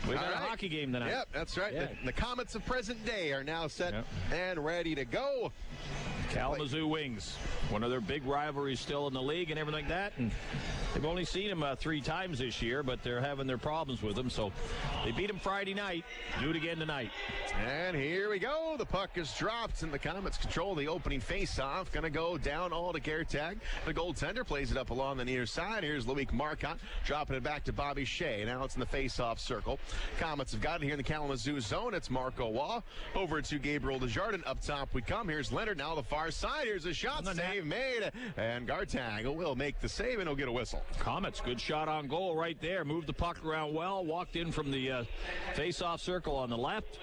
We got a hockey game tonight. Yep, that's right. Yeah. The Komets of present day are now set and ready to go. Kalamazoo Wings, one of their big rivalries still in the league and everything like that. And they've only seen them 3 times this year, but they're having their problems with them. So they beat them Friday night. Do it again tonight. And here we go. The puck is dropped, and the Komets control the opening face-off. Going to go down all to Gartag. The goaltender plays it up along the near side. Here's Loic Marcotte dropping it back to Bobby Shea. Now it's in the face-off circle. Komets have got it here in the Kalamazoo zone. It's Marco Waugh over to Gabriel Desjardins. Up top we come. Here's Leonard now the far side. Here's a shot. Save made. And Gartag will make the save, and he'll get a whistle. Komets, good shot on goal right there. Moved the puck around well. Walked in from the face-off circle on the left.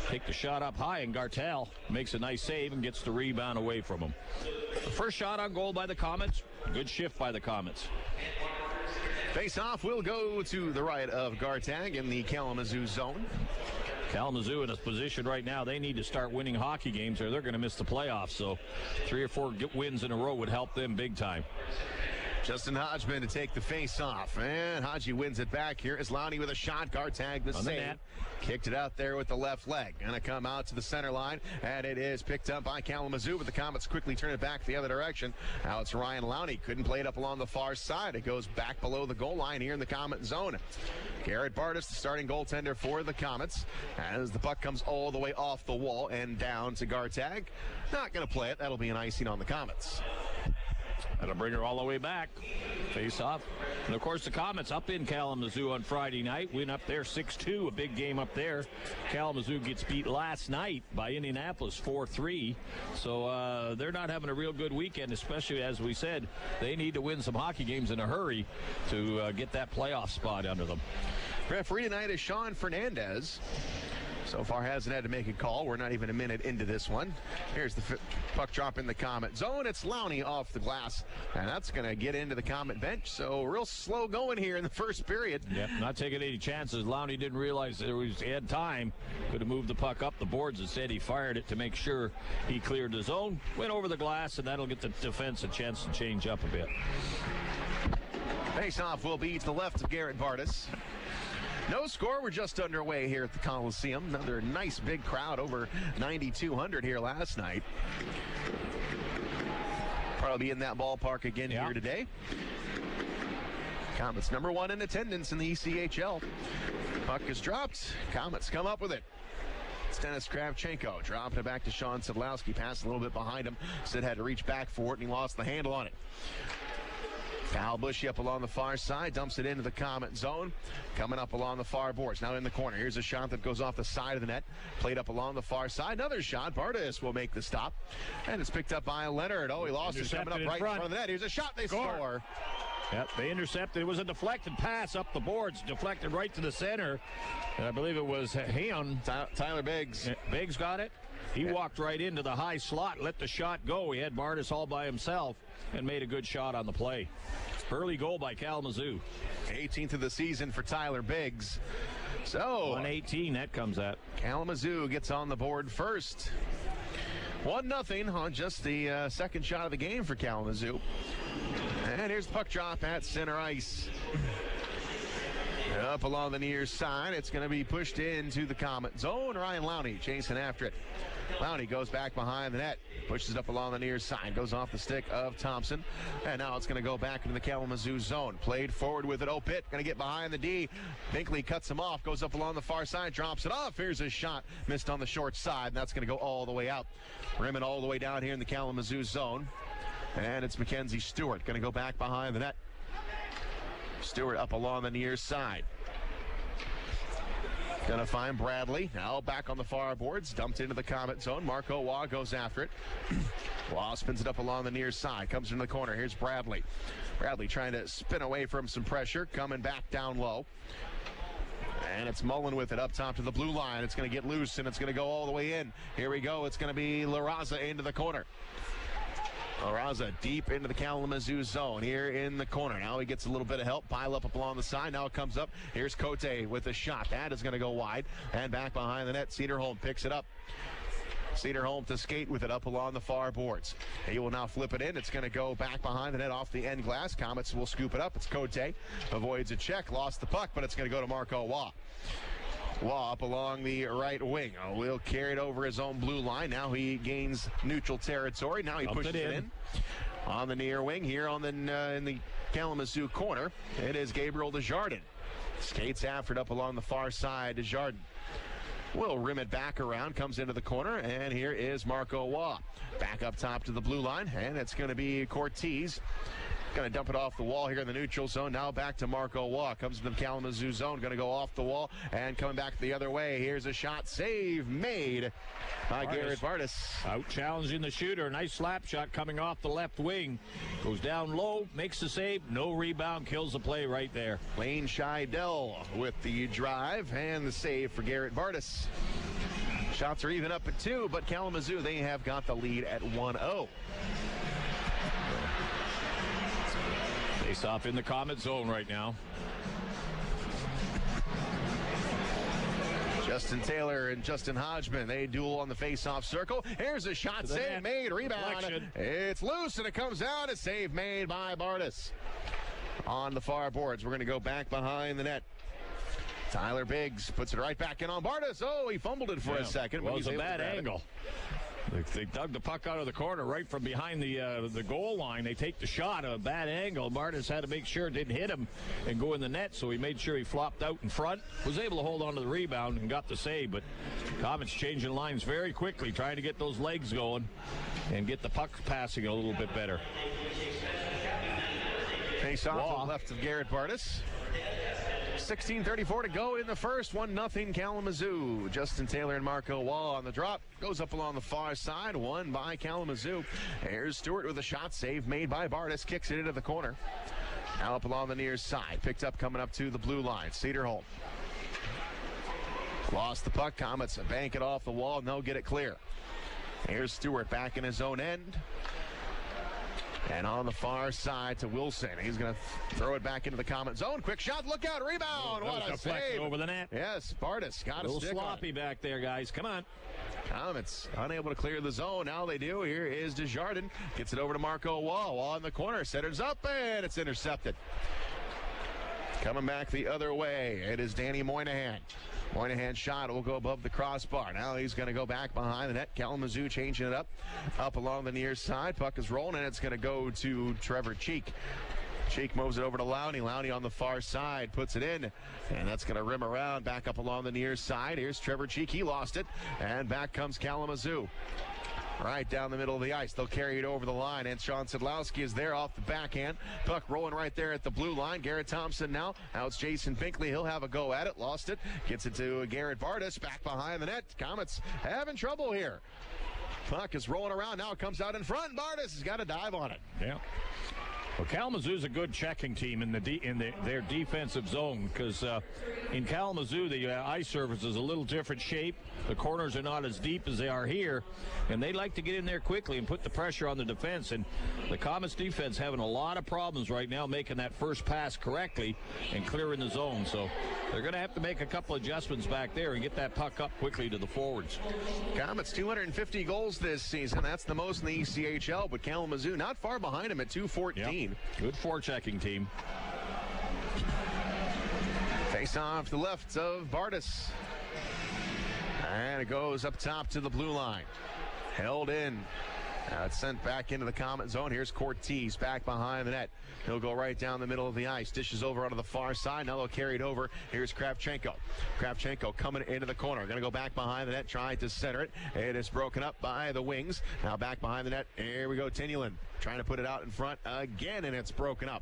Take the shot up high, and Gartel makes a nice save and gets the rebound away from him. The first shot on goal by the Komets. Good shift by the Komets. Face-off will go to the right of Gartag in the Kalamazoo zone. Kalamazoo in a position right now, they need to start winning hockey games or they're going to miss the playoffs. So 3 or 4 wins in a row would help them big time. Justin Hodgman to take the face-off. And Hodgie wins it back. Here is Lowney with a shot. Gartag the save. Kicked it out there with the left leg. Going to come out to the center line. And it is picked up by Kalamazoo, but the Komets quickly turn it back the other direction. Now it's Ryan Lowney. Couldn't play it up along the far side. It goes back below the goal line here in the Komet zone. Garrett Bartus, the starting goaltender for the Komets, as the puck comes all the way off the wall and down to Gartag. Not going to play it. That'll be an icing on the Komets. That'll bring her all the way back. Face off. And, of course, the Komets up in Kalamazoo on Friday night. Win up there 6-2, a big game up there. Kalamazoo gets beat last night by Indianapolis 4-3. So they're not having a real good weekend, especially, as we said, they need to win some hockey games in a hurry to get that playoff spot under them. Referee tonight is Sean Fernandez. So far hasn't had to make a call. We're not even a minute into this one. Here's the puck drop in the Komet zone. It's Lowney off the glass, and that's going to get into the Komet bench. So real slow going here in the first period. Yeah, not taking any chances. Lowney didn't realize he had time. Could have moved the puck up the boards. Instead, he fired it to make sure he cleared the zone. Went over the glass, and that'll get the defense a chance to change up a bit. Face-off will be to the left of Garrett Bartus. No score. We're just underway here at the Coliseum. Another nice big crowd, over 9,200 here last night. Probably be in that ballpark again here today. Komets number 1 in attendance in the ECHL. Puck is dropped. Komets come up with it. It's Dennis Kravchenko dropping it back to Sean Sidlowski. Passed a little bit behind him. Sid had to reach back for it, and he lost the handle on it. Kyle Bushy up along the far side, dumps it into the Komet zone. Coming up along the far boards, now in the corner. Here's a shot that goes off the side of the net. Played up along the far side. Another shot. Bartus will make the stop. And it's picked up by Leonard. Oh, he lost it. Coming up right in front of the net. Here's a shot. They score. Yep, they intercepted. It was a deflected pass up the boards. Deflected right to the center. And I believe it was him. Tyler Biggs. Biggs got it. He walked right into the high slot, let the shot go. He had Bartus all by himself and made a good shot on the play. Early goal by Kalamazoo. 18th of the season for Tyler Biggs. So 118, that comes at. Kalamazoo gets on the board first. 1-0 on just the second shot of the game for Kalamazoo. And here's the puck drop at center ice. Up along the near side, it's going to be pushed into the Komet zone. Ryan Lowney chasing after it. Lowney goes back behind the net, pushes it up along the near side, goes off the stick of Thompson, and now it's going to go back into the Kalamazoo zone. Played forward with it. Pitt going to get behind the D. Binkley cuts him off, goes up along the far side, drops it off. Here's a shot, missed on the short side, and that's going to go all the way out. Rimming all the way down here in the Kalamazoo zone. And it's Mackenzie Stewart going to go back behind the net. Stewart up along the near side. Gonna find Bradley. Now back on the far boards. Dumped into the Komet zone. Marco Waugh goes after it. Waugh spins it up along the near side. Comes into the corner. Here's Bradley. Bradley trying to spin away from some pressure. Coming back down low. And it's Mullen with it up top to the blue line. It's going to get loose, and it's going to go all the way in. Here we go. It's going to be LaRaza into the corner. LaRaza deep into the Kalamazoo zone here in the corner. Now he gets a little bit of help. Pile up along the side. Now it comes up. Here's Cote with a shot. That is going to go wide. And back behind the net, Cederholm picks it up. Cederholm to skate with it up along the far boards. He will now flip it in. It's going to go back behind the net off the end glass. Komets will scoop it up. It's Cote. Avoids a check. Lost the puck, but it's going to go to Marco Waugh. Waugh up along the right wing. Will carry it over his own blue line. Now he gains neutral territory. Now he pushes it in. On the near wing here on the in the Kalamazoo corner, it is Gabriel Desjardins. Skates after it up along the far side. Desjardins will rim it back around, comes into the corner, and here is Marco Waugh. Back up top to the blue line, and it's going to be Cortez. Going to dump it off the wall here in the neutral zone. Now back to Marco Waugh. Comes to the Kalamazoo zone. Going to go off the wall and coming back the other way. Here's a shot. Save made by Garrett Bartus. Out challenging the shooter. Nice slap shot coming off the left wing. Goes down low, makes the save. No rebound. Kills the play right there. Lane Scheidel with the drive and the save for Garrett Bartus. Shots are even up at 2, but Kalamazoo, they have got the lead at 1-0. Face off in the Komets zone right now. Justin Taylor and Justin Hodgman, they duel on the face-off circle. Here's a shot, save made, rebound. Deflection. It's loose and it comes down. A save made by Bartus. On the far boards, we're going to go back behind the net. Tyler Biggs puts it right back in on Bartus. Oh, he fumbled it for a second. Well, it was a bad angle. They dug the puck out of the corner right from behind the goal line. They take the shot at a bad angle. Bartus had to make sure it didn't hit him and go in the net, so he made sure he flopped out in front. Was able to hold on to the rebound and got the save, but Komets changing lines very quickly, trying to get those legs going and get the puck passing a little bit better. Face off to the left of Garrett Bartus. 16:34 to go in the first. 1-0 Kalamazoo. Justin Taylor and Marco Waugh on the drop. Goes up along the far side. Won by Kalamazoo. Here's Stewart with a shot. Save made by Bartus. Kicks it into the corner. Now up along the near side. Picked up coming up to the blue line. Cederholm. Lost the puck. Komets bank it off the wall and they'll get it clear. Here's Stewart back in his own end. And on the far side to Wilson. He's going to throw it back into the Komet zone. Quick shot. Look out. Rebound. What a save. Over the net. Yes, Bartus got a little stick sloppy back there, guys. Come on. Komets unable to clear the zone. Now they do. Here is Desjardins. Gets it over to Marco Waugh. Waugh in the corner. Centers up, and it's intercepted. Coming back the other way, it is Danny Moynihan. Moynihan's shot will go above the crossbar. Now he's going to go back behind the net. Kalamazoo changing it up along the near side. Puck is rolling, and it's going to go to Trevor Cheek. Cheek moves it over to Lowney. Lowney on the far side puts it in, and that's going to rim around back up along the near side. Here's Trevor Cheek. He lost it, and back comes Kalamazoo. Right down the middle of the ice. They'll carry it over the line, and Sean Sedlowski is there off the backhand. Puck rolling right there at the blue line. Garrett Thompson now. Now it's Jason Binkley. He'll have a go at it. Lost it. Gets it to Garrett Bartus. Back behind the net. Komets having trouble here. Puck is rolling around. Now it comes out in front. Bartus has got to dive on it. Yeah. Well, Kalamazoo's a good checking team in their defensive zone because in Kalamazoo, the ice surface is a little different shape. The corners are not as deep as they are here, and they like to get in there quickly and put the pressure on the defense. And the Komets defense having a lot of problems right now making that first pass correctly and clearing the zone. So they're going to have to make a couple adjustments back there and get that puck up quickly to the forwards. Komets 250 goals this season. That's the most in the ECHL, but Kalamazoo not far behind him at 214. Yep. Good forechecking team. Face off the left of Bartus. And it goes up top to the blue line. Held in. Now it's sent back into the Komet zone. Here's Cortez back behind the net. He'll go right down the middle of the ice. Dishes over onto the far side. Now they'll carry it over. Here's Kravchenko. Kravchenko coming into the corner. Going to go back behind the net, trying to center it. It is broken up by the wings. Now back behind the net. Here we go, Tynaulin. Trying to put it out in front again, and it's broken up.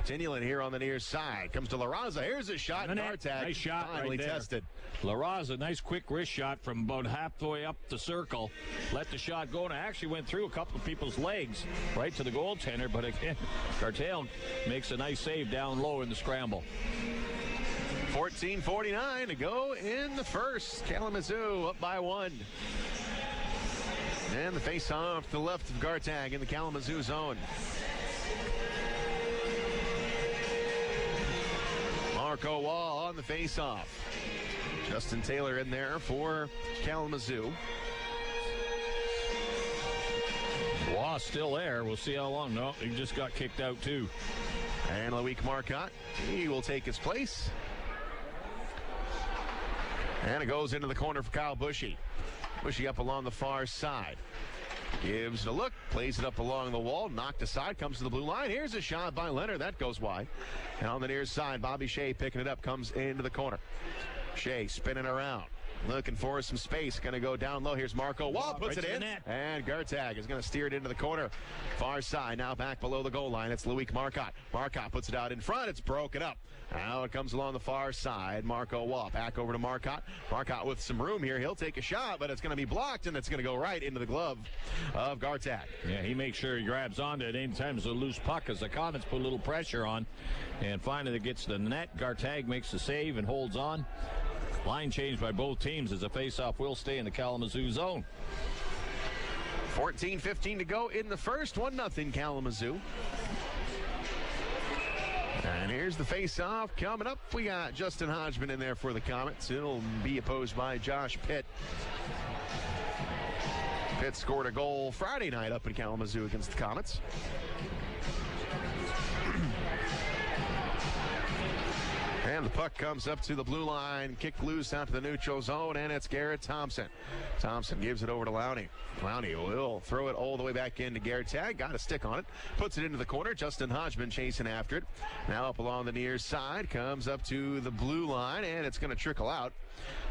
Tynaulin here on the near side. Comes to LaRaza. Here's a shot. Nice shot finally right there. Tested. LaRaza, nice quick wrist shot from about halfway up the circle. Let the shot go, and it actually went through a couple of people's legs right to the goaltender. But again, Cartel makes a nice save down low in the scramble. 14:49 to go in the first. Kalamazoo up by 1. And the face-off to the left of Gartag in the Kalamazoo zone. Marco Waugh on the face-off. Justin Taylor in there for Kalamazoo. Waugh still there. We'll see how long. No, he just got kicked out too. And Loic Marcotte, he will take his place. And it goes into the corner for Kyle Bushy. Bushy up along the far side. Gives it a look, plays it up along the wall, knocked aside, comes to the blue line. Here's a shot by Leonard. That goes wide. And on the near side, Bobby Shea picking it up, comes into the corner. Shea spinning around. Looking for some space. Going to go down low. Here's Marco Wall, puts it in. And Gartag is going to steer it into the corner. Far side, now back below the goal line. It's Loic Marcotte. Marcotte puts it out in front. It's broken up. Now it comes along the far side. Marco Wall back over to Marcotte. Marcotte with some room here. He'll take a shot, but it's going to be blocked, and it's going to go right into the glove of Gartag. Yeah, he makes sure he grabs onto it anytime there's a loose puck as the Komets put a little pressure on. And finally it gets to the net. Gartag makes the save and holds on. Line change by both teams as a faceoff will stay in the Kalamazoo zone. 14:15 to go in the first. 1-0 Kalamazoo. And here's the faceoff coming up. We got Justin Hodgman in there for the Komets. It'll be opposed by Josh Pitt. Pitt scored a goal Friday night up in Kalamazoo against the Komets. And the puck comes up to the blue line, kicked loose out to the neutral zone, and it's Garrett Thompson. Thompson gives it over to Lowney. Lowney will throw it all the way back into Gartag. Got a stick on it, puts it into the corner. Justin Hodgman chasing after it. Now up along the near side, comes up to the blue line, and it's going to trickle out.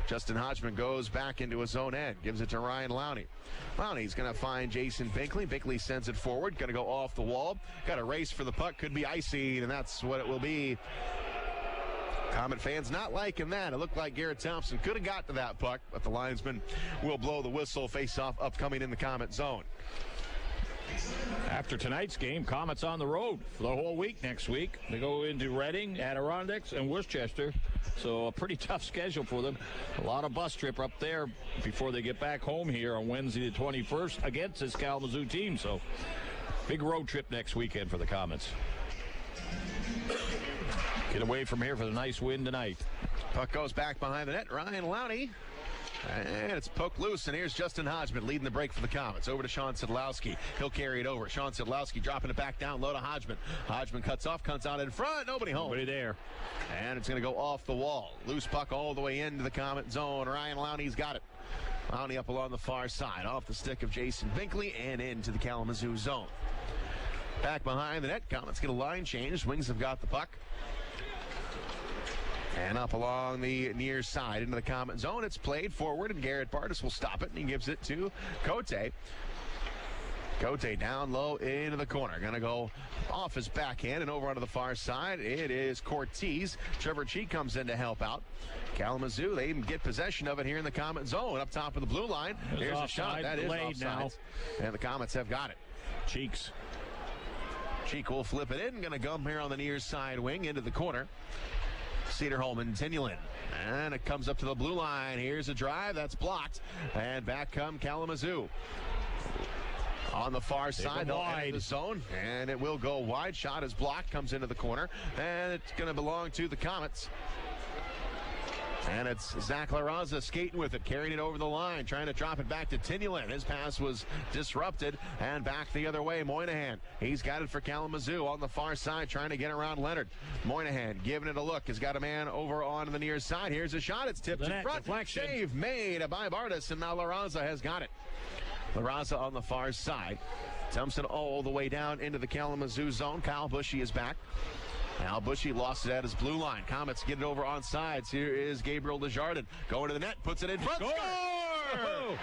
Justin Hodgman goes back into his own end, gives it to Ryan Lowney. Lowney's going to find Jason Binkley. Binkley sends it forward, going to go off the wall. Got a race for the puck, could be icy, and that's what it will be. Comet fans not liking that. It looked like Garrett Thompson could have got to that puck, but the linesman will blow the whistle. Face-off upcoming in the Komet zone. After tonight's game, Komets on the road for the whole week next week. They go into Reading, Adirondacks, and Worcester. So a pretty tough schedule for them. A lot of bus trip up there before they get back home here on Wednesday the 21st against this Kalamazoo team. So big road trip next weekend for the Komets. Get away from here for the nice win tonight. Puck goes back behind the net. Ryan Lowney. And it's poked loose, and here's Justin Hodgman leading the break for the Komets. Over to Sean Sidlowski. He'll carry it over. Sean Sidlowski dropping it back down low to Hodgman. Hodgman cuts off, comes out in front. Nobody home. Nobody there. And it's going to go off the wall. Loose puck all the way into the Komet zone. Ryan Lowney's got it. Lowney up along the far side. Off the stick of Jason Binkley and into the Kalamazoo zone. Back behind the net. Komets get a line change. Wings have got the puck. And up along the near side into the Komet zone. It's played forward, and Garrett Bartus will stop it, and he gives it to Cote. Cote down low into the corner. Going to go off his backhand and over onto the far side. It is Cortez. Trevor Cheek comes in to help out. Kalamazoo, they get possession of it here in the Komet zone. Up top of the blue line. Here's a shot. That is offside. Now. And the Komets have got it. Cheeks. Cheek will flip it in. Going to come here on the near side wing into the corner. Cederholm and Tynaulin. And it comes up to the blue line. Here's a drive. That's blocked. And back come Kalamazoo. On the far side, they'll enter the zone. And it will go wide. Shot is blocked. Comes into the corner. And it's going to belong to the Komets. And it's Zach LaRaza skating with it, carrying it over the line, trying to drop it back to Tynaulin. His pass was disrupted, and back the other way, Moynihan. He's got it for Kalamazoo on the far side, trying to get around Leonard. Moynihan giving it a look. Has got a man over on the near side. Here's a shot. It's tipped in front. Deflection. Save made by Bartus, and now LaRaza has got it. LaRaza on the far side. Thompson all the way down into the Kalamazoo zone. Kyle Bushy is back. Now Bushy lost it at his blue line. Komets get it over on sides. Here is Gabriel Desjardins going to the net, puts it in front. Score!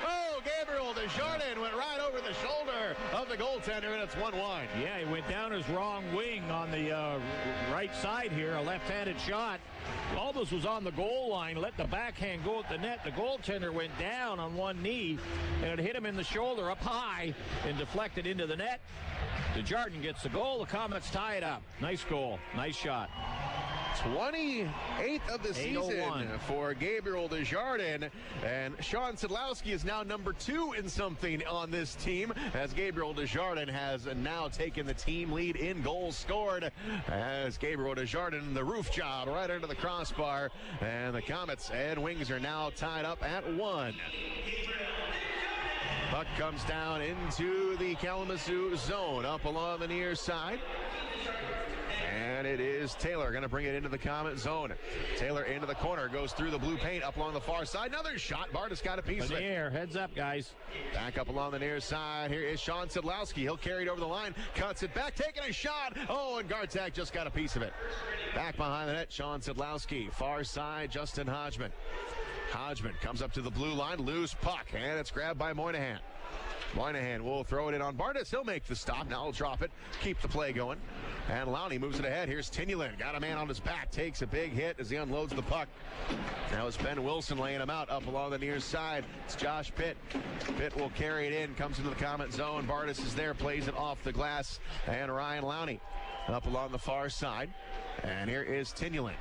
Oh, Gabriel Desjardins went right over the shoulder of the goaltender, and it's 1-1. Yeah, he went down his wrong wing on the right side here, a left-handed shot. Almost was on the goal line, let the backhand go at the net. The goaltender went down on one knee, and it hit him in the shoulder up high and deflected into the net. Desjardins gets the goal. The Komets tie it up. Nice goal. Nice shot. 28th of the season for Gabriel Desjardins. And Sean Sidlowski is now number 2 in something on this team, as Gabriel Desjardins has now taken the team lead in goals scored, as Gabriel Desjardins, the roof job right under the crossbar. And the Komets and Wings are now tied up at 1. Puck comes down into the Kalamazoo zone, up along the near side. And And it is Taylor going to bring it into the Comet zone. Taylor into the corner, goes through the blue paint, up along the far side. Another shot. Bartus got a piece of it. In the air. Heads up, guys. Back up along the near side. Here is Sean Sidlowski. He'll carry it over the line. Cuts it back. Taking a shot. Oh, and Gartag just got a piece of it. Back behind the net, Sean Sidlowski. Far side, Justin Hodgman. Hodgman comes up to the blue line. Loose puck. And it's grabbed by Moynihan. Moynihan will throw it in on Bartus. He'll make the stop. Now he'll drop it. Keep the play going. And Lowney moves it ahead. Here's Tynaulin. Got a man on his back. Takes a big hit as he unloads the puck. Now it's Ben Wilson laying him out up along the near side. It's Josh Pitt. Pitt will carry it in. Comes into the Comet zone. Bartus is there. Plays it off the glass. And Ryan Lowney up along the far side. And here is Tynaulin.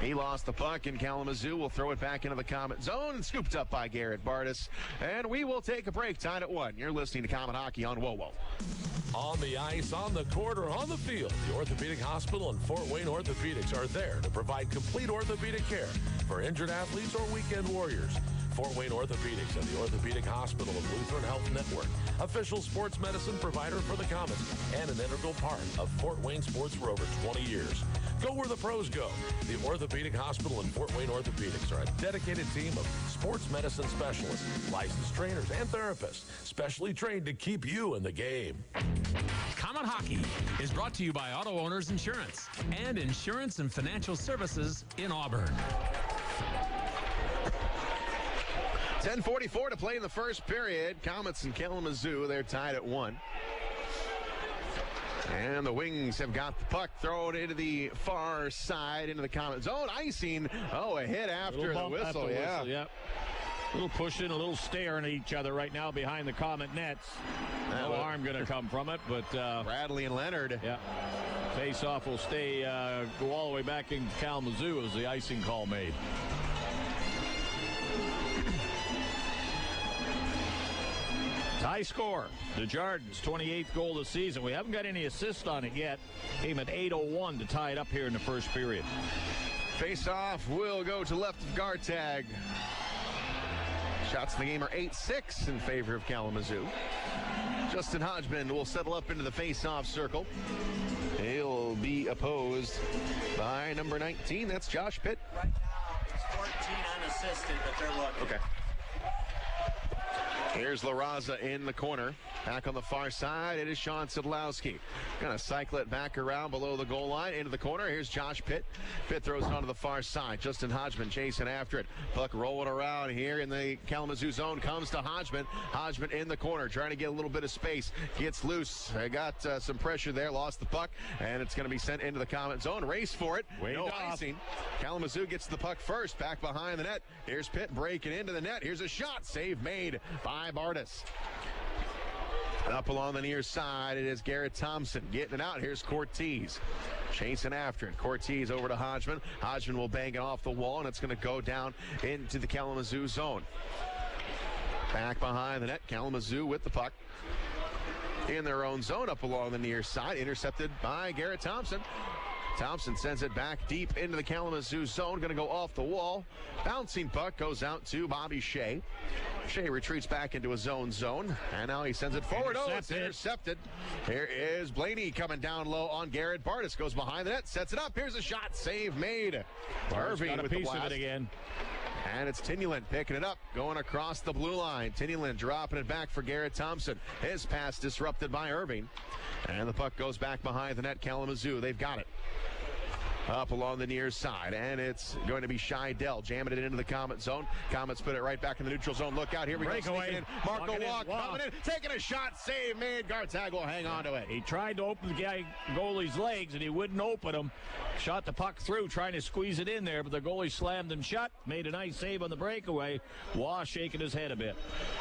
He lost the puck, and Kalamazoo will throw it back into the Comet zone, and scooped up by Garrett Bartus. And we will take a break, tied at 1. You're listening to Comet Hockey on WOWO. On the ice, on the court, or on the field, the Orthopedic Hospital and Fort Wayne Orthopedics are there to provide complete orthopedic care for injured athletes or weekend warriors. Fort Wayne Orthopedics and the Orthopedic Hospital of Lutheran Health Network, official sports medicine provider for the Komets, and an integral part of Fort Wayne sports for over 20 years. Go where the pros go. The Orthopedic Hospital and Fort Wayne Orthopedics are a dedicated team of sports medicine specialists, licensed trainers, and therapists, specially trained to keep you in the game. Comet Hockey is brought to you by Auto Owners Insurance and Insurance and Financial Services in Auburn. 10:44 to play in the first period. Komets and Kalamazoo, they're tied at 1. And the Wings have got the puck thrown into the far side, into the Comet zone. Icing. Oh, a hit after the whistle. Yeah. Yep. A little pushing, a little staring at each other right now behind the Comet nets. No harm going to come from it, but Bradley and Leonard. Yeah. Face-off will go all the way back in Kalamazoo as the icing call made. High score. Desjardins, 28th goal of the season. We haven't got any assists on it yet. Came at 8:01 to tie it up here in the first period. Face-off will go to left of Gartag. Shots in the game are 8-6 in favor of Kalamazoo. Justin Hodgman will settle up into the face-off circle. He'll be opposed by number 19. That's Josh Pitt. Right now, it's 14 unassisted, but they're looking. Okay. Here's La Raza in the corner. Back on the far side, it is Sean Sidlowski. Gonna cycle it back around below the goal line into the corner. Here's Josh Pitt. Pitt throws it onto the far side. Justin Hodgman chasing after it. Puck rolling around here in the Kalamazoo zone. Comes to Hodgman. Hodgman in the corner, trying to get a little bit of space. Gets loose. Got some pressure there. Lost the puck, and it's going to be sent into the Comet zone. Race for it. No icing. Kalamazoo gets the puck first. Back behind the net. Here's Pitt breaking into the net. Here's a shot. Save made by Bartus. Up along the near side, it is Garrett Thompson getting it out. Here's Cortez chasing after it. Cortez over to Hodgman. Hodgman will bang it off the wall, and it's going to go down into the Kalamazoo zone. Back behind the net, Kalamazoo with the puck in their own zone up along the near side. Intercepted by Garrett Thompson. Thompson sends it back deep into the Kalamazoo zone. Going to go off the wall. Bouncing puck goes out to Bobby Shea. Shea retreats back into his own zone. And now he sends it forward. Oh, it's intercepted. Here is Blaney coming down low on Garrett. Bartus goes behind the net. Sets it up. Here's a shot. Save made. Irving got a piece of it again. And it's Tynaulin picking it up, going across the blue line. Tynaulin dropping it back for Garrett Thompson. His pass disrupted by Irving. And the puck goes back behind the net. Kalamazoo, they've got it. Up along the near side, and it's going to be Scheidel jamming it into the Comet zone. Comets put it right back in the neutral zone. Look out, here we go. Sneaking in. Marco Walk coming in, taking a shot. Save made. Gartag will hang on to it. He tried to open the goalie's legs, and he wouldn't open them. Shot the puck through, trying to squeeze it in there, but the goalie slammed him shut. Made a nice save on the breakaway. Waugh shaking his head a bit.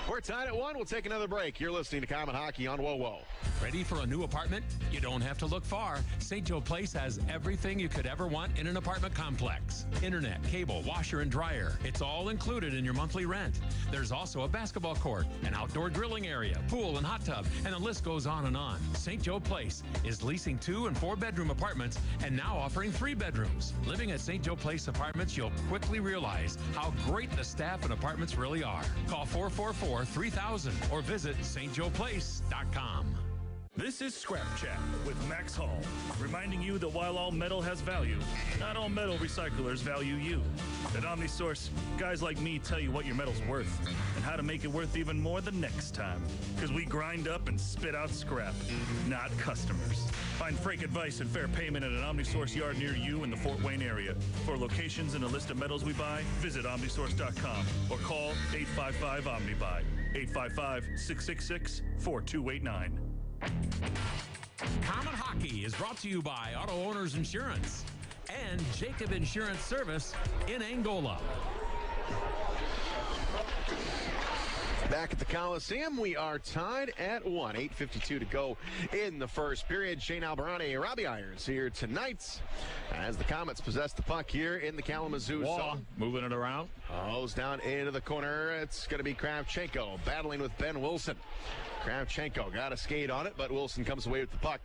We're tied at 1. We'll take another break. You're listening to Comet Hockey on WOWO. Ready for a new apartment? You don't have to look far. St. Joe Place has everything you could ever want in an apartment complex. Internet, cable, washer, and dryer. It's all included in your monthly rent. There's also a basketball court, an outdoor grilling area, pool, and hot tub, and the list goes on and on. St. Joe Place is leasing 2- and 4-bedroom apartments and now offering 3 bedrooms. Living at St. Joe Place Apartments, you'll quickly realize how great the staff and apartments really are. Call 444-3000 or visit stjoeplace.com. This is Scrap Chat with Max Hall, reminding you that while all metal has value, not all metal recyclers value you. At OmniSource, guys like me tell you what your metal's worth and how to make it worth even more the next time. Because we grind up and spit out scrap, not customers. Find freight advice and fair payment at an OmniSource yard near you in the Fort Wayne area. For locations and a list of metals we buy, visit OmniSource.com or call 855-OMNIBUY, 855-666-4289. Comet Hockey is brought to you by Auto Owners Insurance and Jacob Insurance Service in Angola. Back at the Coliseum, we are tied at 1. 8:52 to go in the first period. Shane Albarani, Robbie Irons here tonight as the Komets possess the puck here in the Kalamazoo zone. Moving it around. Hose down into the corner. It's going to be Kravchenko battling with Ben Wilson. Kravchenko got a skate on it, but Wilson comes away with the puck.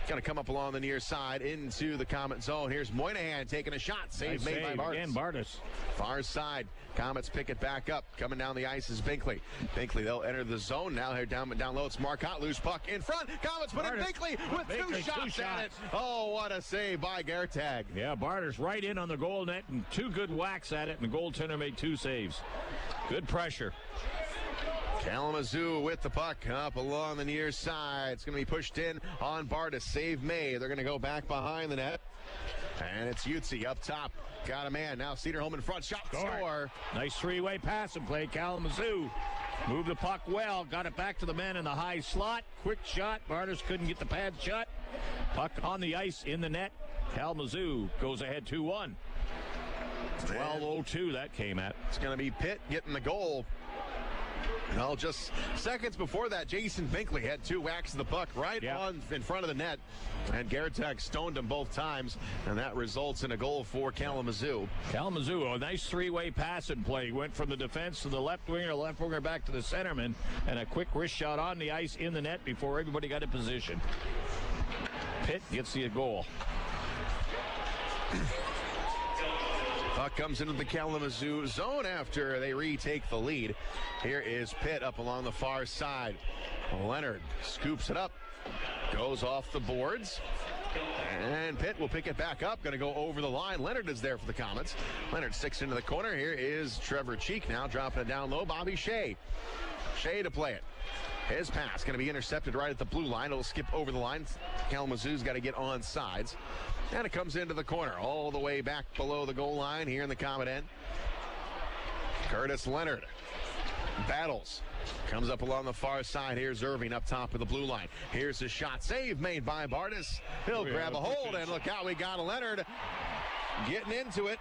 Going to come up along the near side into the Komet zone. Here's Moynihan taking a shot. Save made by Bartus. Again, Bartus. Far side. Komets pick it back up. Coming down the ice is Binkley. Binkley, they'll enter the zone. Now here down low, it's Marcotte. Loose puck in front. Komets put in Binkley with two shots at it. Oh, what a save by Gertag. Yeah, Bartus right in on the goal net and two good whacks at it, and the goaltender made two saves. Good pressure. Kalamazoo with the puck up along the near side. It's going to be pushed in on Bartus. Save made. They're going to go back behind the net. And it's Utsi up top. Got a man. Now Cedarholm in front. Shot. Score. Nice three-way pass and play. Kalamazoo moved the puck well. Got it back to the man in the high slot. Quick shot. Bartus couldn't get the pad shut. Puck on the ice in the net. Kalamazoo goes ahead 2-1. 12:02 that came at. It's going to be Pitt getting the goal. Well, just seconds before that, Jason Binkley had two whacks of the puck right on in front of the net, and Gertag stoned him both times, and that results in a goal for Kalamazoo. Kalamazoo, a nice three-way pass and play. Went from the defense to the left winger back to the centerman, and a quick wrist shot on the ice in the net before everybody got in position. Pitt gets the goal. Puck comes into the Kalamazoo zone after they retake the lead. Here is Pitt up along the far side. Leonard scoops it up, goes off the boards, and Pitt will pick it back up. Going to go over the line. Leonard is there for the Komets. Leonard sticks into the corner. Here is Trevor Cheek now dropping it down low. Bobby Shea. Shea to play it. His pass going to be intercepted right at the blue line. It'll skip over the line. Kalamazoo's got to get on sides. And it comes into the corner all the way back below the goal line here in the Komet end. Curtis Leonard battles. Comes up along the far side. Here's Irving up top of the blue line. Here's a shot. Save made by Bartus. He'll grab a hold, and look out. We got Leonard getting into it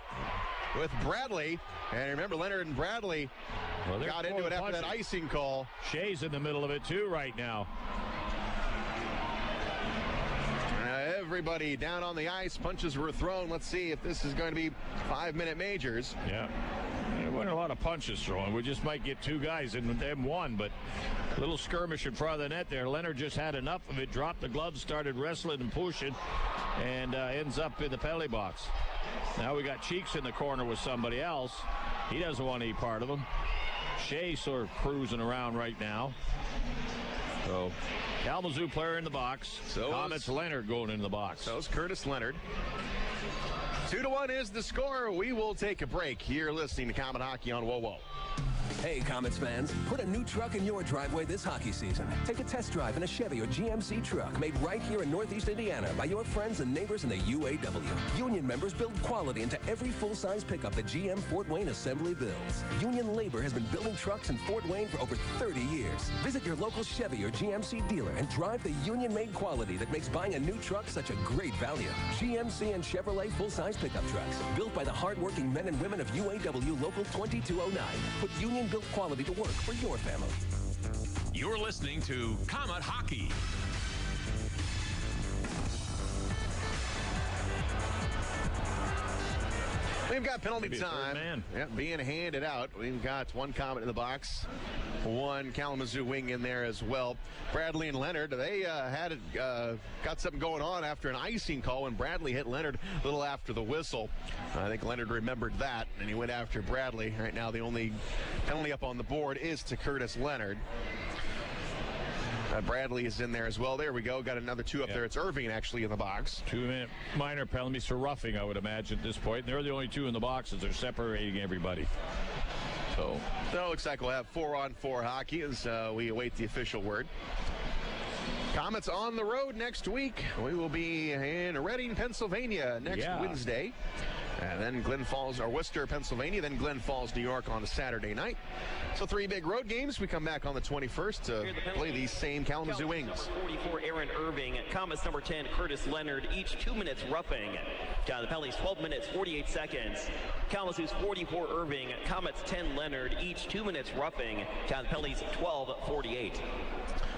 with Bradley. And remember, Leonard and Bradley got into it after that icing call. Shea's in the middle of it, too, right now. Everybody down on the ice. Punches were thrown. Let's see if this is going to be 5-minute majors. Yeah. There weren't a lot of punches thrown. We just might get two guys in M1, but a little skirmish in front of the net there. Leonard just had enough of it, dropped the gloves, started wrestling and pushing, and ends up in the penalty box. Now we got Cheeks in the corner with somebody else. He doesn't want any part of them. Shea sort of cruising around right now. So, Kalamazoo player in the box. Komets Leonard going in the box. So is Curtis Leonard. 2-1 is the score. We will take a break. You're listening to Komet Hockey on WoWo. Hey, Komets fans, put a new truck in your driveway this hockey season. Take a test drive in a Chevy or GMC truck made right here in Northeast Indiana by your friends and neighbors in the UAW. Union members build quality into every full-size pickup that GM Fort Wayne Assembly builds. Union labor has been building trucks in Fort Wayne for over 30 years. Visit your local Chevy or GMC dealer and drive the union-made quality that makes buying a new truck such a great value. GMC and Chevrolet full-size pickup trucks, built by the hard-working men and women of UAW Local 2209. Put union-built quality to work for your family. You're listening to Komet Hockey. We've got penalty time. Yep, being handed out. We've got one Komet in the box, one Kalamazoo wing in there as well. Bradley and Leonard, they got something going on after an icing call when Bradley hit Leonard a little after the whistle. I think Leonard remembered that, and he went after Bradley. Right now, the only penalty up on the board is to Curtis Leonard. Bradley is in there as well. There we go. Got another 2 up there. It's Irving actually in the box. 2-minute minor penalties for roughing, I would imagine, at this point. They're the only 2 in the boxes. They're separating everybody. So it looks like we'll have 4-on-4 hockey as we await the official word. Komets on the road next week. We will be in Reading, Pennsylvania next Wednesday. And then Worcester, Pennsylvania, then Glen Falls, New York on a Saturday night. So 3 big road games. We come back on the 21st to play these same Kalamazoo Wings. Number 44, Aaron Irving. Komets number 10, Curtis Leonard. Each 2 minutes roughing. Down the penalties, 12 minutes, 48 seconds. Kalamazoo's 44, Irving. Komets 10, Leonard. Each 2 minutes roughing. Down the penalties, 12-48.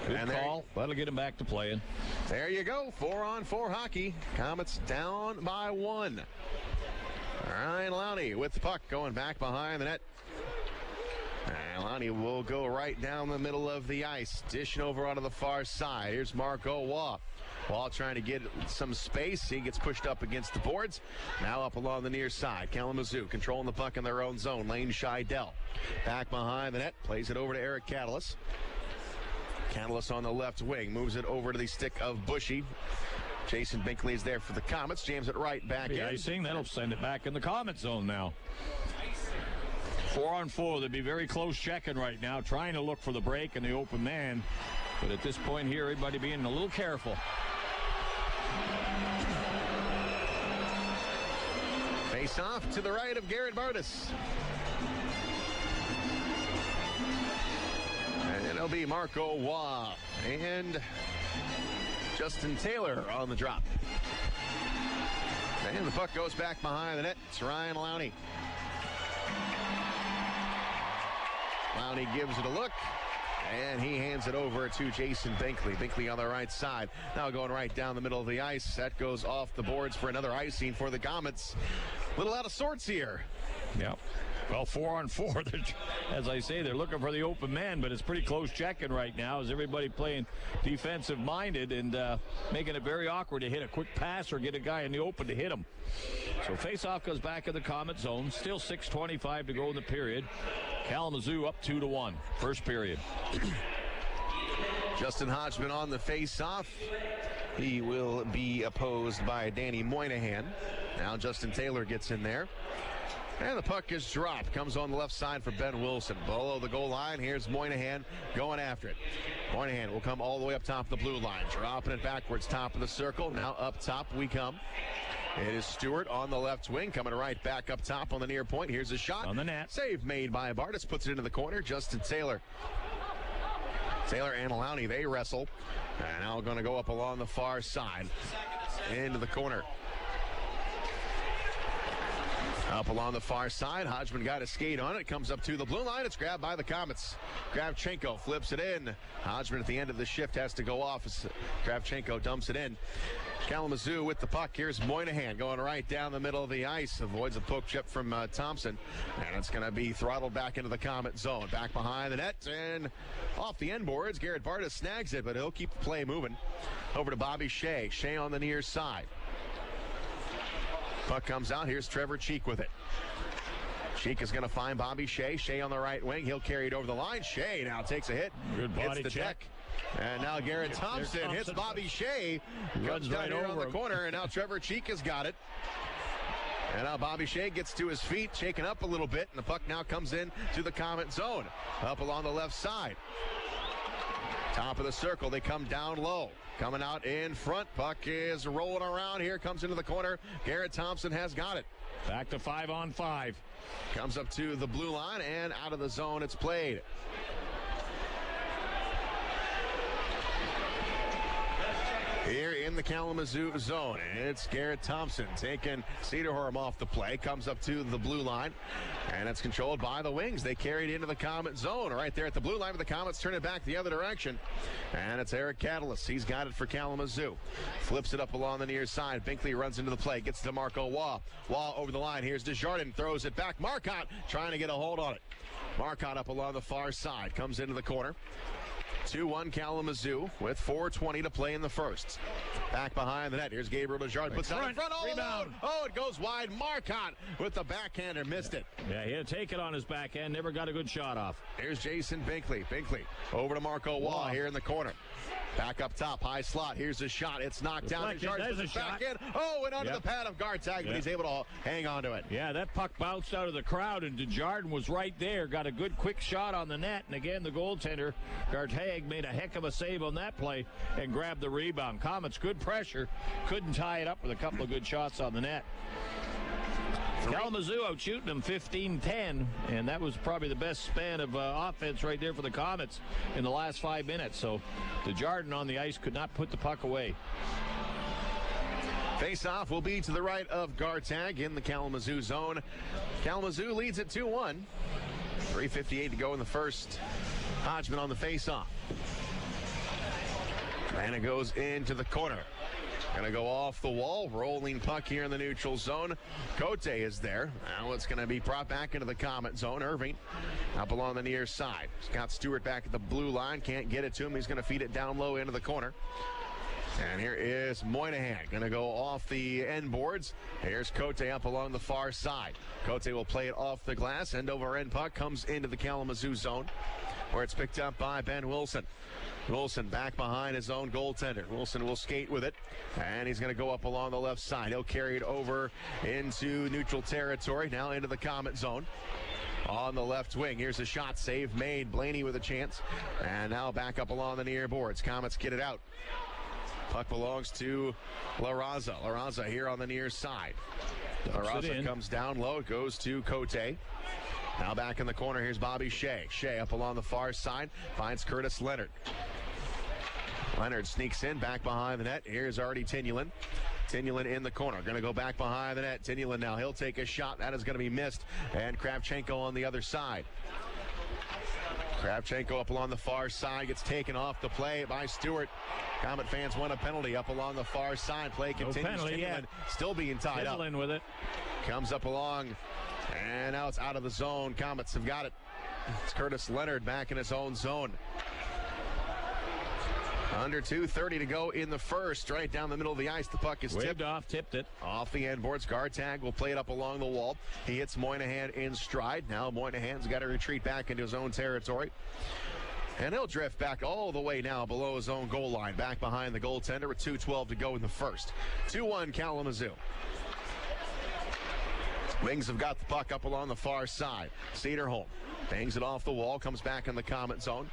Good call. That'll get him back to playing. There you go. 4-on-4 hockey. Komets down by 1. Ryan Lowney with the puck going back behind the net. And Lowney will go right down the middle of the ice. Dishing over onto the far side. Here's Marco Waugh. Waugh trying to get some space. He gets pushed up against the boards. Now up along the near side. Kalamazoo controlling the puck in their own zone. Lane Scheidel back behind the net. Plays it over to Eric Catalyst. Catalyst on the left wing. Moves it over to the stick of Bushy. Jason Binkley is there for the Komets. Jams it right back in. Icing. That'll send it back in the Komets zone now. 4-on-4. They'd be very close checking right now, trying to look for the break and the open man. But at this point here, everybody being a little careful. Face off to the right of Garrett Bartus. And it'll be Marco Waugh and Justin Taylor on the drop. And the puck goes back behind the net. It's Ryan Lowney. Lowney gives it a look, and he hands it over to Jason Binkley. Binkley on the right side. Now going right down the middle of the ice. That goes off the boards for another icing for the Komets. A little out of sorts here. Yep. Well, 4-on-4, as I say, they're looking for the open man, but it's pretty close checking right now as everybody playing defensive-minded and making it very awkward to hit a quick pass or get a guy in the open to hit him. So face-off goes back in the Komet zone. Still 6:25 to go in the period. Kalamazoo up 2-1, first period. Justin Hodgman on the face-off. He will be opposed by Danny Moynihan. Now Justin Taylor gets in there. And the puck is dropped. Comes on the left side for Ben Wilson. Below the goal line, here's Moynihan going after it. Moynihan will come all the way up top of the blue line. Dropping it backwards, top of the circle. Now up top we come. It is Stewart on the left wing, coming right back up top on the near point. Here's a shot. On the net. Save made by Bartus. Puts it into the corner. Justin Taylor. Taylor and Lowney, they wrestle. And now going to go up along the far side. Into the corner. Up along the far side, Hodgman got a skate on it. Comes up to the blue line. It's grabbed by the Komets. Kravchenko flips it in. Hodgman at the end of the shift has to go off as Kravchenko dumps it in. Kalamazoo with the puck. Here's Moynihan going right down the middle of the ice. Avoids a poke chip from Thompson. And it's going to be throttled back into the Komet zone. Back behind the net and off the end boards. Garrett Bartus snags it, but he'll keep the play moving. Over to Bobby Shea. Shea on the near side. Puck comes out. Here's Trevor Cheek with it. Cheek is going to find Bobby Shea. Shea on the right wing. He'll carry it over the line. Shea now takes a hit. Good body hits the check. deck. And now Garrett Thompson hits Bobby Shea. Runs down right here over on the him. corner, and now Trevor Cheek has got it. And now Bobby Shea gets to his feet, shaking up a little bit, and the puck now comes in to the Komet zone. Up along the left side. Top of the circle, they come down low. Coming out in front, puck is rolling around here, comes into the corner. Garrett Thompson has got it. Back to 5-on-5. Comes up to the blue line, and out of the zone it's played. Here in the Kalamazoo zone, it's Garrett Thompson taking Cederholm off the play. Comes up to the blue line, and it's controlled by the Wings. They carry it into the Komet zone right there at the blue line, but the Komets turn it back the other direction. And it's Eric Catalyst. He's got it for Kalamazoo. Flips it up along the near side. Binkley runs into the play, gets to Marco Waugh. Waugh over the line. Here's Desjardins, throws it back. Marcotte trying to get a hold on it. Marcotte up along the far side, comes into the corner. 2-1 Kalamazoo with 4:20 to play in the first. Back behind the net. Here's Gabriel Desjardins. Puts it in front. Oh, Rebound. Oh, it goes wide. Marcotte with the backhander. Missed it. Yeah, he had to take it on his backhand. Never got a good shot off. Here's Jason Binkley. Binkley over to Marco Waugh here in the corner. Back up top, high slot. Here's the shot. It's knocked down. There's a shot. Back in. Oh, and under the pad of Gartag, but he's able to hang on to it. Yeah, that puck bounced out of the crowd, and Desjardins was right there. Got a good quick shot on the net. And again, the goaltender, Gartag, made a heck of a save on that play and grabbed the rebound. Komets, good pressure. Couldn't tie it up with a couple of good shots on the net. Kalamazoo out shooting them 15-10, and that was probably the best span of offense right there for the Komets in the last 5 minutes. So Desjardins on the ice could not put the puck away. Face-off will be to the right of Gartag in the Kalamazoo zone. Kalamazoo leads at 2-1. 3:58 to go in the first. Hodgman on the face-off. And it goes into the corner. Going to go off the wall. Rolling puck here in the neutral zone. Cote is there. Now it's going to be brought back into the Komet zone. Irving up along the near side. Scott Stewart back at the blue line. Can't get it to him. He's going to feed it down low into the corner. And here is Moynihan. Going to go off the end boards. Here's Cote up along the far side. Cote will play it off the glass. End over end puck comes into the Kalamazoo zone, where it's picked up by Ben Wilson. Wilson back behind his own goaltender. Wilson will skate with it, and he's going to go up along the left side. He'll carry it over into neutral territory, now into the Komet zone. On the left wing, here's a shot save made. Blaney with a chance, and now back up along the near boards. Komets get it out. Puck belongs to La Raza. La Raza here on the near side. La Raza comes down low, goes to Cote. Now back in the corner, here's Bobby Shea. Shea up along the far side, finds Curtis Leonard. Leonard sneaks in, back behind the net. Here's Artie Tynaulin. Tynaulin in the corner, going to go back behind the net. Tynaulin now, he'll take a shot. That is going to be missed, and Kravchenko on the other side. Kravchenko up along the far side, gets taken off the play by Stewart. Komet fans want a penalty up along the far side. Play continues. No penalty yet. Still being tied up. Tynaulin with it. Comes up along, and now it's out of the zone. Komets have got it. It's Curtis Leonard back in his own zone. Under 2:30 to go in the first. Right down the middle of the ice. The puck is tipped off, tipped it. Off the end boards. Gartag will play it up along the wall. He hits Moynihan in stride. Now Moynihan's got to retreat back into his own territory. And he'll drift back all the way now below his own goal line. Back behind the goaltender with 2:12 to go in the first. 2-1 Kalamazoo. Wings have got the puck up along the far side. Cederholm bangs it off the wall, comes back in the Komet zone.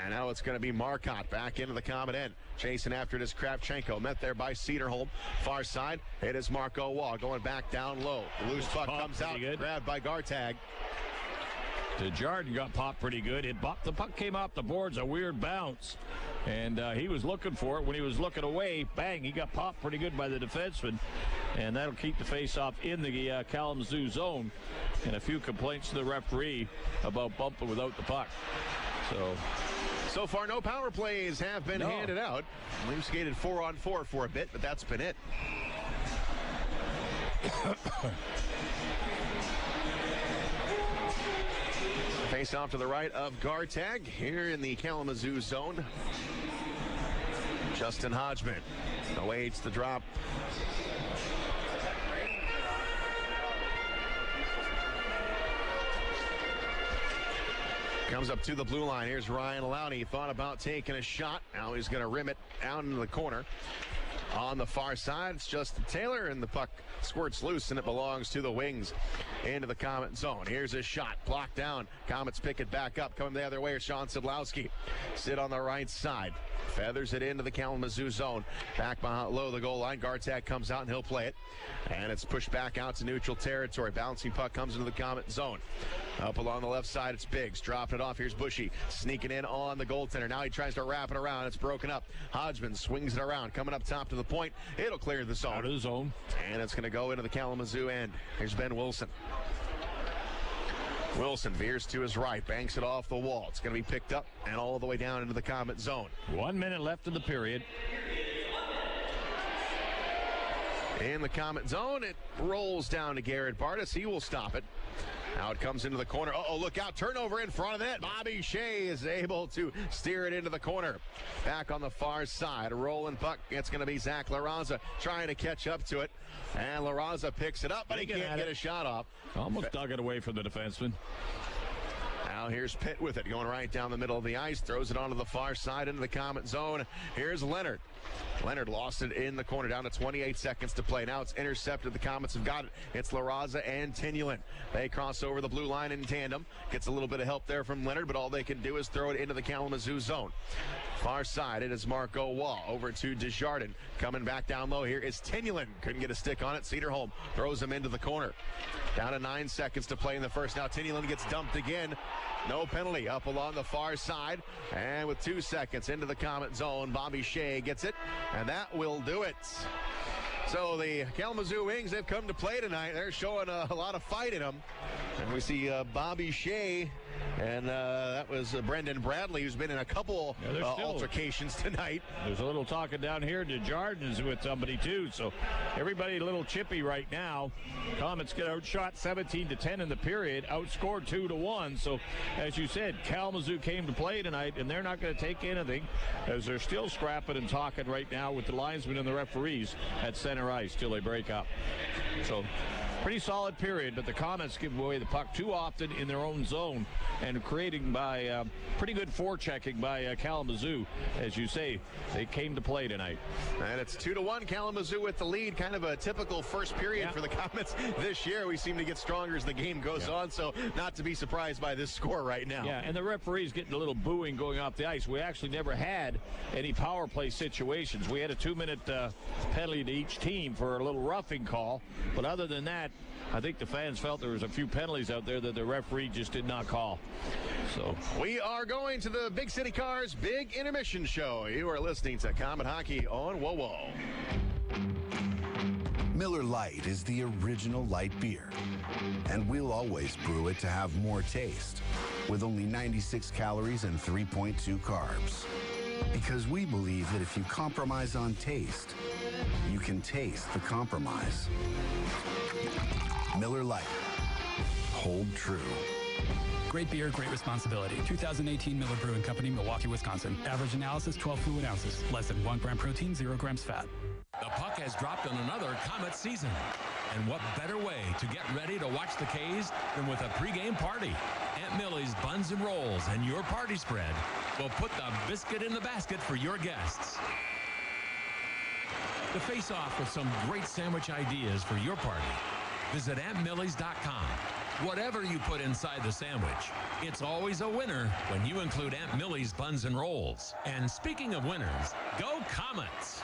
And now it's going to be Marcotte back into the Komet end. Chasing after it is Kravchenko, met there by Cederholm. Far side, it is Marco Waugh going back down low. Loose puck comes out, grabbed by Gartag. Desjardins got popped pretty good. The puck came off the boards, a weird bounce. And he was looking for it. When he was looking away, bang, he got popped pretty good by the defenseman. And that'll keep the face-off in the Kalamazoo zone. And a few complaints to the referee about bumping without the puck. So far, no power plays have been handed out. We've skated 4-on-4 for a bit, but that's been it. Face off to the right of Gartag here in the Kalamazoo zone. Justin Hodgman awaits the drop. Comes up to the blue line. Here's Ryan Lowney. Thought about taking a shot. Now he's going to rim it out into the corner. On the far side, it's Justin Taylor, and the puck squirts loose, and it belongs to the wings into the Komet zone. Here's a shot, blocked down. Komets pick it back up. Coming the other way is Sean Sidlowski. Sit on the right side. Feathers it into the Kalamazoo zone. Back behind low the goal line. Gartag comes out, and he'll play it. And it's pushed back out to neutral territory. Bouncing puck comes into the Komet zone. Up along the left side, it's Biggs. Dropping it off. Here's Bushy. Sneaking in on the goaltender. Now he tries to wrap it around. It's broken up. Hodgman swings it around. Coming up top to the point. It'll clear the zone. Out of the zone. And it's going to go into the Kalamazoo end. Here's Ben Wilson. Wilson veers to his right, banks it off the wall. It's going to be picked up and all the way down into the Komet zone. 1 minute left in the period. In the Komet zone, it rolls down to Garrett Bartus. He will stop it. Now it comes into the corner. Uh-oh, look out. Turnover in front of it. Bobby Shea is able to steer it into the corner. Back on the far side. A rolling puck. It's going to be Zach LaRaza trying to catch up to it. And LaRaza picks it up, but he can't get a shot off. Almost dug it away from the defenseman. Now here's Pitt with it, going right down the middle of the ice, throws it onto the far side into the Komet zone. Here's Leonard. Leonard lost it in the corner, down to 28 seconds to play. Now it's intercepted. The Komets have got it. It's LaRaza and Tynaulin. They cross over the blue line in tandem. Gets a little bit of help there from Leonard, but all they can do is throw it into the Kalamazoo zone. Far side, it is Marco Wall over to Desjardins. Coming back down low here is Tynaulin. Couldn't get a stick on it. Cederholm throws him into the corner. Down to 9 seconds to play in the first. Now Tynaulin gets dumped again. No penalty up along the far side. And with 2 seconds into the Komet zone, Bobby Shea gets it. And that will do it. So the Kalamazoo Wings have come to play tonight. They're showing a lot of fight in them. And we see Bobby Shea, and that was Brendan Bradley, who's been in a couple altercations tonight. There's a little talking down here. Desjardins with somebody too. So everybody a little chippy right now. Komets get outshot 17-10 in the period, outscored 2-1. So as you said, Kalamazoo came to play tonight, and they're not going to take anything as they're still scrapping and talking right now with the linesmen and the referees at center ice till they break up. So pretty solid period, but the Komets give away the puck too often in their own zone, and creating by pretty good forechecking by Kalamazoo. As you say, they came to play tonight. And it's 2-1, Kalamazoo with the lead. Kind of a typical first period for the Komets this year. We seem to get stronger as the game goes on, so not to be surprised by this score right now. Yeah, and the referee's getting a little booing going off the ice. We actually never had any power play situations. We had a 2-minute penalty to each team for a little roughing call, but other than that, I think the fans felt there was a few penalties out there that the referee just did not call. So we are going to the Big City Cars Big Intermission Show. You are listening to Komet Hockey on WOWO. Miller Lite is the original light beer, and we'll always brew it to have more taste, with only 96 calories and 3.2 carbs. Because we believe that if you compromise on taste, you can taste the compromise. Miller Lite. Hold true. Great beer, great responsibility. 2018 Miller Brewing Company, Milwaukee, Wisconsin. Average analysis, 12 fluid ounces. Less than 1 gram protein, 0 grams fat. The puck has dropped on another Komet season. And what better way to get ready to watch the K's than with a pregame party? Aunt Millie's Buns and Rolls and your party spread will put the biscuit in the basket for your guests. To face off with some great sandwich ideas for your party, visit AuntMillies.com. Whatever you put inside the sandwich, it's always a winner when you include Aunt Millie's Buns and Rolls. And speaking of winners, go Komets!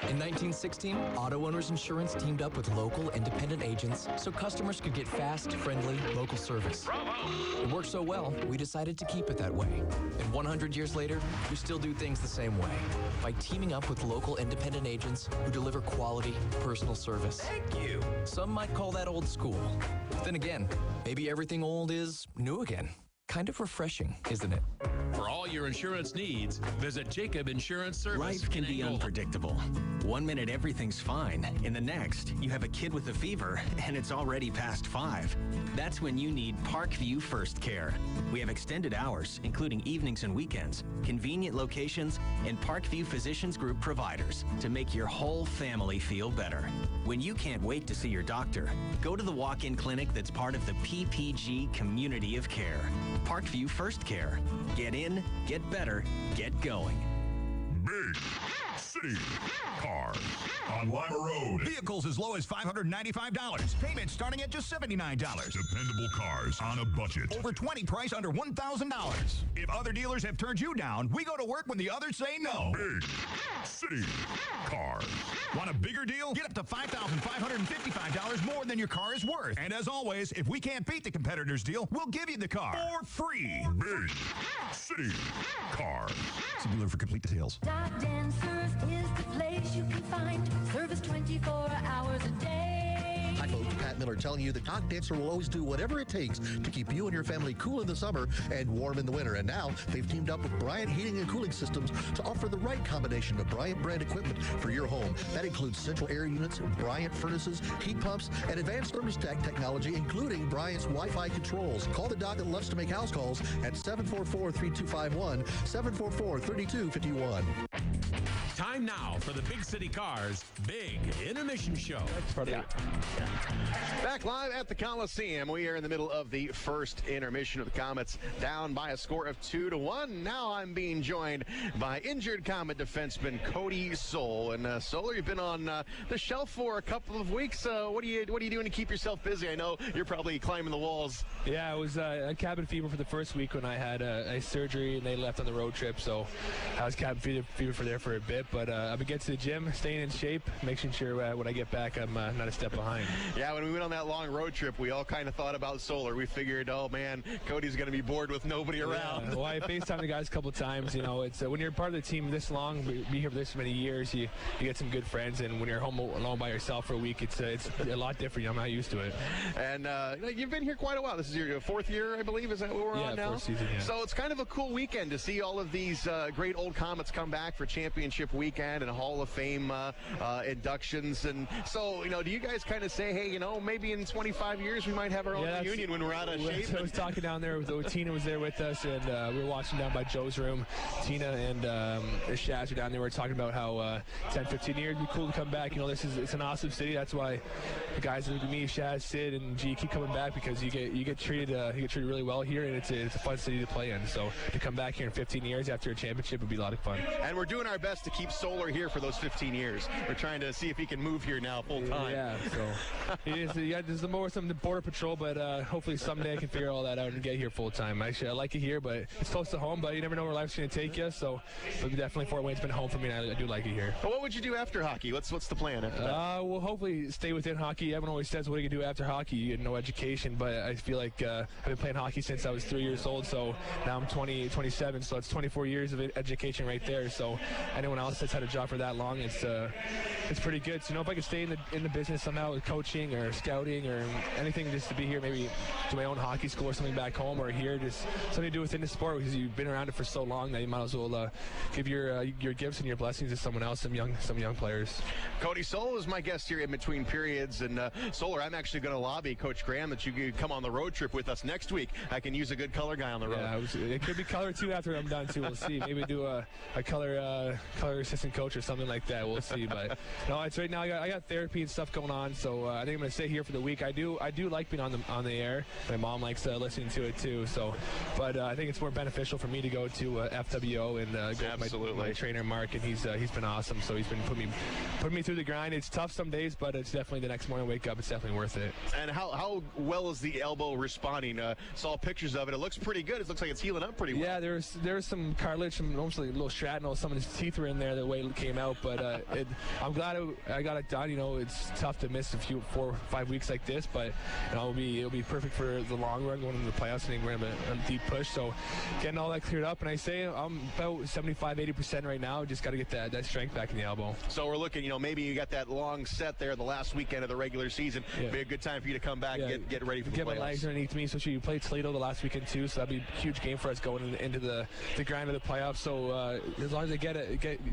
In 1916, Auto Owners Insurance teamed up with local independent agents so customers could get fast, friendly, local service. Bravo! It worked so well, we decided to keep it that way. And 100 years later, we still do things the same way by teaming up with local independent agents who deliver quality, personal service. Thank you! Some might call that old school. Then again, maybe everything old is new again. Kind of refreshing, isn't it? For all your insurance needs, visit Jacob Insurance Service. Life can be unpredictable. 1 minute everything's fine. In the next, you have a kid with a fever and it's already past 5. That's when you need Parkview First Care. We have extended hours, including evenings and weekends, convenient locations, and Parkview Physicians Group providers to make your whole family feel better. When you can't wait to see your doctor, go to the walk-in clinic that's part of the PPG community of care. Parkview First Care. Get in, get better, get going. Big City Cars on Lima Road. Vehicles as low as $595. Payments starting at just $79. Dependable cars on a budget. Over 20 price under $1,000. If other dealers have turned you down, we go to work when the others say no. Big City Cars. Want a bigger deal? Get up to $5,555 more than your car is worth. And as always, if we can't beat the competitor's deal, we'll give you the car for free. Big City Cars. See dealer for complete details. Stop and Surf is the place you can find service 24 hours a day. Hi folks, Pat Miller telling you the Dock Dancer will always do whatever it takes to keep you and your family cool in the summer and warm in the winter. And now they've teamed up with Bryant Heating and Cooling Systems to offer the right combination of Bryant brand equipment for your home. That includes central air units, Bryant furnaces, heat pumps, and advanced thermostat technology, including Bryant's Wi-Fi controls. Call the Dock that loves to make house calls at 744-3251, 744-3251. Time now for the Big City Cars Big Intermission Show. Back live at the Coliseum. We are in the middle of the first intermission of the Komets, down by a score of 2-1. Now I'm being joined by injured Komet defenseman Cody Soul. And Solar, you've been on the shelf for a couple of weeks. What are you doing to keep yourself busy? I know you're probably climbing the walls. Yeah, it was a cabin fever for the first week when I had a surgery and they left on the road trip. So I was cabin fever for there for a bit. But I've been getting to the gym, staying in shape, making sure when I get back I'm not a step behind. Yeah, when we went on that long road trip, we all kind of thought about Solar. We figured, oh man, Cody's going to be bored with nobody around. Yeah. Well, I FaceTimed the guys a couple of times. You know, it's when you're part of the team this long, be here for this many years, you get some good friends. And when you're home alone by yourself for a week, it's a lot different. I'm not used to it. And you've been here quite a while. This is your fourth year, I believe. Is that what we're on now? Fourth season, yeah. So it's kind of a cool weekend to see all of these great old Komets come back for championship weekend and Hall of Fame inductions. And so, do you guys kind of say, hey, maybe in 25 years we might have our own reunion when we're out of shape? I was talking down there with Tina was there with us, and we were watching down by Joe's room. Tina and Shaz are down there. We're talking about how 10, 15 years would be cool to come back. It's an awesome city. That's why the guys like me, Shaz, Sid, and G keep coming back, because you get treated really well here, and it's a fun city to play in. So to come back here in 15 years after a championship would be a lot of fun. And we're doing our best to keep Solar here for those 15 years. We're trying to see if he can move here now full time. Yeah, so there's more some border patrol, but hopefully someday I can figure all that out and get here full time. Actually, I like it here, but it's close to home, but you never know where life's going to take you. So definitely Fort Wayne's been home for me, and I do like it here. But what would you do after hockey? What's the plan after that? We'll hopefully stay within hockey. Everyone always says, what do you do after hockey? You get no education, but I feel like I've been playing hockey since I was 3 years old, so now I'm 27, so it's 24 years of education right there. So anyone else that's had a job for that long, it's pretty good. So if I could stay in the business somehow with coaching or scouting or anything, just to be here, maybe do my own hockey school or something back home, or here, just something to do within the sport, because you've been around it for so long that you might as well give your gifts and your blessings to someone else, some young players. Cody Soul is my guest here in between periods, and Solar, I'm actually going to lobby Coach Graham that you could come on the road trip with us next week. I can use a good color guy on the road. Yeah, it could be color too after I'm done too. We'll see. Maybe do a color assistant coach or something like that. We'll see. But no, it's right now I got therapy and stuff going on, so I think I'm going to stay here for the week. I do like being on the air. My mom likes listening to it too. So, but I think it's more beneficial for me to go to FWO and go with my trainer Mark, and he's been awesome. So he's been putting me through the grind. It's tough some days, but it's definitely the next morning I wake up. It's definitely worth it. And how well is the elbow responding? Saw pictures of it. It looks pretty good. It looks like it's healing up pretty well. Yeah, there's some cartilage, almost like a little shrapnel. Some of his teeth were in there the way it came out, but I'm glad I got it done. It's tough to miss 4 or 5 weeks like this, but it'll be perfect for the long run going into the playoffs, and we're going to have a deep push. So getting all that cleared up, and I say I'm about 75-80% right now. Just got to get that strength back in the elbow. So we're looking, maybe you got that long set there the last weekend of the regular season. Yeah. Be a good time for you to come back and get ready for the playoffs. Get my legs underneath me, especially you played Toledo the last weekend too, so that'd be a huge game for us going into the grind of the playoffs. So as long as I get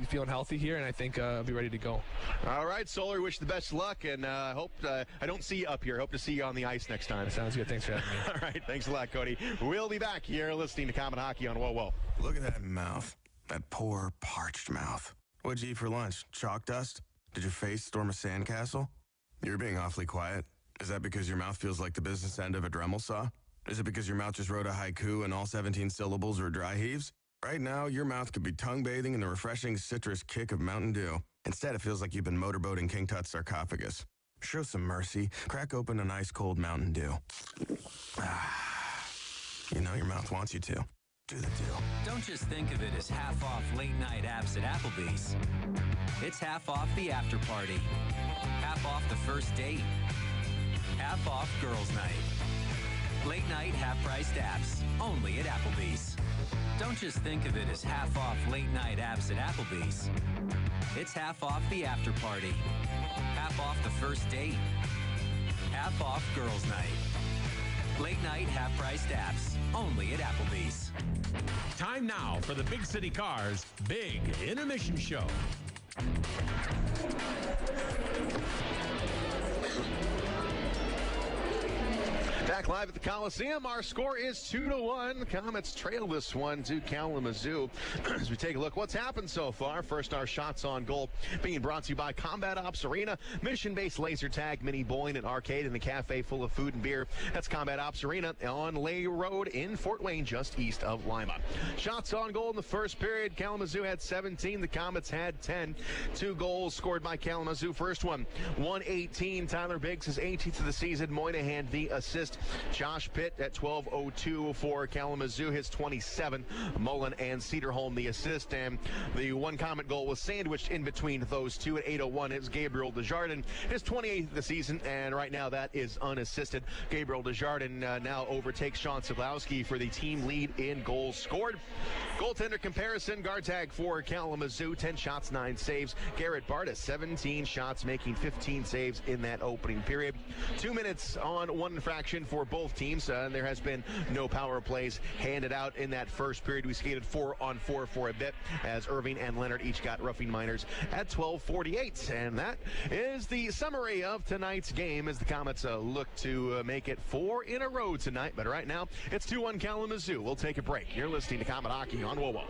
feeling healthy here, and I think I'll be ready to go. All right, Solar, wish the best luck, and hope I don't see you up here. Hope to see you on the ice next time. Sounds good. Thanks for having me. All right, thanks a lot, Cody. We'll be back here listening to Komet Hockey on Whoa Whoa. Look at that mouth. That poor, parched mouth. What'd you eat for lunch? Chalk dust? Did your face storm a sandcastle? You're being awfully quiet. Is that because your mouth feels like the business end of a Dremel saw? Is it because your mouth just wrote a haiku and all 17 syllables are dry heaves? Right now, your mouth could be tongue bathing in the refreshing citrus kick of Mountain Dew. Instead, it feels like you've been motorboating King Tut's sarcophagus. Show some mercy. Crack open an ice-cold Mountain Dew. Your mouth wants you to. Do the deal. Don't just think of it as half off late night apps at Applebee's. It's half off the after party. Half off the first date. Half off girls' night. Late night half-priced apps, only at Applebee's. Don't just think of it as half off late night apps at Applebee's. It's half off the after party. Half off the first date. half off girls' night. Late night half-priced apps, only at Applebee's. Time now for the Big City Cars Big Intermission Show. Back live at the Coliseum, our score is 2-1. Komets trail this one to Kalamazoo. As we take a look what's happened so far. First, our shots on goal being brought to you by Combat Ops Arena, mission-based laser tag, mini bowling and arcade, and a cafe full of food and beer. That's Combat Ops Arena on Lay Road in Fort Wayne, just east of Lima. Shots on goal in the first period. Kalamazoo had 17. The Komets had 10. 2 goals scored by Kalamazoo. First one, 118. Tyler Biggs, his 18th of the season. Moynihan, the assist. Josh Pitt at 12:02 for Kalamazoo, his 27. Mullen and Cedarholm the assist, and the one Comet goal was sandwiched in between those two at 8:01. It's Gabriel Desjardins, his 28th of the season, and right now that is unassisted. Gabriel Desjardins now overtakes Sean Sadlowski for the team lead in goals scored. Goaltender comparison, guard tag for Kalamazoo, 10 shots, 9 saves. Garrett Bartus, 17 shots, making 15 saves in that opening period. 2 minutes on one infraction for both teams. There has been no power plays handed out in that first period. We skated 4-on-4 for a bit as Irving and Leonard each got roughing minors at 12:48. And that is the summary of tonight's game as the Komets look to make it 4 in a row tonight. But right now, it's 2-1 Kalamazoo. We'll take a break. You're listening to Komet Hockey on WOWO.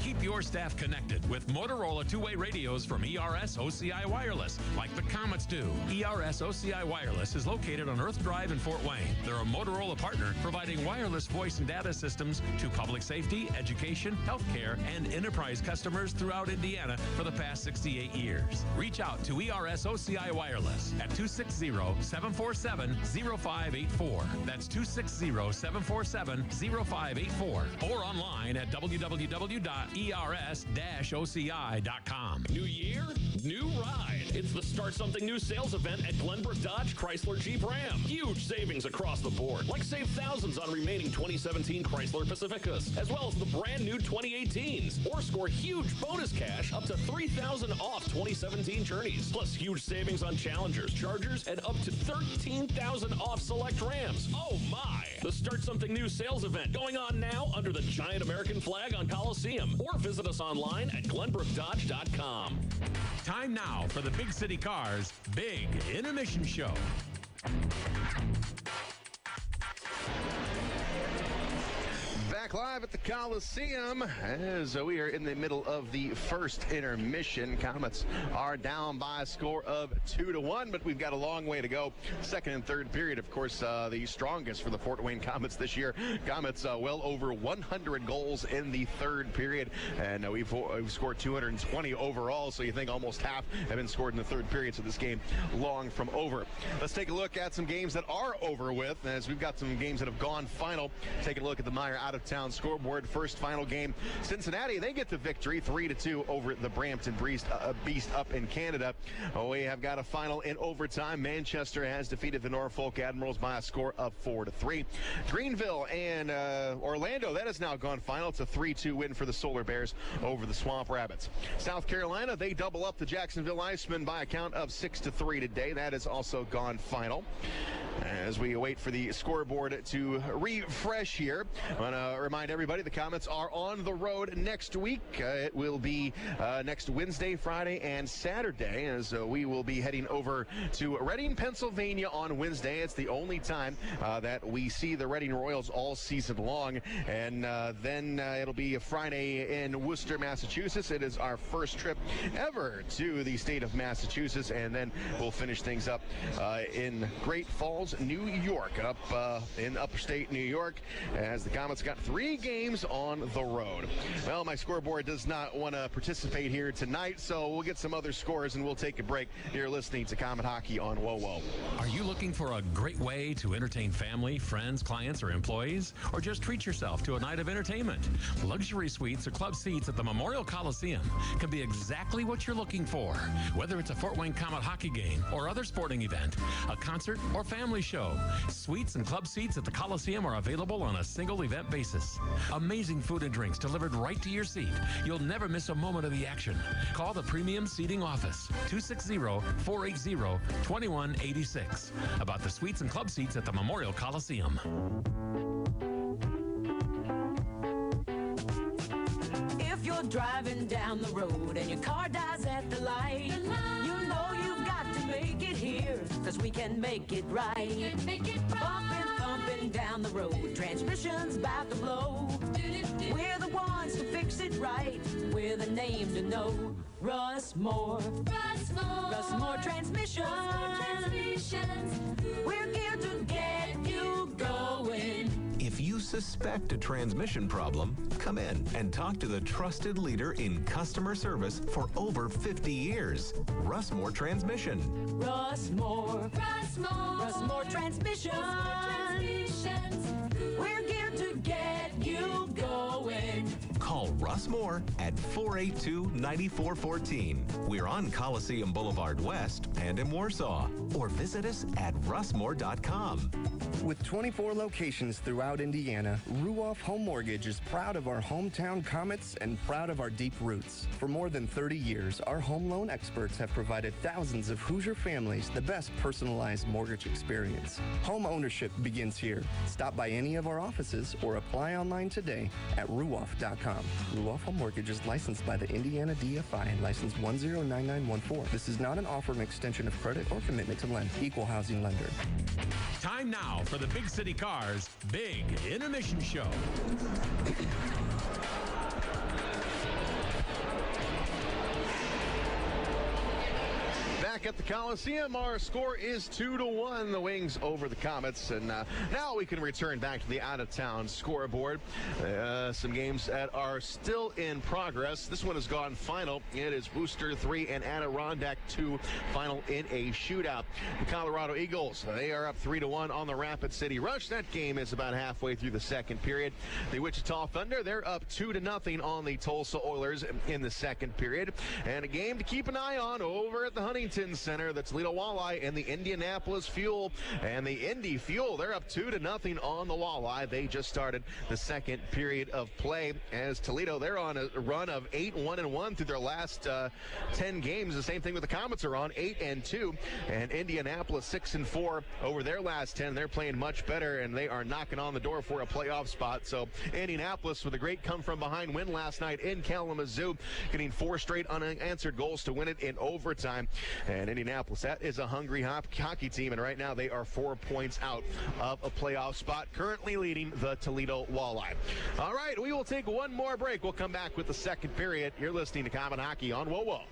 Keep your staff connected with Motorola two-way radios from ERS OCI Wireless, like the Komets do. ERS OCI Wireless is located on Earth Drive in Fort Wayne. They're a Motorola partner providing wireless voice and data systems to public safety, education, healthcare, and enterprise customers throughout Indiana for the past 68 years. Reach out to ERS OCI Wireless at 260-747-0584. That's 260-747-0584. Or online at www.ers-oci.com. New year, new ride. It's the Start Something New sales event at Glenbrook Dodge Chrysler Jeep Ram. Huge savings across the board, like save thousands on remaining 2017 Chrysler Pacificas, as well as the brand new 2018s, or score huge bonus cash up to $3,000 off 2017 Journeys, plus huge savings on Challengers, Chargers, and up to $13,000 off select Rams. Oh my! The Start Something New sales event going on now under the giant American flag on Coliseum, or visit us online at glenbrookdodge.com. Time now for the Big City Cars Big Intermission Show. Back live at the Coliseum as we are in the middle of the first intermission. Komets are down by a score of 2-1, but we've got a long way to go. Second and third period, of course, the strongest for the Fort Wayne Komets this year. Komets well over 100 goals in the third period, and we've scored 220 overall, so you think almost half have been scored in the third period, so this game long from over. Let's take a look at some games that are over with, as we've got some games that have gone final. Taking a look at the Meyer out-of-town scoreboard. First final game, Cincinnati, they get the victory 3-2 over the Brampton Beast up in Canada. We have got a final in overtime. Manchester has defeated the Norfolk Admirals by a score of 4-3. Greenville and Orlando, that has now gone final. It's a 3-2 win for the Solar Bears over the Swamp Rabbits. South Carolina, they double up the Jacksonville Icemen by a count of 6-3 today. That has also gone final. As we wait for the scoreboard to refresh here, I want to remind everybody the Komets are on the road next week. It will be next Wednesday, Friday, and Saturday, as we will be heading over to Reading, Pennsylvania on Wednesday. It's the only time that we see the Reading Royals all season long. And then it'll be a Friday in Worcester, Massachusetts. It is our first trip ever to the state of Massachusetts. And then we'll finish things up in Great Falls, New York, up in upstate New York, as the Komets got 3 games on the road. Well, my scoreboard does not want to participate here tonight, so we'll get some other scores and we'll take a break. You're listening to Komet Hockey on WOWO. Are you looking for a great way to entertain family, friends, clients, or employees? Or just treat yourself to a night of entertainment? Luxury suites or club seats at the Memorial Coliseum can be exactly what you're looking for. Whether it's a Fort Wayne Komet hockey game or other sporting event, a concert, or family family show. Suites and club seats at the Coliseum are available on a single event basis. Amazing food and drinks delivered right to your seat. You'll never miss a moment of the action. Call the Premium Seating Office, 260-480-2186. About the suites and club seats at the Memorial Coliseum. If you're driving down the road and your car dies at the light, you know you've got to make it here, cause we can make it right. Bumping, thumping down the road, transmission's about to blow. We're the ones to fix it right. We're the name to know. Russ Moore. Russ Moore Transmissions. We're here to get you going. If you suspect a transmission problem, come in and talk to the trusted leader in customer service for over 50 years, Russ Moore Transmission. Russ Moore. Russ Moore Transmissions. We're here to get you going. Call Russ Moore at 482-9414. We're on Coliseum Boulevard West and in Warsaw. Or visit us at russmore.com. With 24 locations throughout Indiana, Ruoff Home Mortgage is proud of our hometown Komets and proud of our deep roots. For more than 30 years, our home loan experts have provided thousands of Hoosier families the best personalized mortgage experience. Home ownership begins here. Stop by any of our offices or apply online today at ruoff.com. Ruoff Home Mortgage is licensed by the Indiana DFI, license 109914. This is not an offer, an extension of credit, or commitment to lend. Equal housing lender. Time now for the Big City Cars Big Intermission Show. Back at the Coliseum, our score is 2-1. The Wings over the Komets. And now we can return back to the out-of-town scoreboard. Some games that are still in progress. This one has gone final. It is Worcester 3 and Adirondack 2 final in a shootout. The Colorado Eagles, they are up 3-1 on the Rapid City Rush. That game is about halfway through the second period. The Wichita Thunder, they're up 2-0 on the Tulsa Oilers in the second period. And a game to keep an eye on over at the Huntington Center, the Toledo Walleye and the Indianapolis Fuel. And the Indy Fuel, they're up 2-0 on the Walleye. They just started the second period of play. As Toledo, they're on a run of 8-1-1 through their last 10 games. The same thing with the Komets are on 8-2. And Indianapolis 6-4 over their last 10. They're playing much better, and they are knocking on the door for a playoff spot. So Indianapolis with a great come-from-behind win last night in Kalamazoo, getting 4 straight unanswered goals to win it in overtime. And Indianapolis, that is a hungry hockey team, and right now they are 4 points out of a playoff spot, currently leading the Toledo Walleye. All right, we will take one more break. We'll come back with the second period. You're listening to Comet Hockey on WOWO.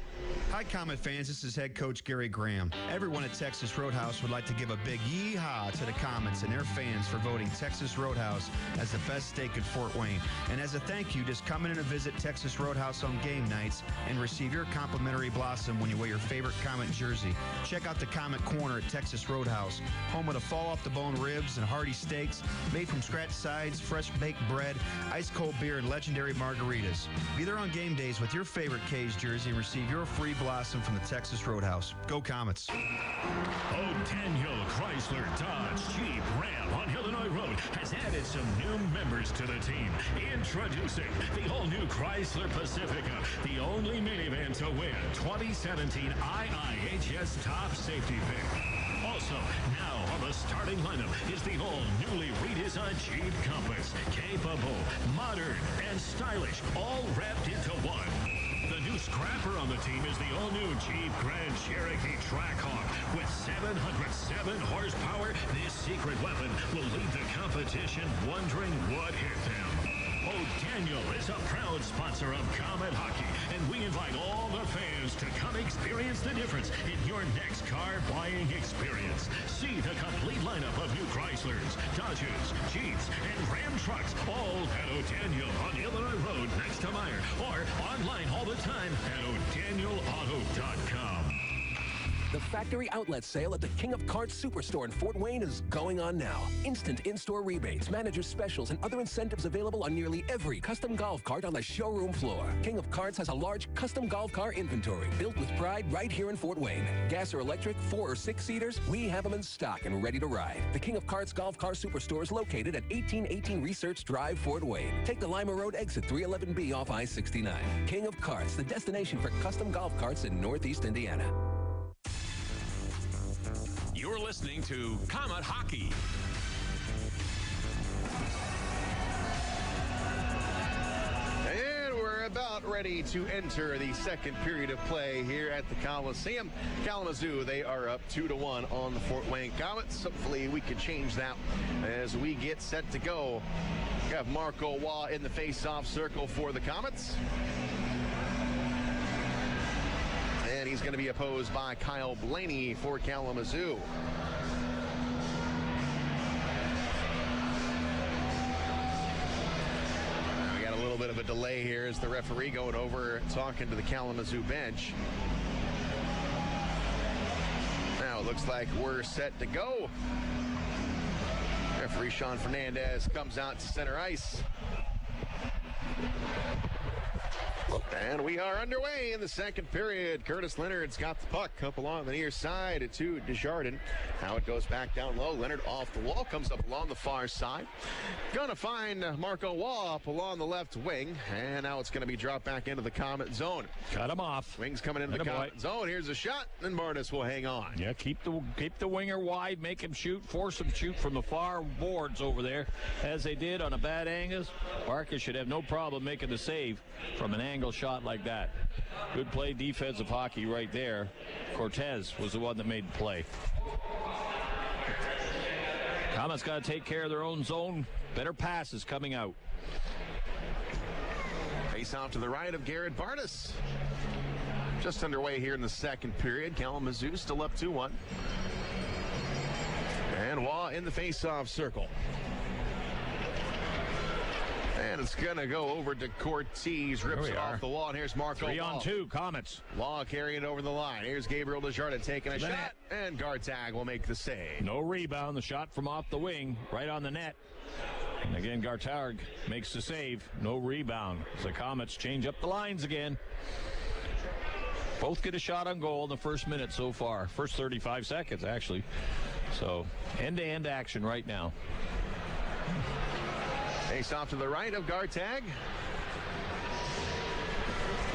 Hi, Comet fans. This is head coach Gary Graham. Everyone at Texas Roadhouse would like to give a big yee-haw to the Komets and their fans for voting Texas Roadhouse as the best steak in Fort Wayne. And as a thank you, just come in and visit Texas Roadhouse on game nights and receive your complimentary blossom when you wear your favorite Comet jersey. Check out the Comet Corner at Texas Roadhouse, home of the fall-off-the-bone ribs and hearty steaks made from scratch sides, fresh baked bread, ice-cold beer, and legendary margaritas. Be there on game days with your favorite K's jersey and receive your free blossom from the Texas Roadhouse. Go Komets. O'Daniel Chrysler Dodge Jeep Ram on Illinois Road has added some new members to the team. Introducing the all-new Chrysler Pacifica, the only minivan to win 2017 IIHS Top Safety Pick. Also, now on the starting lineup is the all-newly redesigned Jeep Compass. Capable, modern, and stylish, all wrapped into one. The new scrapper on the team is the all-new Jeep Grand Cherokee Trackhawk. With 707 horsepower, this secret weapon will leave the competition wondering what hit them. O'Daniel is a proud sponsor of Comet Hockey, and we invite all the fans to come experience the difference in your next car buying experience. See the complete lineup of new Chryslers, Dodges, Jeeps, and Ram trucks, all at O'Daniel on Illinois Road next to Meyer, or online all the time at o'danielauto.com. The factory outlet sale at the King of Karts Superstore in Fort Wayne is going on now. Instant in-store rebates, manager specials, and other incentives available on nearly every custom golf cart on the showroom floor. King of Karts has a large custom golf car inventory built with pride right here in Fort Wayne. Gas or electric, 4 or 6 seaters, we have them in stock and ready to ride. The King of Karts Golf Car Superstore is located at 1818 Research Drive, Fort Wayne. Take the Lima Road exit 311B off I-69. King of Karts, the destination for custom golf carts in Northeast Indiana. You're listening to Comet Hockey. And we're about ready to enter the second period of play here at the Coliseum. Kalamazoo, they are up 2-1 on the Fort Wayne Komets. Hopefully we can change that as we get set to go. We have Marco Waugh in the face-off circle for the Komets. And he's going to be opposed by Kyle Blaney for Kalamazoo. We got a little bit of a delay here as the referee going over talking to the Kalamazoo bench. Now it looks like we're set to go. Referee Sean Fernandez comes out to center ice. And we are underway in the second period. Curtis Leonard's got the puck up along the near side to Desjardins. Now it goes back down low. Leonard off the wall, comes up along the far side. Gonna find Marco Waugh up along the left wing. And now it's gonna be dropped back into the Comet zone. Cut him off. Wings coming into the Comet zone. Here's a shot, and Bartus will hang on. Yeah, keep the winger wide, make him shoot, force him to shoot from the far boards over there, as they did on a bad angle. Barkus should have no problem making the save from an angle shot like that. Good play, defensive hockey right there. Cortez was the one that made the play. Comets got to take care of their own zone. Better passes coming out. Face off to the right of Garrett Bartus. Just underway here in the second period. Kalamazoo still up 2-1. And Waugh in the face-off circle. And it's going to go over to Cortez. Rips it off the wall. And here's Marco 3-on-2, Komets. Waugh carrying it over the line. Here's Gabriel Desjardins taking a shot. And Gartag will make the save. No rebound. The shot from off the wing. Right on the net. And again, Gartag makes the save. No rebound. The Komets change up the lines again. Both get a shot on goal in the first minute so far. First 35 seconds, actually. So, end-to-end action right now. Face off to the right of Gartag.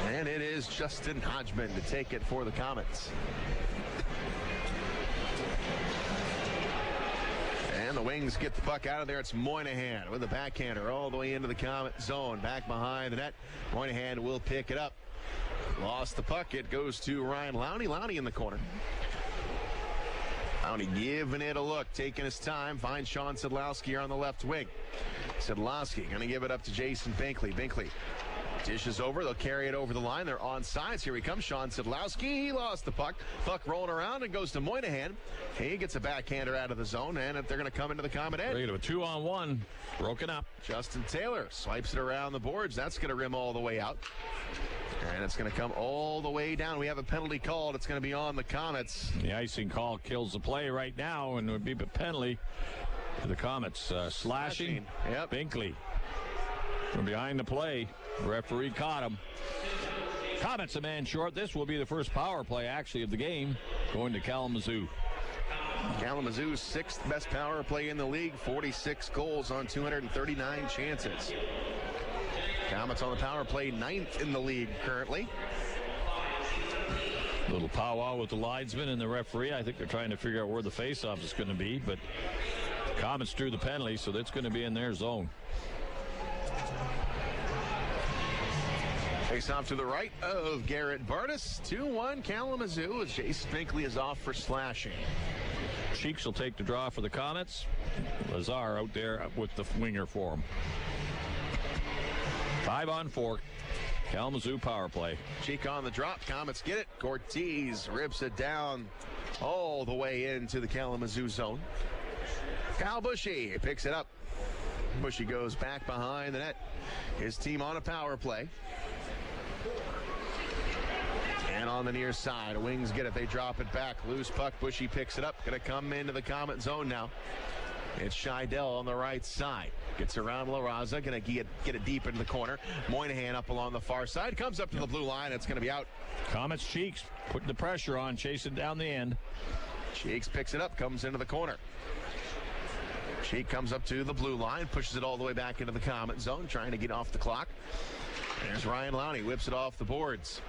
And it is Justin Hodgman to take it for the Komets. And the Wings get the puck out of there. It's Moynihan with a backhander all the way into the Comet zone. Back behind the net. Moynihan will pick it up. Lost the puck. It goes to Ryan Lowney. Lowney in the corner. Lowney giving it a look, taking his time. Finds Sean Sedlowski on the left wing. Sedlowski going to give it up to Jason Binkley. Binkley dishes over. They'll carry it over the line. They're on sides. Here he comes, Sean Sedlowski. He lost the puck. Puck rolling around and goes to Moynihan. He gets a backhander out of the zone, and they're going to come into the Comet end. Ready to a 2-on-1. Broken up. Justin Taylor swipes it around the boards. That's going to rim all the way out. And it's going to come all the way down. We have a penalty called. It's going to be on the Komets. The icing call kills the play right now, and it would be a penalty to the Komets. Slashing. Yep. Binkley from behind the play. Referee caught him. Komets a man short. This will be the first power play, actually, of the game, going to Kalamazoo. Kalamazoo's sixth best power play in the league. 46 goals on 239 chances. Komets on the power play, 9th in the league currently. Little powwow with the linesman and the referee. I think they're trying to figure out where the faceoff is going to be, but Komets drew the penalty, so that's going to be in their zone. Face off to the right of Garrett Bartus. 2-1 Kalamazoo as Jason Binkley is off for slashing. Cheeks will take the draw for the Komets. Lazar out there with the winger for him. 5-on-4. Kalamazoo power play. Cheek on the drop. Komets get it. Cortez rips it down all the way into the Kalamazoo zone. Kyle Bushy picks it up. Bushy goes back behind the net. His team on a power play. And on the near side, Wings get it. They drop it back. Loose puck. Bushy picks it up. Going to come into the Comet zone now. It's Scheidel on the right side. Gets around La Raza. Going to get it deep into the corner. Moynihan up along the far side. Comes up to the blue line. It's going to be out. Comets Cheeks putting the pressure on, chasing down the end. Cheeks picks it up. Comes into the corner. Cheek comes up to the blue line. Pushes it all the way back into the Comet zone. Trying to get off the clock. There's Ryan Lowney. Whips it off the boards.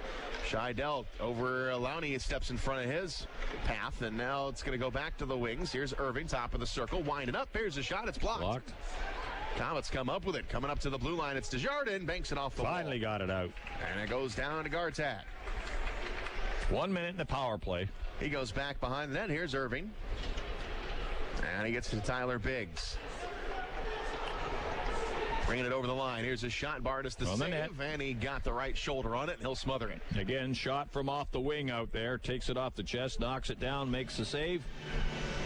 Scheidel over Lowney, steps in front of his path, and now it's going to go back to the Wings. Here's Irving, top of the circle, winding up. Here's a shot. It's blocked. Comets come up with it. Coming up to the blue line, it's Desjardins. Banks it off the wall. Finally got it out. And it goes down to Gartag. 1 minute in the power play. He goes back behind the net. Here's Irving. And he gets to Tyler Biggs. Bringing it over the line. Here's a shot. Bartus the save, and he got the right shoulder on it, and he'll smother it. Again, shot from off the wing out there. Takes it off the chest, knocks it down, makes the save.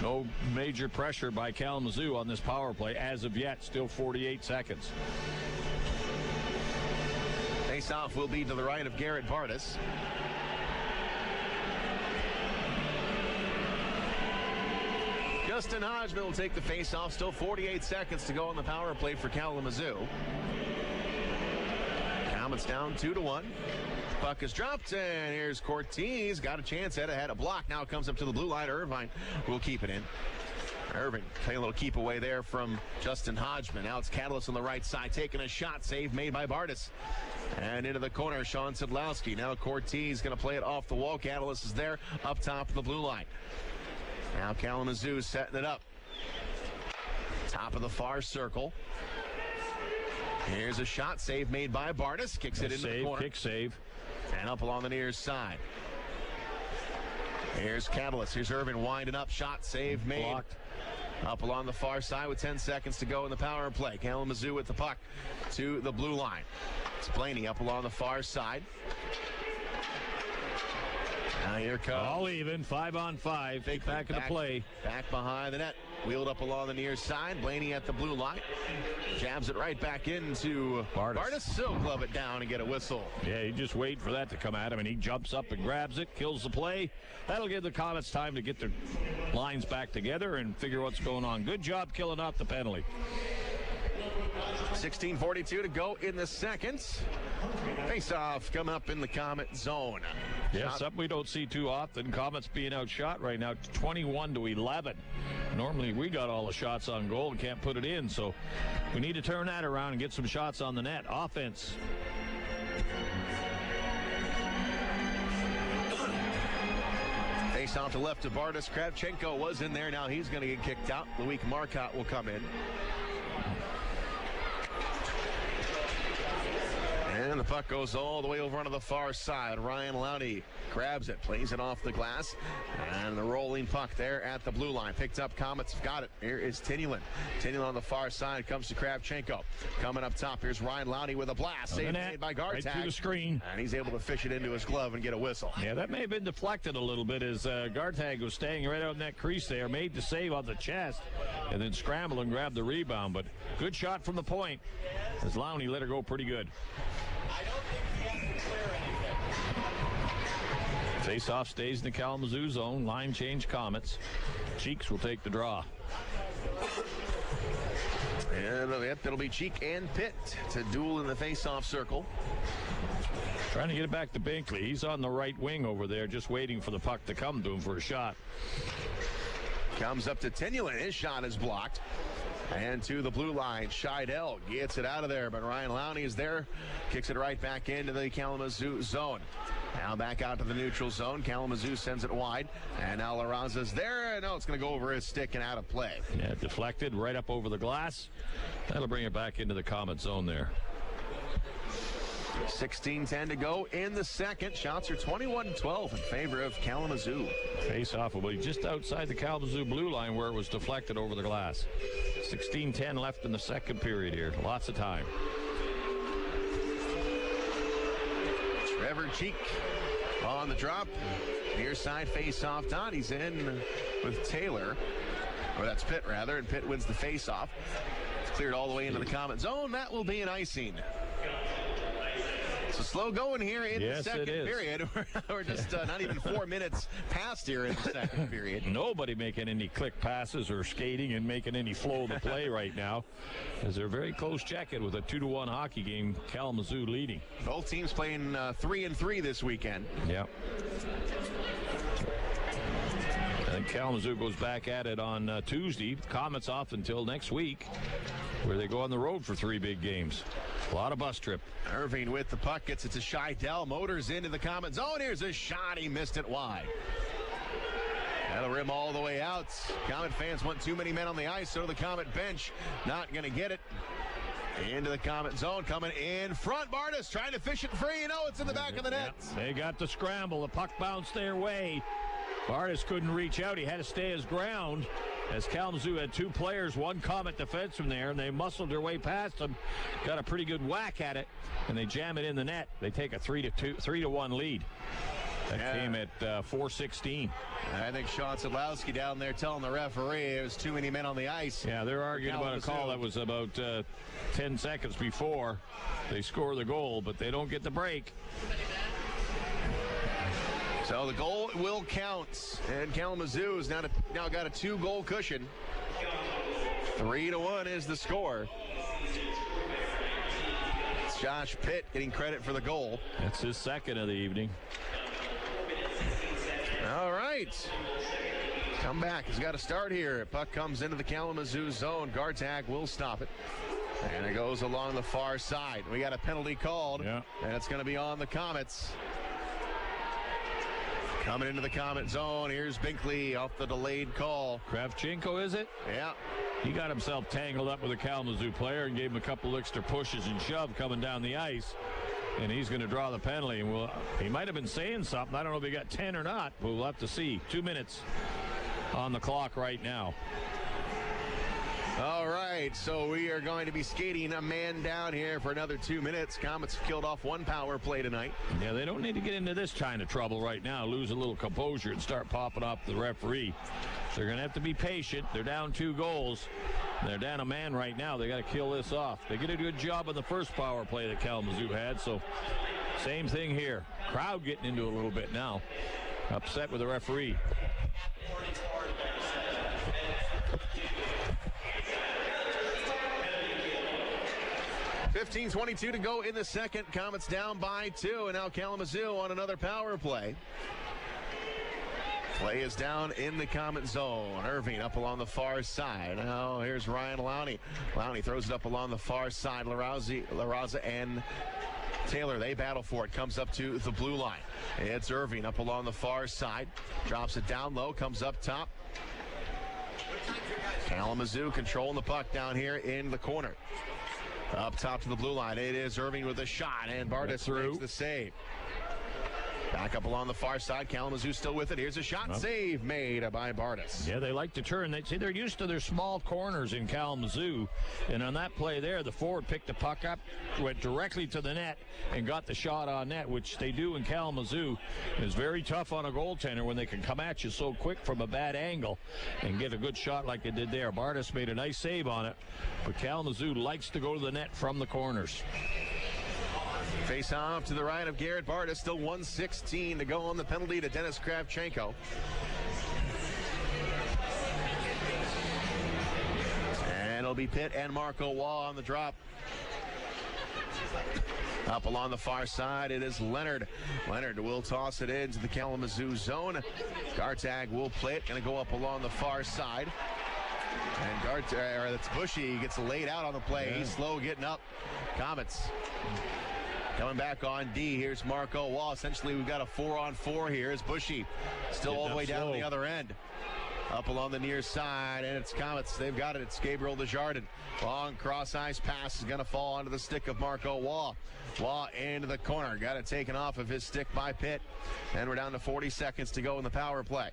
No major pressure by Kalamazoo on this power play as of yet. Still 48 seconds. Face-off will be to the right of Garrett Bartus. Justin Hodgman will take the face-off. Still 48 seconds to go on the power play for Kalamazoo. Comets down 2-1. Puck is dropped, and here's Cortez. Got a chance at it. Had a block. Now it comes up to the blue line. Irvine will keep it in. Irving taking a little keep away there from Justin Hodgman. Now it's Catalyst on the right side. Taking a shot. Save made by Bartus. And into the corner, Sean Sidlowski. Now Cortez going to play it off the wall. Catalyst is there up top of the blue line. Now Kalamazoo setting it up. Top of the far circle. Here's a shot. Save made by Bartus. Kicks it into the corner. Kick save. And up along the near side. Here's Catalyst. Here's Irvin winding up. Shot. Save made. Blocked. Up along the far side with 10 seconds to go in the power play. Kalamazoo with the puck to the blue line. It's Blaney up along the far side. Now here comes. All even, 5-on-5. Take back into play. Back behind the net. Wheeled up along the near side. Blaney at the blue line. Jabs it right back into Bartus. He'll glove it down and get a whistle. Yeah, he just wait for that to come at him, and he jumps up and grabs it, kills the play. That'll give the Comets time to get their lines back together and figure what's going on. Good job killing off the penalty. 16:42 to go in the second. Face-off coming up in the Comet zone. Yeah, something we don't see too often. Comets being outshot right now, 21-11. Normally we got all the shots on goal and can't put it in, so we need to turn that around and get some shots on the net. Offense. Face-off to left of Bartus. Kravchenko was in there. Now he's going to get kicked out. Loic Marcotte will come in. And the puck goes all the way over onto the far side. Ryan Lowney grabs it, plays it off the glass. And the rolling puck there at the blue line. Picked up, Comets have got it. Here is Tynaulin. Tynaulin on the far side comes to Kravchenko. Coming up top, here's Ryan Lowney with a blast. Save made by Gartag. Right through the screen. And he's able to fish it into his glove and get a whistle. Yeah, that may have been deflected a little bit as Gartag was staying right out in that crease there. Made the save on the chest and then scrambled and grabbed the rebound. But good shot from the point as Lowney let her go pretty good. Face-off stays in the Kalamazoo zone. Line change Comets. Cheeks will take the draw. And it'll be Cheek and Pitt to duel in the face-off circle. Trying to get it back to Binkley. He's on the right wing over there, just waiting for the puck to come to him for a shot. Comes up to Tynaulin. His shot is blocked. And to the blue line, Scheidel gets it out of there, but Ryan Lowney is there. Kicks it right back into the Kalamazoo zone. Now back out to the neutral zone. Kalamazoo sends it wide. And now La Raza's there. No, it's going to go over his stick and out of play. Yeah, deflected right up over the glass. That'll bring it back into the Comet zone there. 16:10 to go in the second. Shots are 21-12 in favor of Kalamazoo. Face-off will be just outside the Kalamazoo blue line where it was deflected over the glass. 16:10 left in the second period here. Lots of time. Trevor Cheek on the drop. Near side face-off. Dottie's in with Taylor. Or that's Pitt, rather. And Pitt wins the face-off. It's cleared all the way into the Comet zone. That will be an icing. So slow going here in Yes, the second it is. period. We're just not even 4 minutes past here in the second period. Nobody making any click passes or skating and making any flow of the play right now, as they're very close check-in with a 2-1 hockey game. Kalamazoo leading. Both teams playing 3-3 this weekend. Yeah. And Kalamazoo goes back at it on Tuesday. Komets off until next week, where they go on the road for 3 big games. A lot of bus trip. Irving with the puck, gets it to Scheidel. Motors into the Komet zone. Here's a shot. He missed it wide. That'll rim all the way out. Komet fans want too many men on the ice, so the Komet bench not going to get it. Into the Komet zone, coming in front. Bartus trying to fish it free. It's in the back of the net. They got the scramble. The puck bounced their way. Bartus couldn't reach out. He had to stay his ground, as Kalamazoo had 2 players, 1 Komet defenseman there, and they muscled their way past him. Got a pretty good whack at it, and they jam it in the net. They take a 3-1 lead. That came at 4:16. I think Sean Sadlowski down there telling the referee there's too many men on the ice. Yeah, they're arguing about a call that was about 10 seconds before they score the goal, but they don't get the break. So the goal will count, and Kalamazoo has now got a 2-goal cushion. 3-1 is the score. It's Josh Pitt getting credit for the goal. That's his second of the evening. All right. Come back. He's got to start here. Puck comes into the Kalamazoo zone. Gartag will stop it. And it goes along the far side. We got a penalty called, and it's going to be on the Komets. Coming into the Komet zone, here's Binkley off the delayed call. Kravchenko, is it? Yeah. He got himself tangled up with a Kalamazoo player and gave him a couple extra pushes and shove coming down the ice. And he's going to draw the penalty. And he might have been saying something. I don't know if he got 10 or not, but we'll have to see. 2 minutes on the clock right now. All right, so we are going to be skating a man down here for another 2 minutes. Komets killed off 1 power play tonight. Yeah, they don't need to get into this kind of trouble right now, lose a little composure and start popping off the referee. They're going to have to be patient. They're down 2 goals. They're down a man right now. They got to kill this off. They did a good job on the first power play that Kalamazoo had, so same thing here. Crowd getting into it a little bit now. Upset with the referee. .22 to go in the second. Komets down by 2, and now Kalamazoo on another power play. Play is down in the Komet zone. Irving up along the far side. Now here's Ryan Lowney. Lowney throws it up along the far side. LaRaza and Taylor, they battle for it. Comes up to the blue line. It's Irving up along the far side. Drops it down low. Comes up top. Kalamazoo controlling the puck down here in the corner. Up top to the blue line. It is Irving with a shot, and Bartus makes the save. Back up along the far side. Kalamazoo still with it. Here's a shot. Save made by Bartus. Yeah, they like to turn. They're used to their small corners in Kalamazoo. And on that play there, the forward picked the puck up, went directly to the net, and got the shot on net, which they do in Kalamazoo. It's very tough on a goaltender when they can come at you so quick from a bad angle and get a good shot like they did there. Bartus made a nice save on it, but Kalamazoo likes to go to the net from the corners. Face off to the right of Garrett Bartus. Still 1:16 to go on the penalty to Dennis Kravchenko. And it'll be Pitt and Marco Waugh on the drop. Up along the far side, it is Leonard. Leonard will toss it into the Kalamazoo zone. Gartag will play it. Going to go up along the far side. And that's Bushy. He gets laid out on the play. He's slow getting up. Komets coming back on D. Here's Marco Waugh. Essentially, we've got a 4-on-4 here. It's Bushy still all the way down the other end. Up along the near side, and it's Komets. They've got it. It's Gabriel Desjardins. Long cross-ice pass is going to fall onto the stick of Marco Waugh. Waugh into the corner. Got it taken off of his stick by Pitt. And we're down to 40 seconds to go in the power play.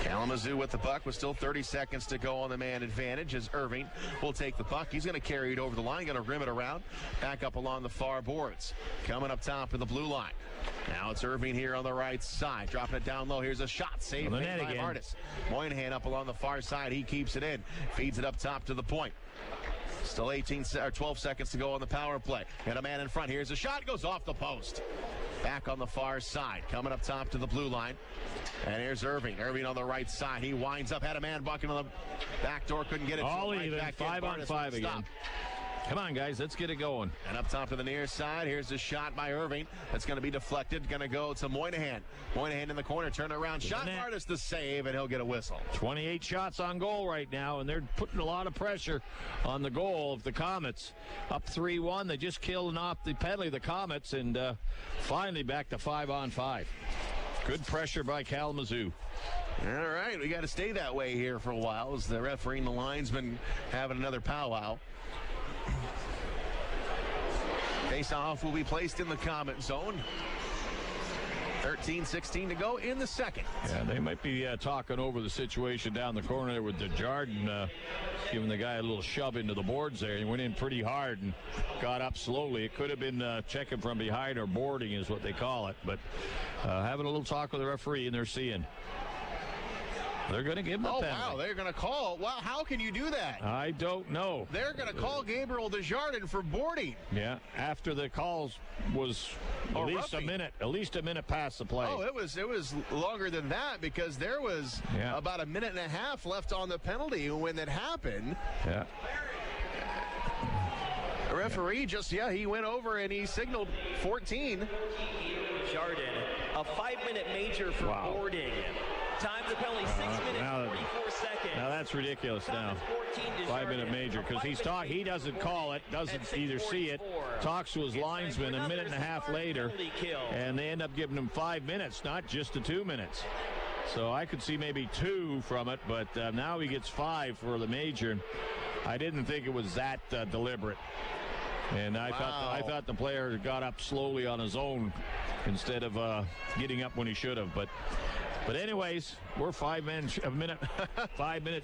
Kalamazoo with the puck with still 30 seconds to go on the man advantage as Irving will take the puck. He's going to carry it over the line, going to rim it around, back up along the far boards. Coming up top in the blue line. Now it's Irving here on the right side, dropping it down low. Here's a shot, saved by Bartus. Moynihan up along the far side. He keeps it in, feeds it up top to the point. Still 12 seconds to go on the power play. Got a man in front. Here's a shot. Goes off the post. Back on the far side. Coming up top to the blue line. And here's Irving. Irving on the right side. He winds up. Had a man bucking on the back door. Couldn't get it. All right even. 5 on 5 again. Come on, guys. Let's get it going. And up top to the near side. Here's a shot by Irving. That's going to be deflected. Going to go to Moynihan. Moynihan in the corner. Turn around. Shot. Bartus the save, and he'll get a whistle. 28 shots on goal right now, and they're putting a lot of pressure on the goal of the Komets. Up 3-1. They just killed off the penalty, the Komets, and finally back to 5 on 5. Good pressure by Kalamazoo. All right. We got to stay that way here for a while as the referee and the linesman having another powwow. Face-off will be placed in the Komet zone. 13-16 to go in the second. Yeah, they might be talking over the situation down the corner there with Desjardins giving the guy a little shove into the boards there. He went in pretty hard and got up slowly. It could have been checking from behind or boarding is what they call it. But having a little talk with the referee, and they're seeing. They're going to give him a penalty. Wow, they're going to call. Wow, how can you do that? I don't know. They're going to call Gabriel Desjardins for boarding. Yeah, after the calls was at least a minute past the play. Oh, it was longer than that because there was about a minute and a half left on the penalty when that happened. Yeah. The referee he went over and he signaled 14. Desjardins, a 5-minute major for boarding. Time the penalty, 6 minutes, 44 seconds. Now that's ridiculous now. 5-minute major because he doesn't call it, doesn't either see it, talks to his linesman a minute and a half later, and they end up giving him 5 minutes, not just the 2 minutes. So I could see maybe 2 from it, but now he gets 5 for the major. I didn't think it was that deliberate. And I thought the player got up slowly on his own instead of getting up when he should have. But anyways, we're 5 minutes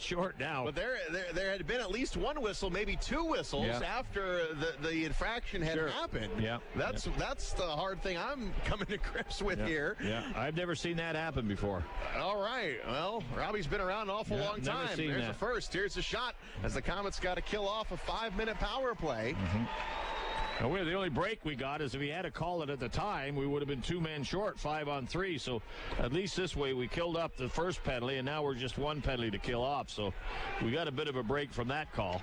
short now. But there had been at least one whistle, maybe 2 whistles after the infraction had happened. Yeah, that's the hard thing I'm coming to grips with here. Yeah, I've never seen that happen before. All right, well, Robbie's been around an awful long time. There's the first. Here's the shot as the Komets got to kill off a 5-minute power play. Mm-hmm. Now, the only break we got is if he had to call it at the time, we would have been 2 men short, 5 on 3. So at least this way we killed up the first penalty, and now we're just 1 penalty to kill off. So we got a bit of a break from that call.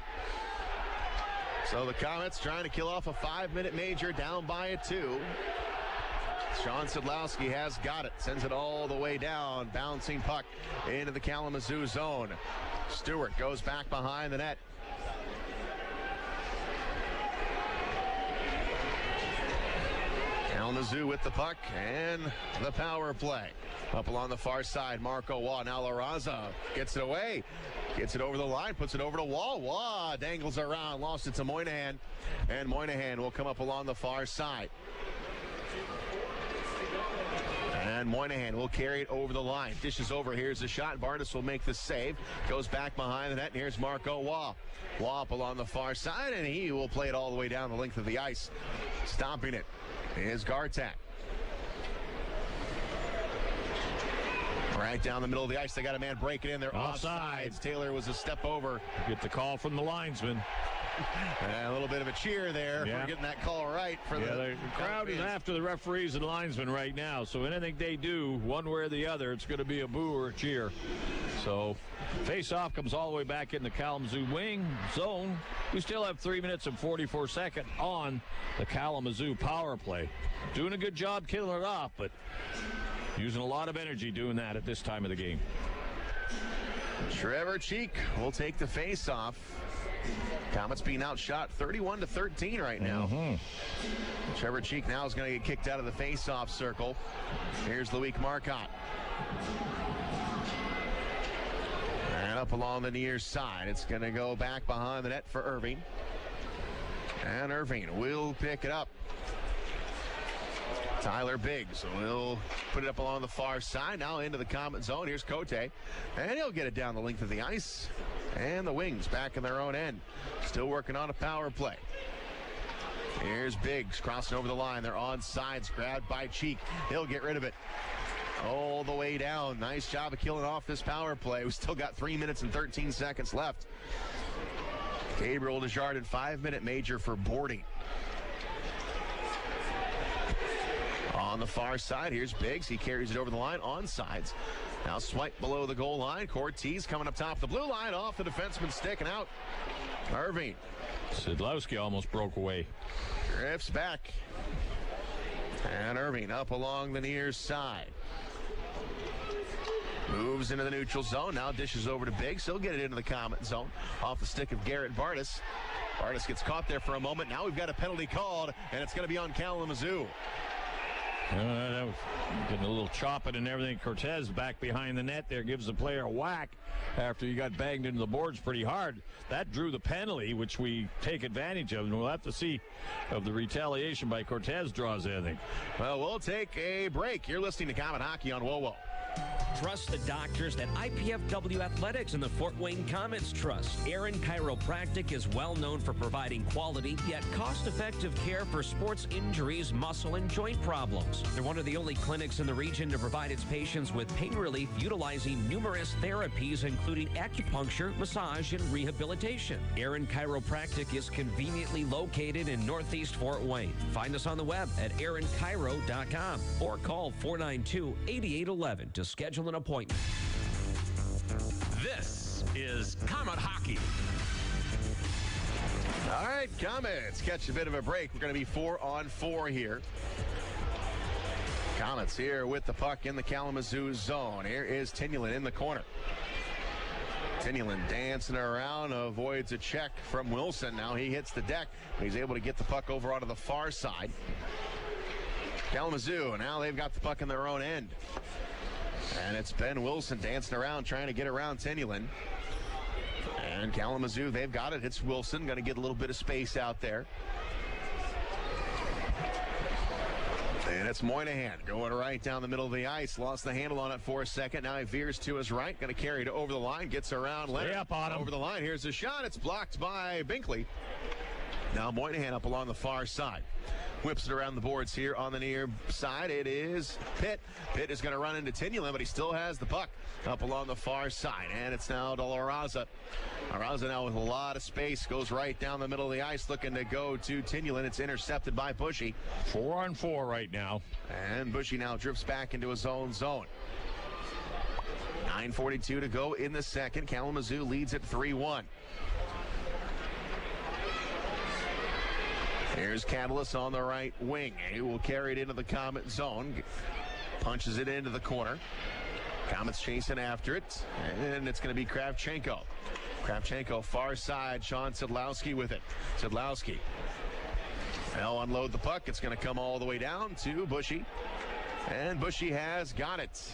So the Komets trying to kill off a 5-minute major down by a 2. Sean Sadlowski has got it. Sends it all the way down. Bouncing puck into the Kalamazoo zone. Stewart goes back behind the net. Kalamazoo with the puck and the power play. Up along the far side, Marco Waugh. Now La Raza gets it away. Gets it over the line, puts it over to Waugh. Waugh dangles around, lost it to Moynihan. And Moynihan will come up along the far side. And Moynihan will carry it over the line. Dishes over. Here's the shot. Bartus will make the save. Goes back behind the net. And here's Marco Waugh. Waugh up along the far side, and he will play it all the way down the length of the ice. Stomping it is Gartak. Right down the middle of the ice. They got a man breaking in there. Offsides. Taylor was a step over. Get the call from the linesman. And a little bit of a cheer there for getting that call right. The crowd is after the referees and linesmen right now. So anything they do, one way or the other, it's going to be a boo or a cheer. So face-off comes all the way back in the Kalamazoo wing zone. We still have 3 minutes and 44 seconds on the Kalamazoo power play. Doing a good job killing it off, but using a lot of energy doing that at this time of the game. Trevor Cheek will take the face-off. Komets being outshot 31-13 right now. Mm-hmm. Trevor Cheek now is going to get kicked out of the face-off circle. Here's Loic Marcotte. And up along the near side. It's going to go back behind the net for Irving. And Irving will pick it up. Tyler Biggs will put it up along the far side. Now into the Komet zone. Here's Cote. And he'll get it down the length of the ice. And the Wings back in their own end. Still working on a power play. Here's Biggs crossing over the line. They're on sides. Grabbed by Cheek. He'll get rid of it. All the way down. Nice job of killing off this power play. We still got 3 minutes and 13 seconds left. Gabriel Desjardins, 5-minute major for boarding. On the far side, here's Biggs. He carries it over the line on sides. Now swipe below the goal line. Cortez coming up top of the blue line, off the defenseman's stick and out. Irving. Sidlowski almost broke away. Drifts back. And Irving up along the near side. Moves into the neutral zone. Now dishes over to Biggs. He'll get it into the Komet zone. Off the stick of Garrett Bartus. Bartus gets caught there for a moment. Now we've got a penalty called, and it's going to be on Kalamazoo. That was getting a little chopping and everything. Cortez back behind the net there gives the player a whack after he got banged into the boards pretty hard. That drew the penalty, which we take advantage of, and we'll have to see if the retaliation by Cortez draws anything. Well, we'll take a break. You're listening to Komet Hockey on WOWO. Trust the doctors at IPFW Athletics and the Fort Wayne Komets Trust. Aaron Chiropractic is well known for providing quality yet cost-effective care for sports injuries, muscle, and joint problems. They're one of the only clinics in the region to provide its patients with pain relief utilizing numerous therapies, including acupuncture, massage, and rehabilitation. Aaron Chiropractic is conveniently located in Northeast Fort Wayne. Find us on the web at aaronchiro.com or call 492-8811 to schedule an appointment. This is Komet Hockey. All right, Komets catch a bit of a break. We're going to be 4-on-4 here. Komets here with the puck in the Kalamazoo zone. Here is Tynaulin in the corner. Tynaulin dancing around, avoids a check from Wilson. Now he hits the deck. He's able to get the puck over onto the far side. Kalamazoo, now they've got the puck in their own end. And it's Ben Wilson dancing around, trying to get around Tynaulin. And Kalamazoo, they've got it. It's Wilson, going to get a little bit of space out there. And it's Moynihan going right down the middle of the ice. Lost the handle on it for a second. Now he veers to his right. Going to carry it over the line. Gets around Leonard. Up on him. Over the line. Here's the shot. It's blocked by Binkley. Now Moynihan up along the far side. Whips it around the boards here on the near side. It is Pitt. Pitt is going to run into Tynaulin, but he still has the puck up along the far side. And it's now to LaRaza. LaRaza now with a lot of space. Goes right down the middle of the ice looking to go to Tynaulin. It's intercepted by Bushy. 4-on-4 right now. And Bushy now drifts back into his own zone. 9:42 to go in the second. Kalamazoo leads at 3-1. Here's Catalyst on the right wing. He will carry it into the Komet zone. Punches it into the corner. Komet's chasing after it. And it's going to be Kravchenko. Kravchenko far side. Sean Sidlowski with it. Sidlowski. Now unload the puck. It's going to come all the way down to Bushy. And Bushy has got it.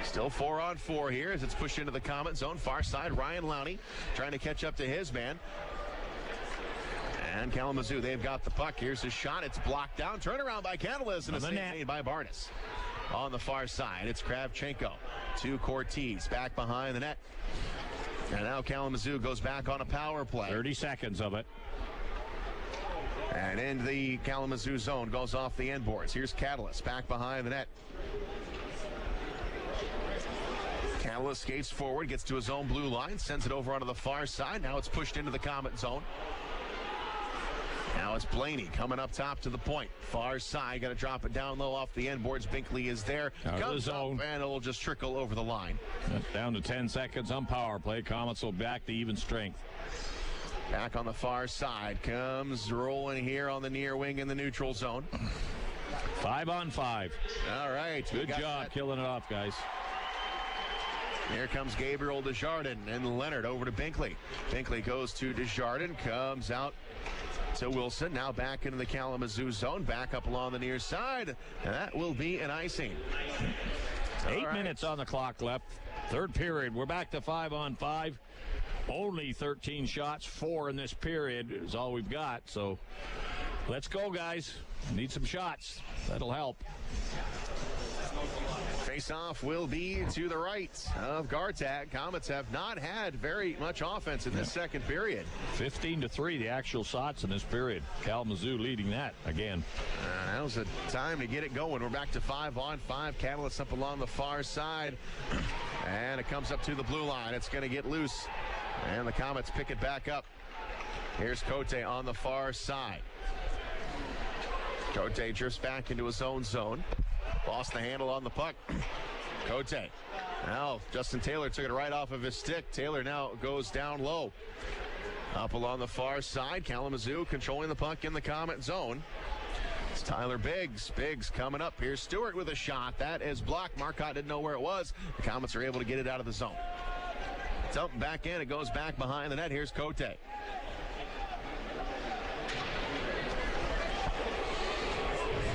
Still 4-on-4 here as it's pushed into the Komet zone. Far side, Ryan Lowney trying to catch up to his man. And Kalamazoo, they've got the puck. Here's his shot. It's blocked down. Turnaround by Catalyst and a save made by Bartus. On the far side, it's Kravchenko to Cortez. Back behind the net. And now Kalamazoo goes back on a power play. 30 seconds of it. And into the Kalamazoo zone. Goes off the end boards. Here's Catalyst back behind the net. Catalyst skates forward, gets to his own blue line, sends it over onto the far side. Now it's pushed into the Komet zone. Now it's Blaney coming up top to the point. Far side, got to drop it down low off the end boards. Binkley is there. Comes up, and it'll just trickle over the line. Down to 10 seconds on power play. Komets will back to even strength. Back on the far side. Comes rolling here on the near wing in the neutral zone. 5-on-5. All right. Good job killing it off, guys. Here comes Gabriel Desjardins and Leonard over to Binkley. Binkley goes to Desjardins, comes out to Wilson. Now back into the Kalamazoo zone, back up along the near side. And that will be an icing. 8 minutes on the clock left. Third period. We're back to 5-on-5. Only 13 shots, 4 in this period is all we've got. So let's go, guys. Need some shots. That'll help. Face-off will be to the right of Gartag. Komets have not had very much offense in this second period. 15-3, the actual shots in this period. Kalamazoo leading that again. That was a time to get it going. We're back to 5-on-5. Catalyst up along the far side. And it comes up to the blue line. It's going to get loose And the Komets pick it back up. Here's Cote on the far side. Cote drifts back into his own zone. Lost the handle on the puck. Cote. Now Justin Taylor took it right off of his stick. Taylor now goes down low. Up along the far side. Kalamazoo controlling the puck in the Komet zone. It's Tyler Biggs. Biggs coming up. Here's Stewart with a shot. That is blocked. Marcotte didn't know where it was. The Komets are able to get it out of the zone. Dumping back in. It goes back behind the net. Here's Cote.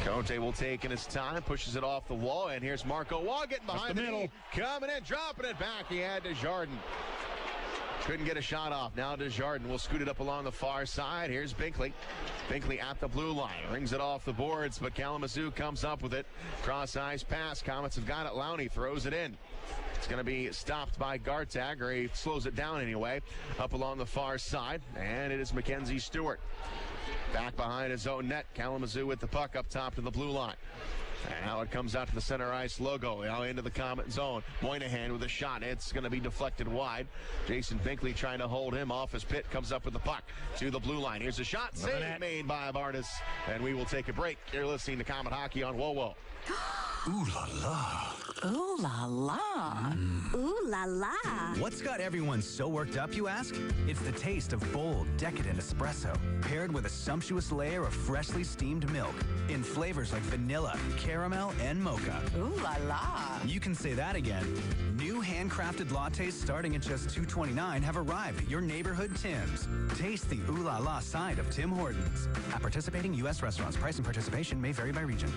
Cote will take in his time, pushes it off the wall, and here's Marco Waugh getting behind the middle. Coming in, dropping it back. He had Desjardins. Couldn't get a shot off. Now Desjardins will scoot it up along the far side. Here's Binkley. Binkley at the blue line. Rings it off the boards, but Kalamazoo comes up with it. Cross-ice pass. Komets have got it. Lowney throws it in. It's going to be stopped by Gartag, or he slows it down anyway. Up along the far side, and it is Mackenzie Stewart. Back behind his own net. Kalamazoo with the puck up top to the blue line. And now it comes out to the center ice logo. Now into the Komet zone. Moynihan with a shot. It's going to be deflected wide. Jason Binkley trying to hold him off his pit. Comes up with the puck to the blue line. Here's a shot. Save made by Bartus. And we will take a break. You're listening to Komet Hockey on WoWo. Ooh la la. Ooh la la. Ooh la la. What's got everyone so worked up, you ask? It's the taste of bold, decadent espresso, paired with a sumptuous layer of freshly steamed milk in flavors like vanilla, caramel, and mocha. Ooh la la. You can say that again. New handcrafted lattes starting at just $2.29 have arrived at your neighborhood Tim's. Taste the ooh la la side of Tim Hortons. At participating U.S. restaurants, price and participation may vary by region.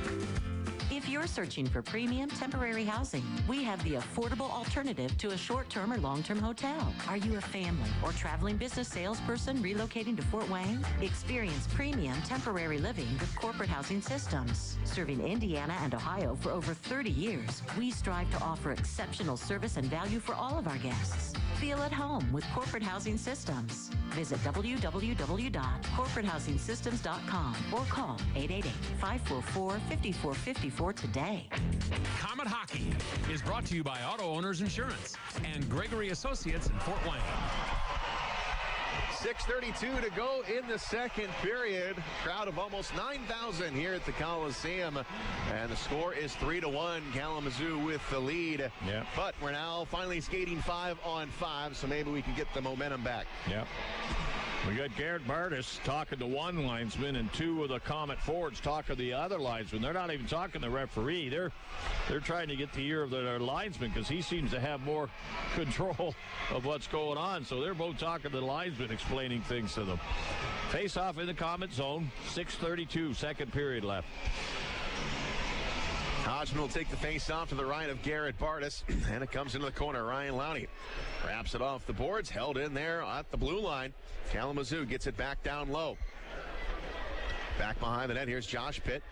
If you're searching for premium temporary housing, we have the affordable alternative to a short-term or long-term hotel. Are you a family or traveling business salesperson relocating to Fort Wayne? Experience premium temporary living with Corporate Housing Systems. Serving Indiana and Ohio for over 30 years, we strive to offer exceptional service and value for all of our guests. Feel at home with Corporate Housing Systems. Visit www.corporatehousinsystems.com or call 888-544-5454 today. Komet Hockey is brought to you by Auto Owners Insurance and Gregory Associates in Fort Wayne. 6:32 to go in the second period. Crowd of almost 9,000 here at the Coliseum. And the score is 3-1. Kalamazoo with the lead. Yeah. But we're now finally skating 5-on-5, so maybe we can get the momentum back. Yeah. We got Garrett Bartus talking to one linesman and two of the Komet forwards talking to the other linesman. They're not even talking to the referee. They're trying to get the ear of their linesman because he seems to have more control of what's going on. So they're both talking to the linesman, explaining things to them. Face-off in the Komet zone. 6:32, second period left. Hodgman will take the face-off to the right of Garrett Bartus, and it comes into the corner. Ryan Lowney wraps it off the boards, held in there at the blue line. Kalamazoo gets it back down low. Back behind the net, here's Josh Pitt.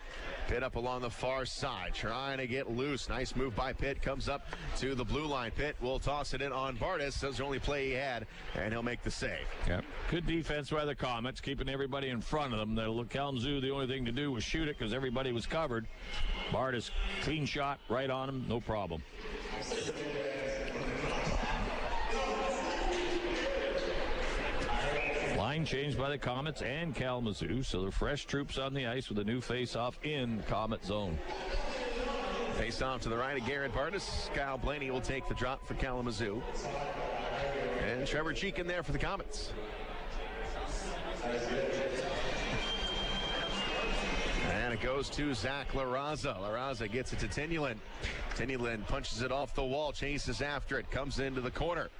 Pitt up along the far side, trying to get loose. Nice move by Pitt, comes up to the blue line. Pitt will toss it in on Bartus. That's the only play he had, and he'll make the save. Yep. Good defense by the Komets, keeping everybody in front of them. Kalamazoo, the only thing to do was shoot it because everybody was covered. Bartus, clean shot, right on him, no problem. Line changed by the Komets and Kalamazoo, so the fresh troops on the ice with a new face-off in Komet zone. Face-off to the right of Garrett Bartus. Kyle Blaney will take the drop for Kalamazoo. And Trevor Cheek in there for the Komets. And it goes to Zach LaRaza. LaRaza gets it to Tynaulin. Tynaulin punches it off the wall, chases after it, comes into the corner.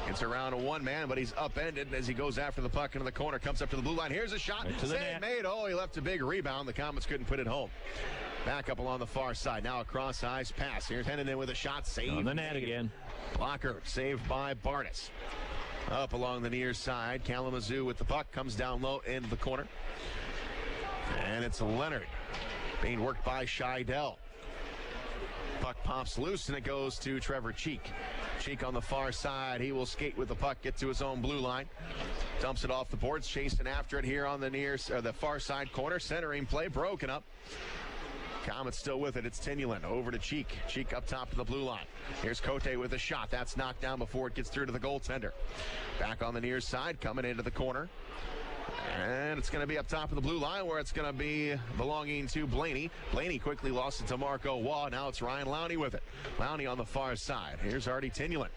Gets around a one-man, but he's upended as he goes after the puck into the corner. Comes up to the blue line. Here's a shot. Save made. Oh, he left a big rebound. The Komets couldn't put it home. Back up along the far side. Now a cross-ice pass. Here's Hennon with a shot. Save. On the net again. Blocker saved by Bartus. Up along the near side. Kalamazoo with the puck. Comes down low into the corner. And it's Leonard being worked by Scheidel. Puck pops loose, and it goes to Trevor Cheek. Cheek on the far side. He will skate with the puck, get to his own blue line. Dumps it off the boards, chasing after it here on the far side corner. Centering play broken up. Komets still with it. It's Tynaulin over to Cheek. Cheek up top to the blue line. Here's Cote with a shot. That's knocked down before it gets through to the goaltender. Back on the near side, coming into the corner. And it's going to be up top of the blue line where it's going to be belonging to Blaney. Blaney quickly lost it to Marco Waugh. Now it's Ryan Lowney with it. Lowney on the far side. Here's Artie Tynaulin.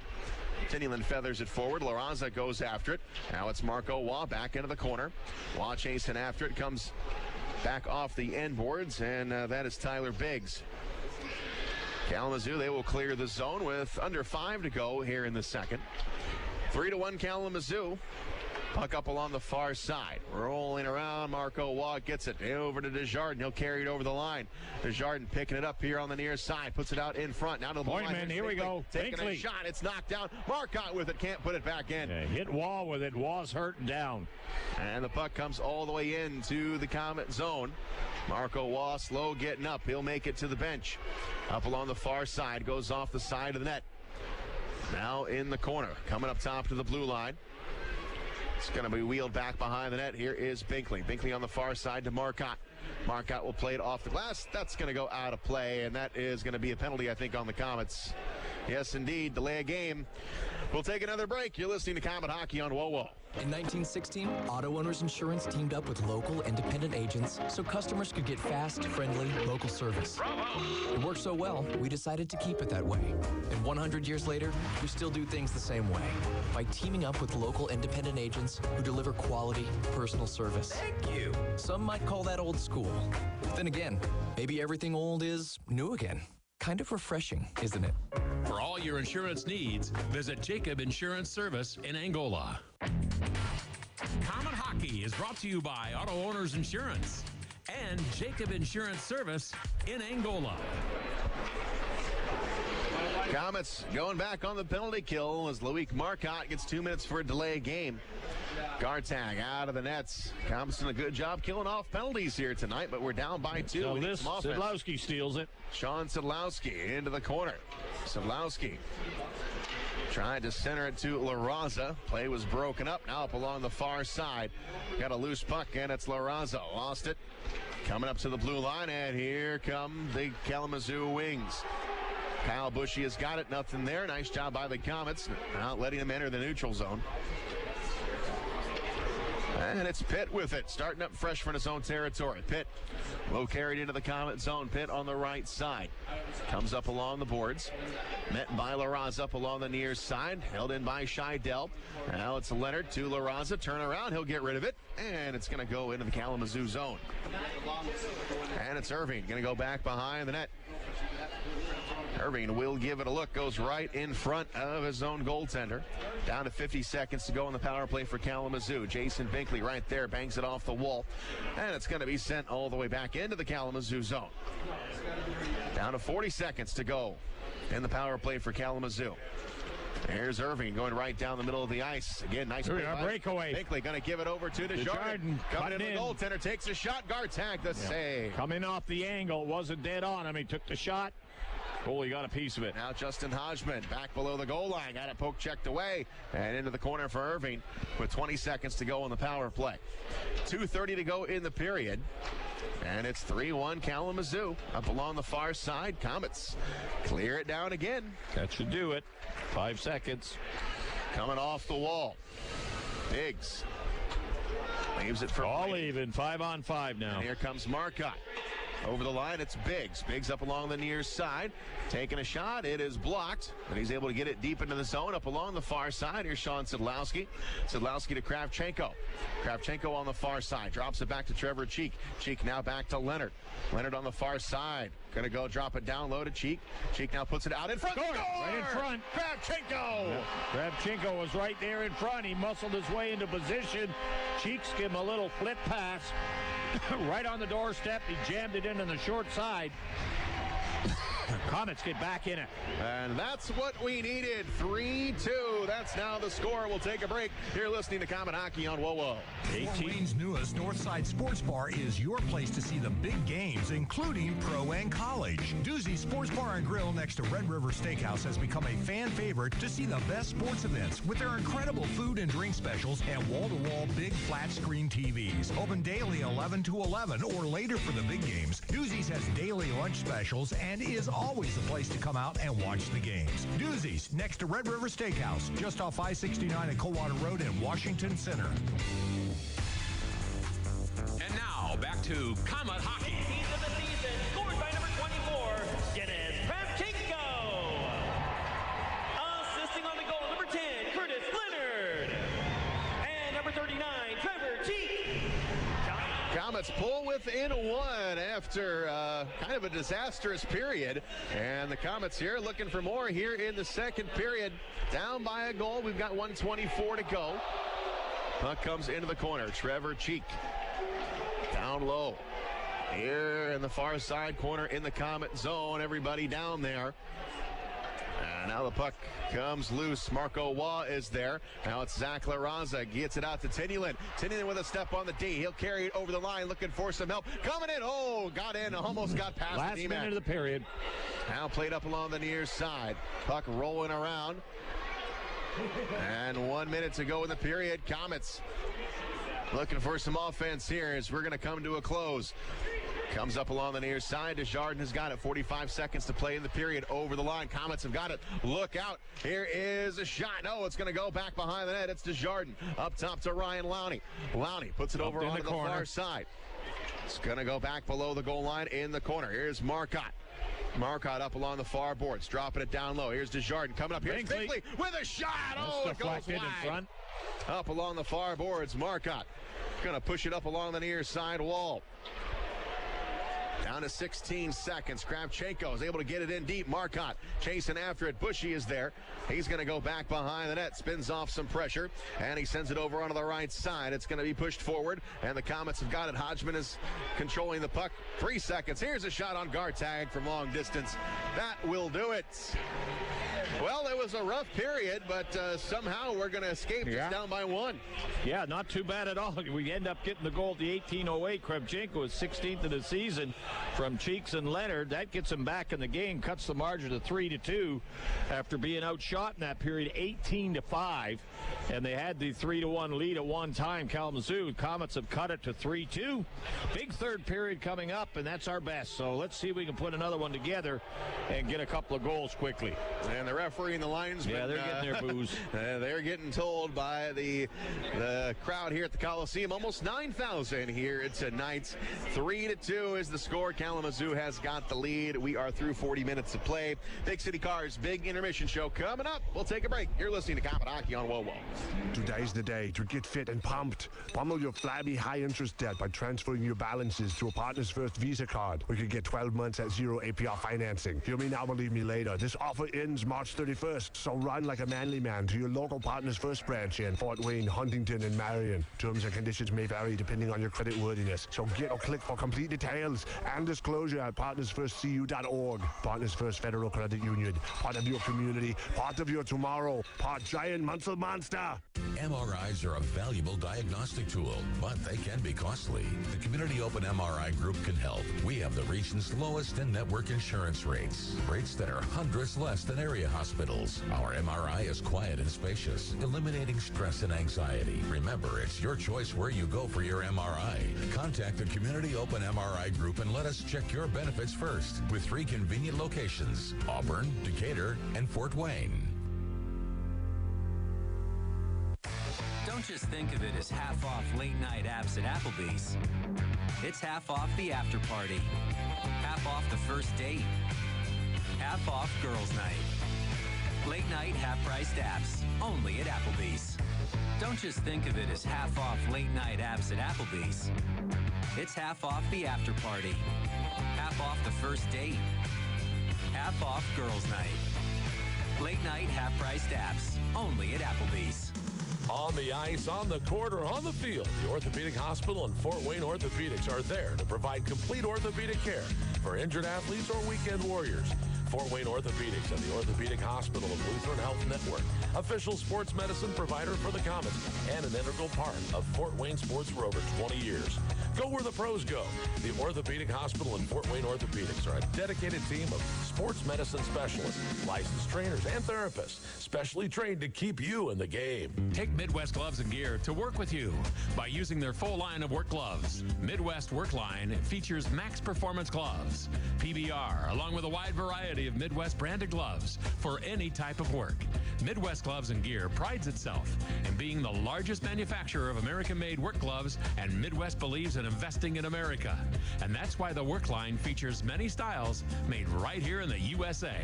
Tynaulin feathers it forward. LaRaza goes after it. Now it's Marco Waugh back into the corner. Waugh chasing after it. Comes back off the end boards, and that is Tyler Biggs. Kalamazoo, they will clear the zone with under 5 to go here in the second. 3-1 Kalamazoo. Puck up along the far side. Rolling around. Marco Waugh gets it over to Desjardins. He'll carry it over the line. Desjardins picking it up here on the near side. Puts it out in front. Now to the blue line. Here we go. Taking a shot. It's knocked down. Marcotte with it. Can't put it back in. Yeah, hit Waugh with it. Waugh's hurting down. And the puck comes all the way into the Komet zone. Marco Waugh slow getting up. He'll make it to the bench. Up along the far side. Goes off the side of the net. Now in the corner. Coming up top to the blue line. It's going to be wheeled back behind the net. Here is Binkley. Binkley on the far side to Marcotte. Marcotte will play it off the glass. That's going to go out of play, and that is going to be a penalty, I think, on the Komets. Yes, indeed. Delay a game. We'll take another break. You're listening to Komet Hockey on WOWO. In 1916, Auto Owners Insurance teamed up with local independent agents so customers could get fast, friendly, local service. Bravo! It worked so well, we decided to keep it that way. And 100 years later, we still do things the same way by teaming up with local independent agents who deliver quality, personal service. Thank you. Some might call that old school. Then again, maybe everything old is new again. Kind of refreshing, isn't it? For all your insurance needs, visit Jacob Insurance Service in Angola. Komet Hockey is brought to you by Auto Owners Insurance and Jacob Insurance Service in Angola. Komets going back on the penalty kill as Loic Marcotte gets 2 minutes for a delay game. Gartag out of the nets. Komets doing a good job killing off penalties here tonight, but we're down by 2. So this Sadlowski steals it. Sean Sadlowski into the corner. Sadlowski trying to center it to LaRaza. Play was broken up. Now up along the far side. Got a loose puck, and it's LaRaza. Lost it. Coming up to the blue line, and here come the Kalamazoo Wings. Kyle Bushy has got it. Nothing there. Nice job by the Komets. Not letting him enter the neutral zone. And it's Pitt with it, starting up fresh from his own territory. Pitt low carried into the Komet zone. Pitt on the right side. Comes up along the boards. Met by LaRaza up along the near side. Held in by Scheidel. Now it's Leonard to LaRaza. Turn around. He'll get rid of it. And it's going to go into the Kalamazoo zone. And it's Irving going to go back behind the net. Irving will give it a look. Goes right in front of his own goaltender. Down to 50 seconds to go on the power play for Kalamazoo. Jason Binkley right there bangs it off the wall. And it's going to be sent all the way back into the Kalamazoo zone. Down to 40 seconds to go in the power play for Kalamazoo. There's Irving going right down the middle of the ice. Again, nice breakaway. Binkley going to give it over to Desjardins. Coming in, the goaltender takes a shot. Gartag the save. Coming off the angle. Wasn't dead on him. He took the shot. Goalie got a piece of it. Now Justin Hodgman back below the goal line. Got it poke checked away. And into the corner for Irving with 20 seconds to go on the power play. 2:30 to go in the period. And it's 3-1 Kalamazoo. Up along the far side. Komets clear it down again. That should do it. 5 seconds. Coming off the wall. Biggs leaves it for all even. 5-on-5 now. And here comes Marcotte. Over the line, it's Biggs. Biggs up along the near side. Taking a shot. It is blocked. But he's able to get it deep into the zone. Up along the far side. Here's Sean Sadlowski. Sadlowski to Kravchenko. Kravchenko on the far side. Drops it back to Trevor Cheek. Cheek now back to Leonard. Leonard on the far side. Going to go drop it down low to Cheek. Cheek now puts it out in front. Score! Right in front. Kravchenko! Yeah. Kravchenko was right there in front. He muscled his way into position. Cheeks give him a little flip pass. Right on the doorstep. He jammed it in on the short side. Komets get back in it. And that's what we needed. 3-2. That's now the score. We'll take a break. You're listening to Comet Hockey on WOWO. Fort Wayne's newest Northside Sports Bar is your place to see the big games, including pro and college. Doozy's Sports Bar and Grill next to Red River Steakhouse has become a fan favorite to see the best sports events with their incredible food and drink specials and wall-to-wall big flat screen TVs. Open daily 11 to 11 or later for the big games. Doozy's has daily lunch specials and is always the place to come out and watch the games. Doozy's next to Red River Steakhouse, just off I-69 and Coldwater Road in Washington Center. And now, back to Comet Hockey. Team of the season, scored by number 24, Dennis Kravchenko. Assisting on the goal, number 10, Curtis Leonard. And number 39, Trevor Cheek. Komets pull within one after kind of a disastrous period. And the Komets here looking for more here in the second period. Down by a goal. We've got 1:24 to go. Puck comes into the corner. Trevor Cheek down low. Here in the far side corner in the Komet zone. Everybody down there. And now the puck comes loose. Marco Waugh is there. Now it's Zach LaRaza. Gets it out to Tynaulin. Tynaulin with a step on the D. He'll carry it over the line looking for some help. Coming in. Oh, got in. Almost got past Last the D-man. minute of the period. Now played up along the near side. Puck rolling around. And 1 minute to go in the period. Komets looking for some offense here as we're going to come to a close. Comes up along the near side. Desjardins has got it. 45 seconds to play in the period. Over the line. Komets have got it. Look out. Here is a shot. No, it's going to go back behind the net. It's Desjardins. Up top to Ryan Lowney. Lowney puts it over onto the far side. It's going to go back below the goal line in the corner. Here's Marcotte. Marcotte up along the far boards. Dropping it down low. Here's Desjardins coming up here. Binkley with a shot. Oh, it goes wide. In front. Up along the far boards. Marcotte going to push it up along the near side wall. Down to 16 seconds. Kravchenko is able to get it in deep. Marcotte chasing after it. Bushy is there. He's going to go back behind the net. Spins off some pressure. And he sends it over onto the right side. It's going to be pushed forward. And the Komets have got it. Hodgman is controlling the puck. 3 seconds. Here's a shot on guard tag from long distance. That will do it. Well, it was a rough period, but somehow we're going to escape just down by one. Yeah, not too bad at all. We end up getting the goal at the 18:08. Kravchenko is 16th of the season from Cheeks and Leonard. That gets him back in the game, cuts the margin to 3-2 after being outshot in that period 18-5. And they had the 3-1 lead at one time. Kalamazoo Komets have cut it to 3-2. Big third period coming up, and that's our best. So let's see if we can put another one together and get a couple of goals quickly. And the referee and the linesman, they're getting their booze. They're getting told by the crowd here at the Coliseum. Almost 9,000 here tonight. 3-2 is the score. Kalamazoo has got the lead. We are through 40 minutes of play. Big City Cars, big intermission show coming up. We'll take a break. You're listening to Comet Hockey on WOWO. Today's the day to get fit and pumped. Pummel your flabby high-interest debt by transferring your balances to a Partners First Visa card. Or you can get 12 months at zero APR financing. Hear me now, believe me later. This offer ends March 31st, so run like a manly man to your local Partners First branch in Fort Wayne, Huntington, and Marion. Terms and conditions may vary depending on your credit worthiness. So get or click for complete details and disclosure at partnersfirstcu.org. Partners First Federal Credit Union. Part of your community, part of your tomorrow, part giant muscle monster. MRIs are a valuable diagnostic tool, but they can be costly. The Community Open MRI Group can help. We have the region's lowest in-network insurance rates that are hundreds less than area hospitals. Our MRI is quiet and spacious, eliminating stress and anxiety. Remember, it's your choice where you go for your MRI. Contact the Community Open MRI Group and let us check your benefits first with 3 convenient locations: Auburn, Decatur, and Fort Wayne. Don't just think of it as half off late night apps at Applebee's. It's half off the after party, half off the first date, half off girls' night. Late night half-priced apps, only at Applebee's. Don't just think of it as half off late night apps at Applebee's. It's half off the after party, half off the first date, half off girls' night. Late night half-priced apps, only at Applebee's. On the ice, on the court, or on the field, the Orthopedic Hospital and Fort Wayne Orthopedics are there to provide complete orthopedic care for injured athletes or weekend warriors. Fort Wayne Orthopedics and the Orthopedic Hospital of Lutheran Health Network, official sports medicine provider for the Komets and an integral part of Fort Wayne sports for over 20 years. Go where the pros go. The Orthopedic Hospital and Fort Wayne Orthopedics are a dedicated team of sports medicine specialists, licensed trainers, and therapists, specially trained to keep you in the game. Take Midwest Gloves and Gear to work with you by using their full line of work gloves. Midwest Work Line features max performance gloves, PBR, along with a wide variety of Midwest branded gloves for any type of work. Midwest Gloves and Gear prides itself in being the largest manufacturer of American-made work gloves, and Midwest believes in investing in America. And that's why the Work Line features many styles made right here in the USA.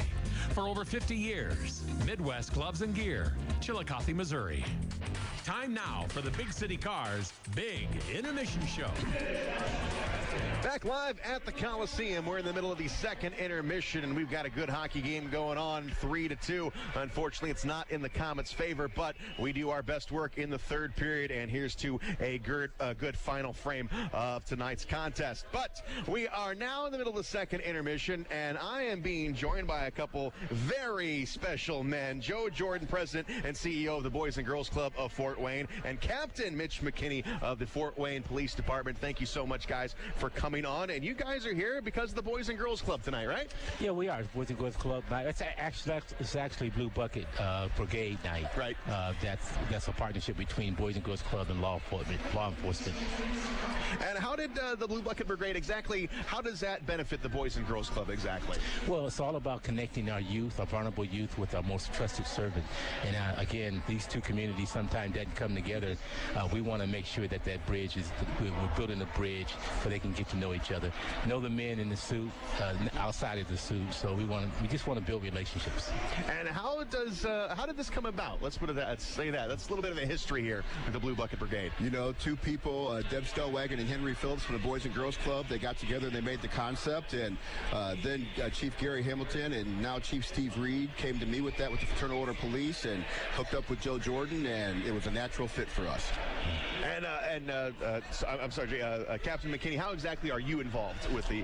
For over 50 years, Midwest Gloves and Gear, Chillicothe, Missouri. Time now for the Big City Cars Big Intermission Show. Back live at the Coliseum. We're in the middle of the second intermission, and we've got a good hockey game going on, 3-2. Unfortunately, it's not in the Komets' favor, but we do our best work in the third period, and here's to a good final frame of tonight's contest. But we are now in the middle of the second intermission, and I am being joined by a couple very special men. Joe Jordan, President and CEO of the Boys and Girls Club of Fort Wayne, and Captain Mitch McKinney of the Fort Wayne Police Department. Thank you so much, guys, for coming on. And you guys are here because of the Boys and Girls Club tonight, right? Yeah, we are. Boys and Girls Club night. It's actually Blue Bucket Brigade night. Right. That's a partnership between Boys and Girls Club and law enforcement. And how did the Blue Bucket Brigade exactly, how does that benefit the Boys and Girls Club exactly? Well, it's all about connecting our youth, our vulnerable youth, with our most trusted servant. And again, these two communities sometimes doesn't come together. We want to make sure that bridge is, we're building a bridge so they can get to know each other, know the men in the suit, outside of the suit. So we just want to build relationships. And how did this come about? Let's say that. That's a little bit of a history here with the Blue Bucket Brigade. You know, two people, Deb Stellwagen and Henry Phillips from the Boys and Girls Club, they got together and they made the concept. And then Chief Gary Hamilton and now Chief Steve Reed came to me with that with the Fraternal Order Police and hooked up with Joe Jordan, and it was a natural fit for us. I'm sorry, Captain McKinney, how exactly are you involved with the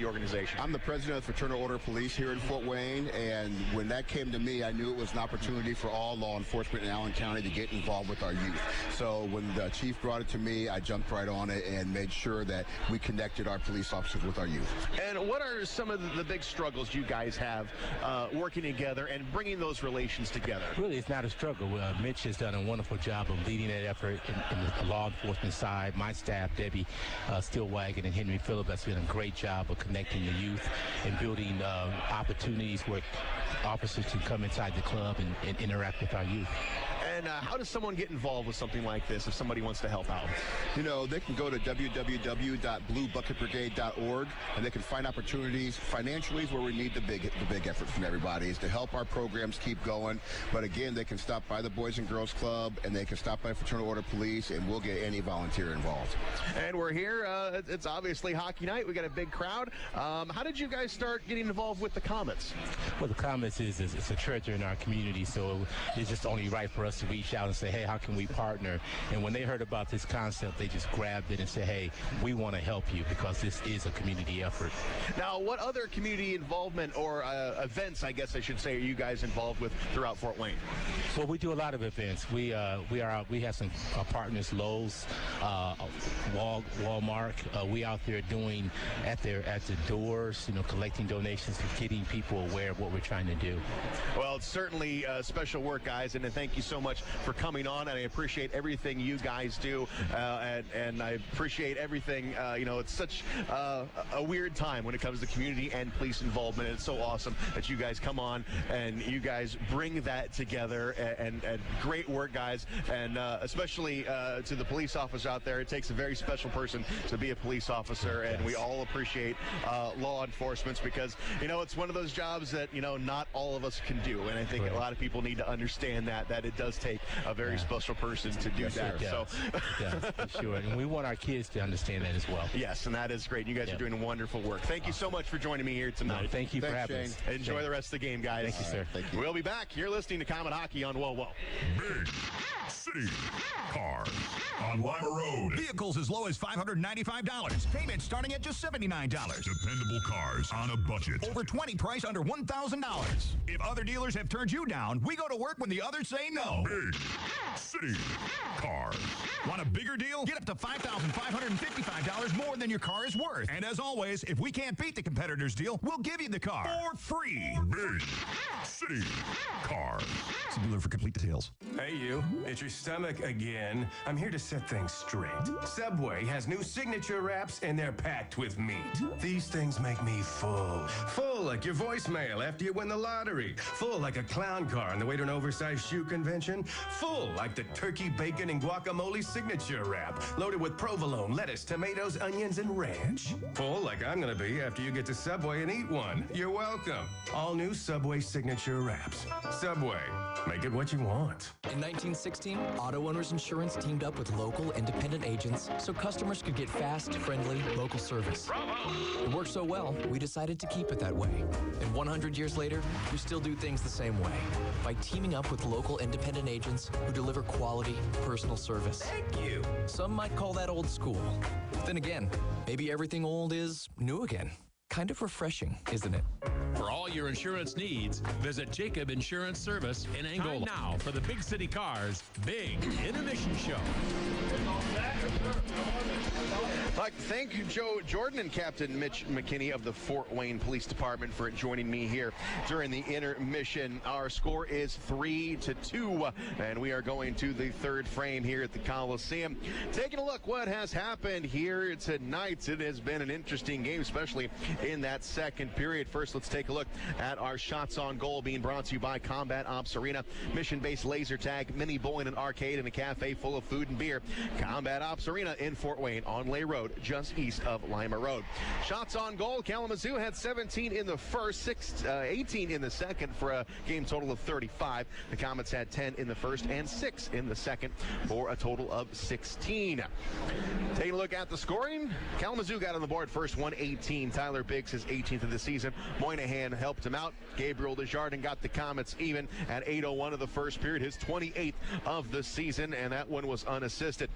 organization? I'm the president of the Fraternal Order Police here in Fort Wayne, and when that came to me, I knew it was an opportunity for all law enforcement in Allen County to get involved with our youth. So when the chief brought it to me, I jumped right on it and made sure that we connected our police officers with our youth. And what are some of the big struggles you guys have working together and bringing those relations together? Really, it's not a struggle. Mitch has done a wonderful job of leading that effort in the law enforcement side. My staff, Debbie Stellwagen and Henry Phillips, has done a great job of connecting the youth and building opportunities where officers can come inside the club and interact with our youth. And how does someone get involved with something like this if somebody wants to help out? You know, they can go to www.bluebucketbrigade.org and they can find opportunities. Financially is where we need the big effort from everybody, is to help our programs keep going. But again, they can stop by the Boys and Girls Club and they can stop by Fraternal Order Police, and we'll get any volunteer involved. And we're here. It's obviously hockey night. We got a big crowd. How did you guys start getting involved with the Komets? Well, the Komets is a treasure in our community, so it's just only right for us to reach out and say, hey, how can we partner? And when they heard about this concept, they just grabbed it and said, hey, we want to help you because this is a community effort. Now, what other community involvement or events, I guess I should say, are you guys involved with throughout Fort Wayne? Well, we do a lot of events. We have some partners, Lowe's, Walmart. We out there doing at the doors, collecting donations and getting people aware of what we're trying to do. Well, it's certainly special work, guys, and thank you so much for coming on, and I appreciate everything you guys do, and I appreciate everything. It's such a weird time when it comes to community and police involvement, and it's so awesome that you guys come on and you guys bring that together, and great work, guys, and especially to the police officer out there. It takes a very special person to be a police officer, and we all appreciate law enforcement because, it's one of those jobs that, not all of us can do, and I think a lot of people need to understand that it does take a very special person to do that. So, for sure, and we want our kids to understand that as well. Yes, and that is great. You guys are doing wonderful work. Thank you so much for joining me here tonight. No, thank you for having us. Enjoy the rest of the game, guys. Thank you, sir. Thank you. We'll be back. You're listening to Komet Hockey on Whoa Whoa. City Cars on Lima Road. Vehicles as low as $595. Payments starting at just $79. Dependable cars on a budget. Over 20 price under $1,000. If other dealers have turned you down, we go to work when the others say no. Big City Cars. Want a bigger deal? Get up to $5,555 more than your car is worth. And as always, if we can't beat the competitor's deal, we'll give you the car for free. Big City Cars. See dealer for complete details. Hey you, it's your stomach again. I'm here to set things straight. Subway has new signature wraps and they're packed with meat. These things make me full. Full like your voicemail after you win the lottery. Full like a clown car on the way to an oversized shoe convention. Full like the turkey, bacon, and guacamole signature wrap. Loaded with provolone, lettuce, tomatoes, onions, and ranch. Full like I'm gonna be after you get to Subway and eat one. You're welcome. All new Subway signature wraps. Subway, make it what you want. In 1916, Auto Owners Insurance teamed up with local independent agents so customers could get fast, friendly, local service. Bravo! It worked so well, we decided to keep it that way. And 100 years later, we still do things the same way by teaming up with local independent agents who deliver quality, personal service. Thank you. Some might call that old school. Then again, maybe everything old is new again. Kind of refreshing, isn't it? For all your insurance needs, visit Jacob Insurance Service in Angola. Time now for the Big City Cars Big Intermission Show. I'd like to thank you, Joe Jordan and Captain Mitch McKinney of the Fort Wayne Police Department for joining me here during the intermission. Our score is 3-2, and we are going to the third frame here at the Coliseum. Taking a look what has happened here tonight. It has been an interesting game, especially in that second period. First, let's take a look at our shots on goal being brought to you by Combat Ops Arena, mission-based laser tag, mini bowling and arcade, and a cafe full of food and beer. Combat Ops Arena in Fort Wayne on Lay Road, just east of Lima Road. Shots on goal, Kalamazoo had 17 in the first, 18 in the second for a game total of 35. The Komets had 10 in the first and 6 in the second for a total of 16. Taking a look at the scoring, Kalamazoo got on the board first, 118. Tyler Biggs, his 18th of the season. Moynihan helped him out. Gabriel Desjardins got the Komets even at 8:01 of the first period, his 28th of the season, and that one was unassisted.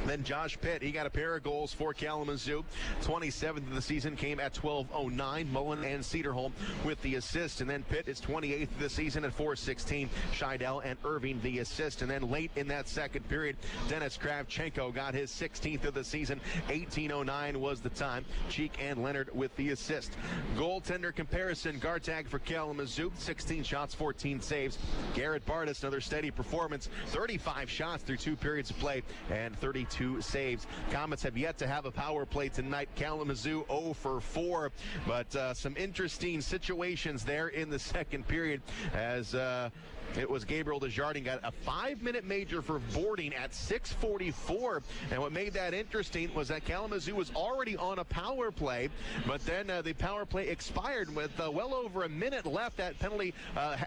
Then Josh Pitt, he got a pair of goals for Kalamazoo. 27th of the season came at 12:09. Mullen and Cedarholm with the assist. And then Pitt is 28th of the season at 4:16. Scheidel and Irving the assist. And then late in that second period, Dennis Kravchenko got his 16th of the season. 18:09 was the time. Cheek and Leonard with the assist. Goaltender comparison, Gartag for Kalamazoo. 16 shots, 14 saves. Garrett Bartus, another steady performance. 35 shots through 2 periods of play and 32 saves. Komets have yet to have a power play tonight. Kalamazoo 0 for 4, but some interesting situations there in the second period as it was Gabriel Desjardins got a 5-minute major for boarding at 6:44, and what made that interesting was that Kalamazoo was already on a power play, but then the power play expired with well over a minute left. That penalty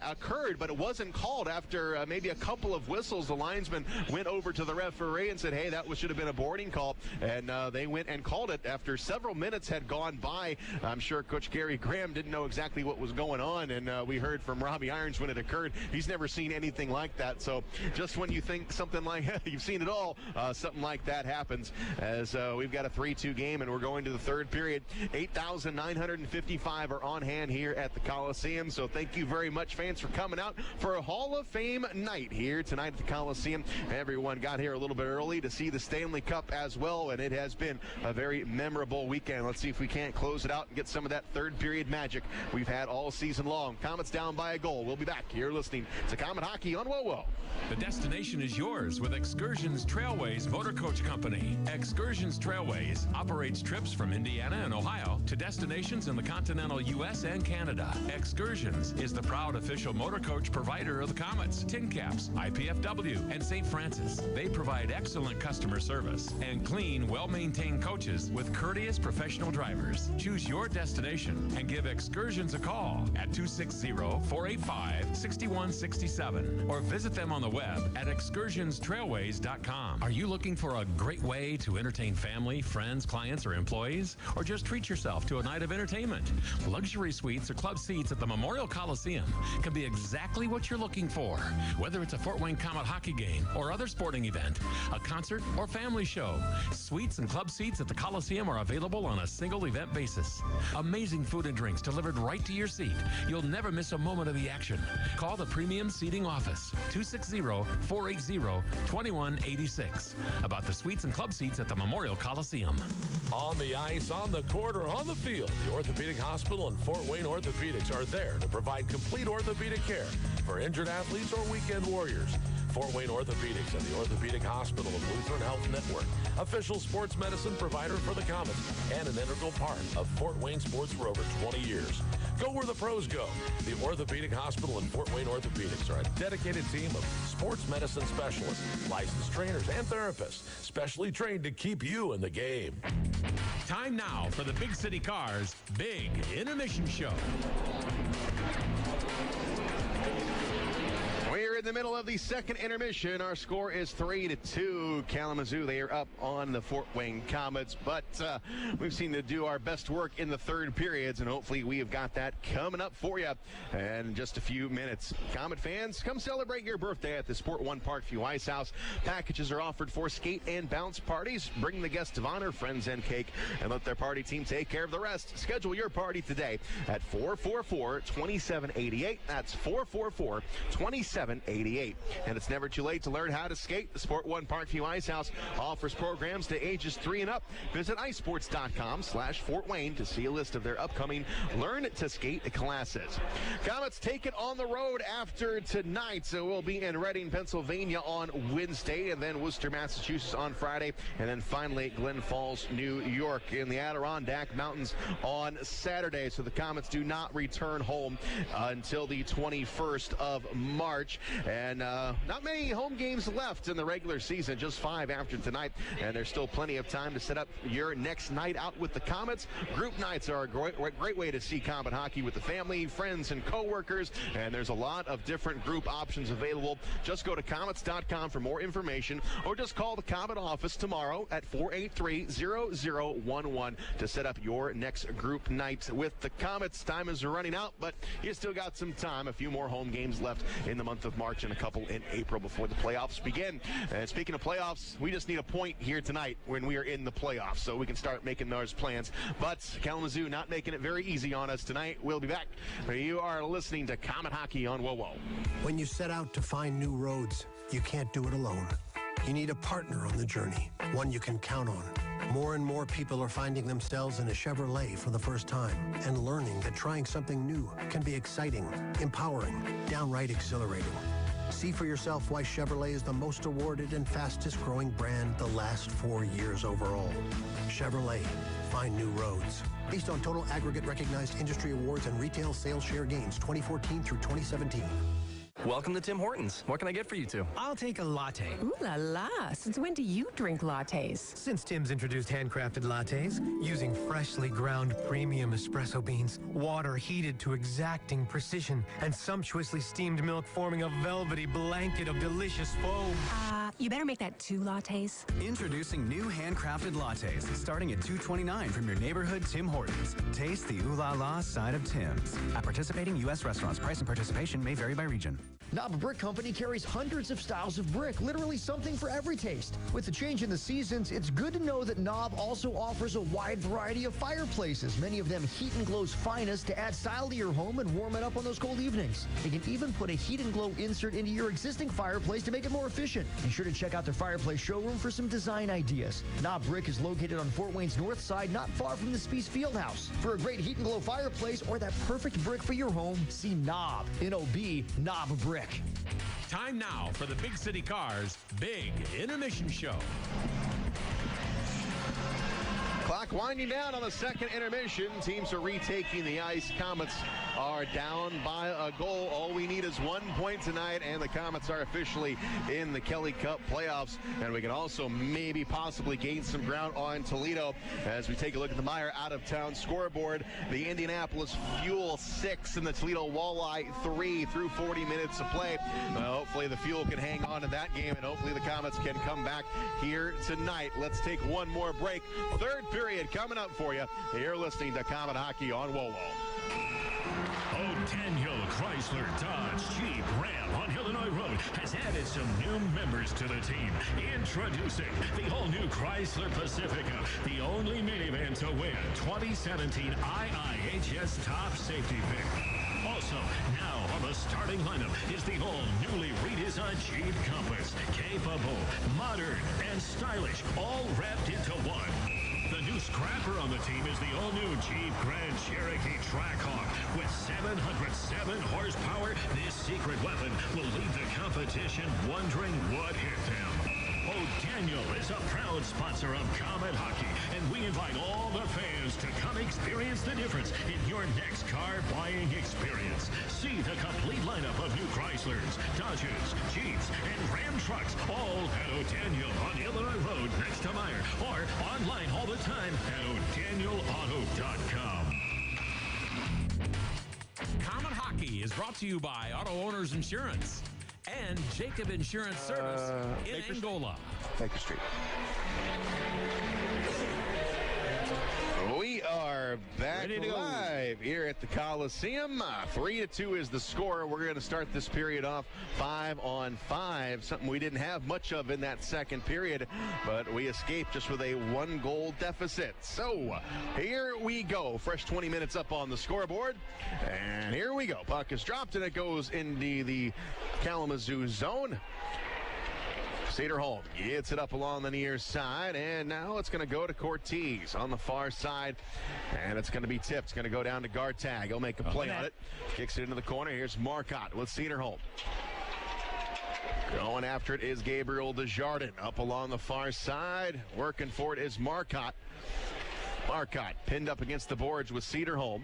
occurred, but it wasn't called. After maybe a couple of whistles, the linesman went over to the referee and said, hey, that should have been a boarding call, and they went and called it after several minutes had gone by. I'm sure Coach Gary Graham didn't know exactly what was going on, and we heard from Robbie Irons when it occurred. He's never seen anything like that. So just when you think something like you've seen it all, something like that happens as we've got a 3-2 game and we're going to the third period. 8,955 are on hand here at the Coliseum. So thank you very much, fans, for coming out for a Hall of Fame night here tonight at the Coliseum. Everyone got here a little bit early to see the Stanley Cup as well, and it has been a very memorable weekend. Let's see if we can't close it out and get some of that third period magic we've had all season long. Komets down by a goal. We'll be back here listening to Komet Hockey on WoWo. The destination is yours with Excursions Trailways Motor Coach Company. Excursions Trailways operates trips from Indiana and Ohio to destinations in the continental U.S. and Canada. Excursions is the proud official motor coach provider of the Komets, Tin Caps, IPFW, and St. Francis. They provide excellent customer service and clean, well-maintained coaches with courteous professional drivers. Choose your destination and give Excursions a call at 260-485-6160. 67 or visit them on the web at excursionstrailways.com. Are you looking for a great way to entertain family, friends, clients, or employees? Or just treat yourself to a night of entertainment? Luxury suites or club seats at the Memorial Coliseum can be exactly what you're looking for. Whether it's a Fort Wayne Komet hockey game or other sporting event, a concert or family show, suites and club seats at the Coliseum are available on a single event basis. Amazing food and drinks delivered right to your seat. You'll never miss a moment of the action. Call the Premium Seating Office, 260-480-2186. About the suites and club seats at the Memorial Coliseum. On the ice, on the court, or on the field, the Orthopedic Hospital and Fort Wayne Orthopedics are there to provide complete orthopedic care for injured athletes or weekend warriors. Fort Wayne Orthopedics and the Orthopedic Hospital of Lutheran Health Network, official sports medicine provider for the Komets and an integral part of Fort Wayne sports for over 20 years. Go where the pros go. The Orthopedic Hospital and Fort Wayne Orthopedics are a dedicated team of sports medicine specialists, licensed trainers, and therapists, specially trained to keep you in the game. Time now for the Big City Cars Big Intermission Show. We're in the middle of the second intermission. Our score is 3-2. Kalamazoo, they are up on the Fort Wayne Komets, but we've seen to do our best work in the third periods, and hopefully we have got that coming up for you in just a few minutes. Komet fans, come celebrate your birthday at the Sport One Parkview Ice House. Packages are offered for skate and bounce parties. Bring the guests of honor, friends, and cake, and let their party team take care of the rest. Schedule your party today at 444-2788. That's 444-2788. And it's never too late to learn how to skate. The Sport One Parkview Ice House offers programs to ages 3 and up. Visit icesports.com/Fort Wayne to see a list of their upcoming Learn to Skate classes. Komets take it on the road after tonight. So we'll be in Reading, Pennsylvania on Wednesday, and then Worcester, Massachusetts on Friday, and then finally Glen Falls, New York in the Adirondack Mountains on Saturday. So the Komets do not return home until the 21st of March. And not many home games left in the regular season, just 5 after tonight. And there's still plenty of time to set up your next night out with the Komets. Group nights are a great way to see Komet hockey with the family, friends, and coworkers. And there's a lot of different group options available. Just go to Komets.com for more information, or just call the Komet office tomorrow at 483-0011 to set up your next group night with the Komets. Time is running out, but you still got some time. A few more home games left in the month of March and a couple in April before the playoffs begin. And speaking of playoffs, we just need a point here tonight when we are in the playoffs so we can start making those plans. But Kalamazoo not making it very easy on us tonight. We'll be back. You are listening to Komet Hockey on WOWO. When you set out to find new roads, you can't do it alone. You need a partner on the journey, one you can count on. More and more people are finding themselves in a Chevrolet for the first time and learning that trying something new can be exciting, empowering, downright exhilarating. See for yourself why Chevrolet is the most awarded and fastest growing brand the last 4 years overall. Chevrolet, find new roads. Based on total aggregate recognized industry awards and retail sales share gains 2014 through 2017. Welcome to Tim Hortons. What can I get for you two? I'll take a latte. Ooh la la. Since when do you drink lattes? Since Tim's introduced handcrafted lattes, using freshly ground premium espresso beans, water heated to exacting precision, and sumptuously steamed milk forming a velvety blanket of delicious foam. You better make that 2 lattes. Introducing new handcrafted lattes, starting at $2.29 from your neighborhood Tim Hortons. Taste the ooh la la side of Tim's. At participating U.S. restaurants, price and participation may vary by region. Knob Brick Company carries hundreds of styles of brick, literally something for every taste. With the change in the seasons, it's good to know that Knob also offers a wide variety of fireplaces, many of them Heat and Glow's finest, to add style to your home and warm it up on those cold evenings. They can even put a Heat and Glow insert into your existing fireplace to make it more efficient. Be sure to check out their fireplace showroom for some design ideas. Knob Brick is located on Fort Wayne's north side, not far from the Spies Fieldhouse. For a great Heat and Glow fireplace or that perfect brick for your home, see Knob, N-O-B, Knob Brick. Time now for the Big City Cars Big Intermission Show. Clock winding down on the second intermission. Teams are retaking the ice. Komets are down by a goal. All we need is 1 point tonight, and the Komets are officially in the Kelly Cup playoffs. And we can also maybe possibly gain some ground on Toledo as we take a look at the Meyer out-of-town scoreboard. The Indianapolis Fuel 6 and the Toledo Walleye 3 through 40 minutes of play. Hopefully the Fuel can hang on to that game, and hopefully the Komets can come back here tonight. Let's take one more break. Third period coming up for you. You're listening to Komet Hockey on WOWO. Daniel Chrysler Dodge Jeep Ram on Illinois Road has added some new members to the team. Introducing the all-new Chrysler Pacifica, the only minivan to win 2017 IIHS Top Safety Pick. Also, now on the starting lineup is the all-newly redesigned Jeep Compass. Capable, modern, and stylish, all wrapped into one. The new scrapper on the team is the all-new Jeep Grand Cherokee Trackhawk. With 707 horsepower, this secret weapon will leave the competition wondering what hit them. O'Daniel is a proud sponsor of Komet Hockey, and we invite all the fans to come experience the difference in your next car buying experience. See the complete lineup of new Chryslers, Dodges, Jeeps, and Ram trucks, all at O'Daniel on Illinois Road next to Meyer, or online all the time at o'danielauto.com. Komet Hockey is brought to you by Auto Owners Insurance and Jacob Insurance Service in Angola. Baker Street. We are back live here at the Coliseum. 3-2 is the score. We're going to start this period off 5-on-5, something we didn't have much of in that second period, but we escaped just with a 1-goal deficit. So here we go. Fresh 20 minutes up on the scoreboard, and here we go. Puck is dropped, and it goes into the Kalamazoo zone. Cederholm gets it up along the near side, and now it's going to go to Cortez on the far side, and it's going to be tipped. It's going to go down to Gartag. He'll make a play on it. Kicks it into the corner. Here's Marcotte with Cederholm. Going after it is Gabriel Desjardins. Up along the far side. Working for it is Marcotte. Marcotte pinned up against the boards with Cederholm.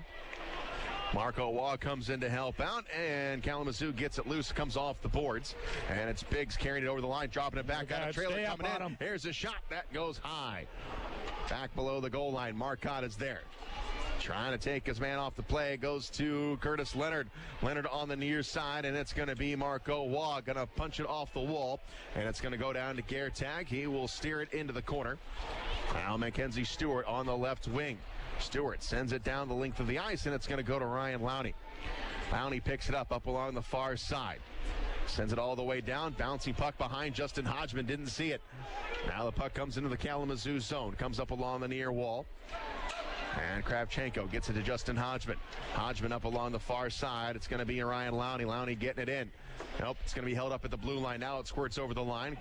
Marco Waugh comes in to help out, and Kalamazoo gets it loose, comes off the boards, and it's Biggs carrying it over the line, dropping it back out of trailer, coming in. Here's a shot that goes high. Back below the goal line, Marcotte is there. Trying to take his man off the play, goes to Curtis Leonard. Leonard on the near side, and it's going to be Marco Waugh. Going to punch it off the wall, and it's going to go down to Gartag. He will steer it into the corner. Now Mackenzie Stewart on the left wing. Stewart sends it down the length of the ice, and it's going to go to Ryan Lowney. Lowney picks it up along the far side. Sends it all the way down. Bouncing puck behind Justin Hodgman. Didn't see it. Now the puck comes into the Kalamazoo zone. Comes up along the near wall. And Kravchenko gets it to Justin Hodgman. Hodgman up along the far side. It's going to be Ryan Lowney. Lowney getting it in. Nope, it's going to be held up at the blue line. Now it squirts over the line.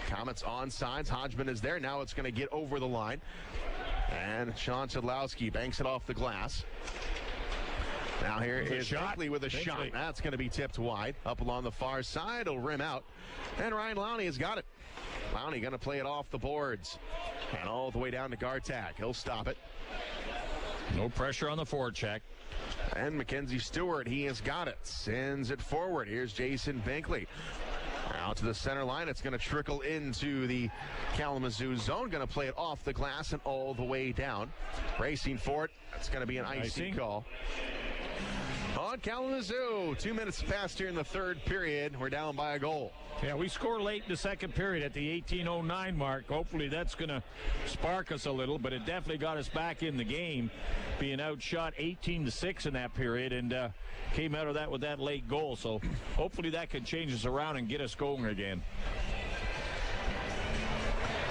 Komets on sides. Hodgman is there. Now it's going to get over the line. And Sean Sedlowski banks it off the glass. Now here is Binkley with a shot. That's going to be tipped wide. Up along the far side. It'll rim out. And Ryan Lowney has got it. Lowney going to play it off the boards. And all the way down to Gartag. He'll stop it. No pressure on the forecheck. And Mackenzie Stewart, he has got it. Sends it forward. Here's Jason Binkley. Out to the center line. It's going to trickle into the Kalamazoo zone. Going to play it off the glass and all the way down. Racing for it. That's going to be an icing call. On Kalamazoo, 2 minutes past here in the third period. We're down by a goal. Yeah, we score late in the second period at the 18:09 mark. Hopefully that's going to spark us a little, but it definitely got us back in the game, being outshot 18-6 in that period, and came out of that with that late goal. So hopefully that can change us around and get us going again.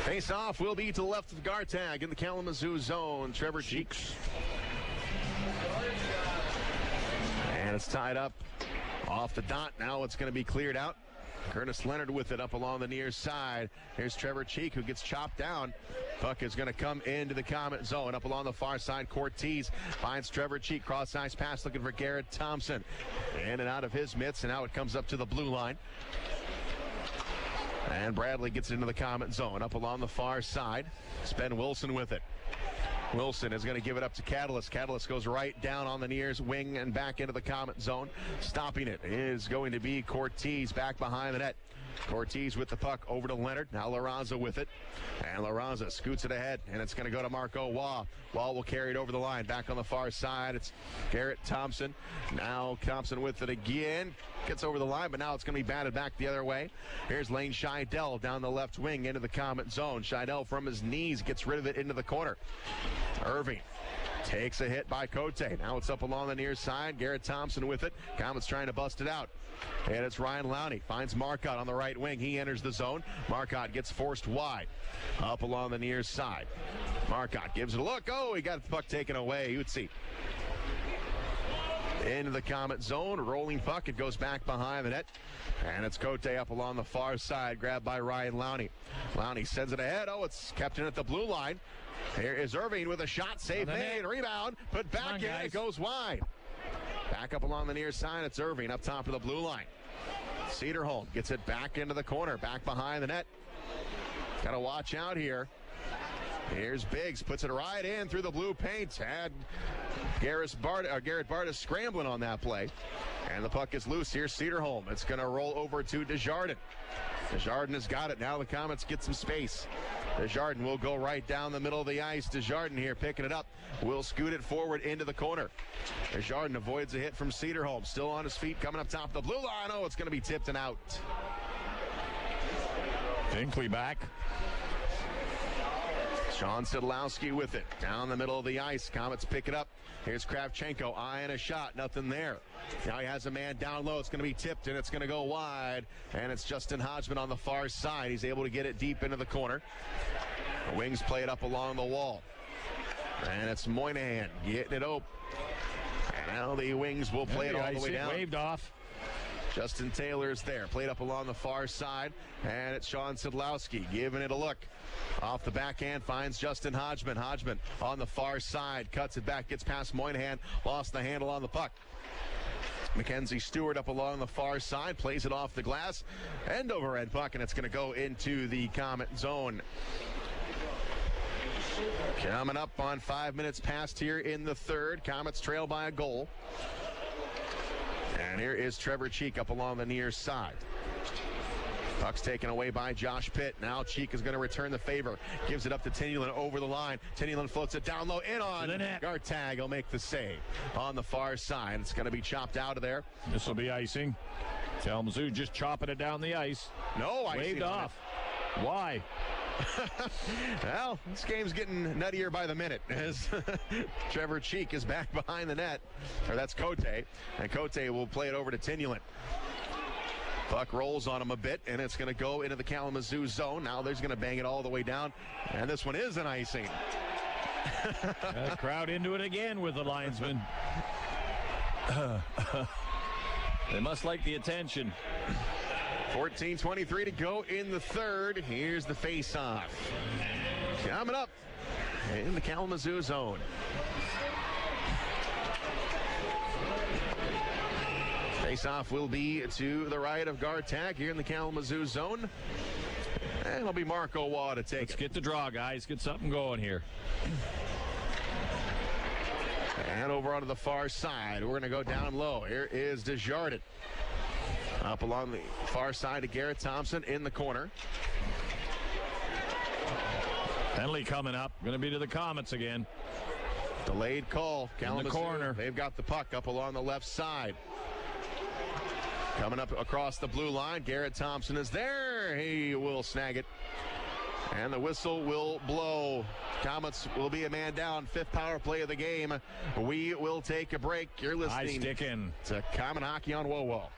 Face off will be to the left of Gartag in the Kalamazoo zone. Trevor Cheeks. And it's tied up off the dot. Now it's going to be cleared out. Curtis Leonard with it up along the near side. Here's Trevor Cheek, who gets chopped down. Puck is going to come into the Komet zone. Up along the far side, Cortez finds Trevor Cheek. Cross-ice pass looking for Garrett Thompson. In and out of his mitts, and now it comes up to the blue line. And Bradley gets into the Komet zone. Up along the far side, it's Ben Wilson with it. Wilson is going to give it up to Catalyst. Catalyst goes right down on the near's wing and back into the Comet zone. Stopping it is going to be Cortez back behind the net. Cortez with the puck over to Leonard. Now LaRaza with it. And LaRaza scoots it ahead, and it's going to go to Marco Waugh. Waugh will carry it over the line. Back on the far side, it's Garrett Thompson. Now Thompson with it again. Gets over the line, but now it's going to be batted back the other way. Here's Lane Scheidel down the left wing into the Comet zone. Scheidel from his knees gets rid of it into the corner. Irving takes a hit by Cote. Now it's up along the near side. Garrett Thompson with it. Comets trying to bust it out. And it's Ryan Lowney. Finds Marcotte on the right wing. He enters the zone. Marcotte gets forced wide. Up along the near side. Marcotte gives it a look. Oh, he got the puck taken away. You would see. Into the Comet zone. Rolling puck. It goes back behind the net. And it's Cote up along the far side. Grabbed by Ryan Lowney. Lowney sends it ahead. Oh, it's kept in at the blue line. Here is Irving with a shot. Save made. Rebound. Put back in. It goes wide. Back up along the near side. It's Irving up top of the blue line. Cederholm gets it back into the corner. Back behind the net. Got to watch out here. Here's Biggs. Puts it right in through the blue paint. Had Garrett Bartus scrambling on that play. And the puck is loose. Here's Cederholm. It's going to roll over to Desjardins. Desjardins has got it. Now the Comets get some space. Desjardins will go right down the middle of the ice. Desjardins here picking it up. Will scoot it forward into the corner. Desjardins avoids a hit from Cederholm. Still on his feet, coming up top of the blue line. Oh, it's going to be tipped and out. Dinkley back. Sean Sidlowski with it. Down the middle of the ice. Comets pick it up. Here's Kravchenko eyeing a shot. Nothing there. Now he has a man down low. It's going to be tipped, and it's going to go wide. And it's Justin Hodgman on the far side. He's able to get it deep into the corner. The Wings play it up along the wall. And it's Moynihan getting it open. And now the Wings will play it all the way down. Waved off. Justin Taylor's there. Played up along the far side. And it's Sean Sidlowski giving it a look. Off the backhand, finds Justin Hodgman. Hodgman on the far side. Cuts it back, gets past Moynihan. Lost the handle on the puck. Mackenzie Stewart up along the far side. Plays it off the glass. End over end puck, and it's going to go into the Comet zone. Coming up on 5 minutes past here in the third. Comets trail by a goal. And here is Trevor Cheek up along the near side. Puck's taken away by Josh Pitt. Now Cheek is going to return the favor. Gives it up to Tynaulin over the line. Tynaulin floats it down low. In on. Gartag will make the save on the far side. It's going to be chopped out of there. This will be icing. Kalamazoo just chopping it down the ice. No icing. Waved off. Why? Well, this game's getting nuttier by the minute as Trevor Cheek is back behind the net. Or that's Cote. And Cote will play it over to Tynaulin. Puck rolls on him a bit, and it's going to go into the Kalamazoo zone. Now there's going to bang it all the way down, and this one is an icing. Crowd into it again with the linesman. They must like the attention. 14:23 to go in the third. Here's the face-off. Coming up in the Kalamazoo zone. Face-off will be to the right of Gartag here in the Kalamazoo zone. And it'll be Marco Waugh to take Let's get the draw, guys. Get something going here. And over onto the far side. We're going to go down low. Here is Desjardins. Up along the far side to Garrett Thompson in the corner. Penalty coming up. Going to be to the Komets again. Delayed call. Kalamazoo, in the corner. They've got the puck up along the left side. Coming up across the blue line. Garrett Thompson is there. He will snag it. And the whistle will blow. Comets will be a man down. Fifth power play of the game. We will take a break. You're listening to Comet Hockey on WoWo.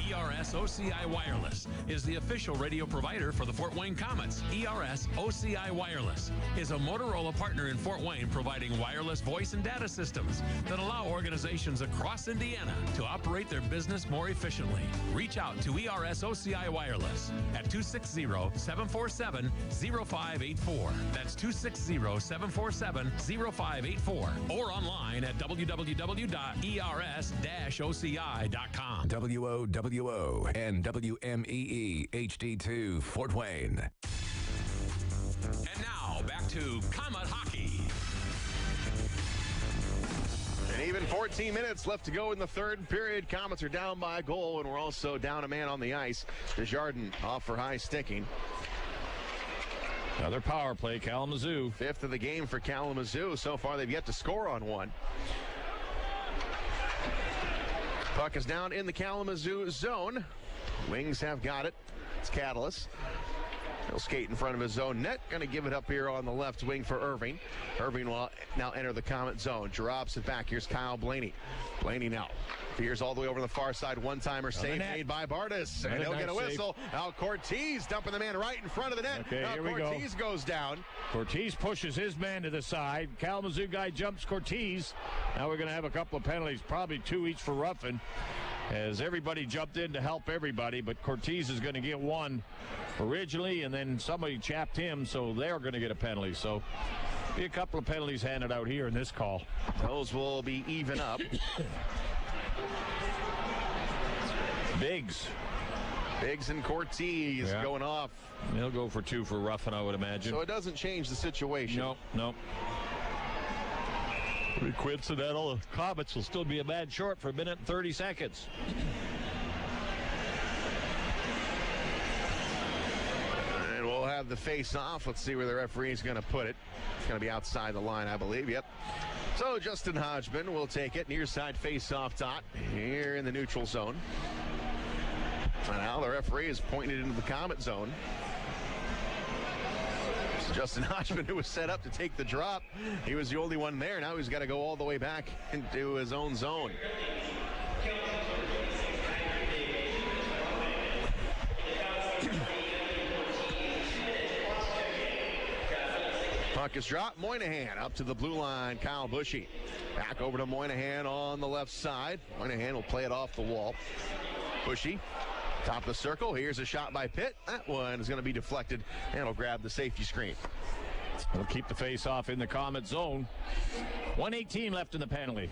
ERS OCI Wireless is the official radio provider for the Fort Wayne Komets. ERS OCI Wireless is a Motorola partner in Fort Wayne providing wireless voice and data systems that allow organizations across Indiana to operate their business more efficiently. Reach out to ERS OCI Wireless at 260-747-0584. That's 260-747-0584 or online at www.ers-oci.com. WOWO and WMEE HD2 Fort Wayne. And now back to Comet Hockey. Even 14 minutes left to go in the third period. Komets are down by a goal, and we're also down a man on the ice. Desjardins off for high sticking. Another power play, Kalamazoo. Fifth of the game for Kalamazoo. So far, they've yet to score on one. Puck is down in the Kalamazoo zone. Wings have got it. It's Catalyst. He'll skate in front of his own net. Going to give it up here on the left wing for Irving. Irving will now enter the Komet zone. Drops it back. Here's Kyle Blaney. Blaney now veers all the way over the far side. One-timer save made by Bartus. And he'll get a whistle. Now Cortez dumping the man right in front of the net. Okay, now here we go. Cortez goes down. Cortez pushes his man to the side. Kalamazoo guy jumps Cortez. Now we're going to have a couple of penalties, probably 2 each for roughing, as everybody jumped in to help everybody, but Cortez is going to get one originally, and then somebody chapped him, so they're going to get a penalty. So be a couple of penalties handed out here in this call. Those will be even up. Biggs and Cortez going off. He'll go for 2 for roughing, I would imagine. So it doesn't change the situation. Nope. Pretty coincidental. The Komets will still be a man short for a minute and 30 seconds. And we'll have the face-off. Let's see where the referee's going to put it. It's going to be outside the line, I believe. Yep. So Justin Hodgman will take it. Near side face-off dot here in the neutral zone. And now the referee is pointed into the Komet zone. Justin Hodgman, who was set up to take the drop. He was the only one there. Now he's got to go all the way back into his own zone. Puck is dropped. Moynihan up to the blue line. Kyle Bushy. Back over to Moynihan on the left side. Moynihan will play it off the wall. Bushy. Top of the circle. Here's a shot by Pitt. That one is going to be deflected, and it'll grab the safety screen. We'll keep the face-off in the Komet zone. 1:18 left in the penalty.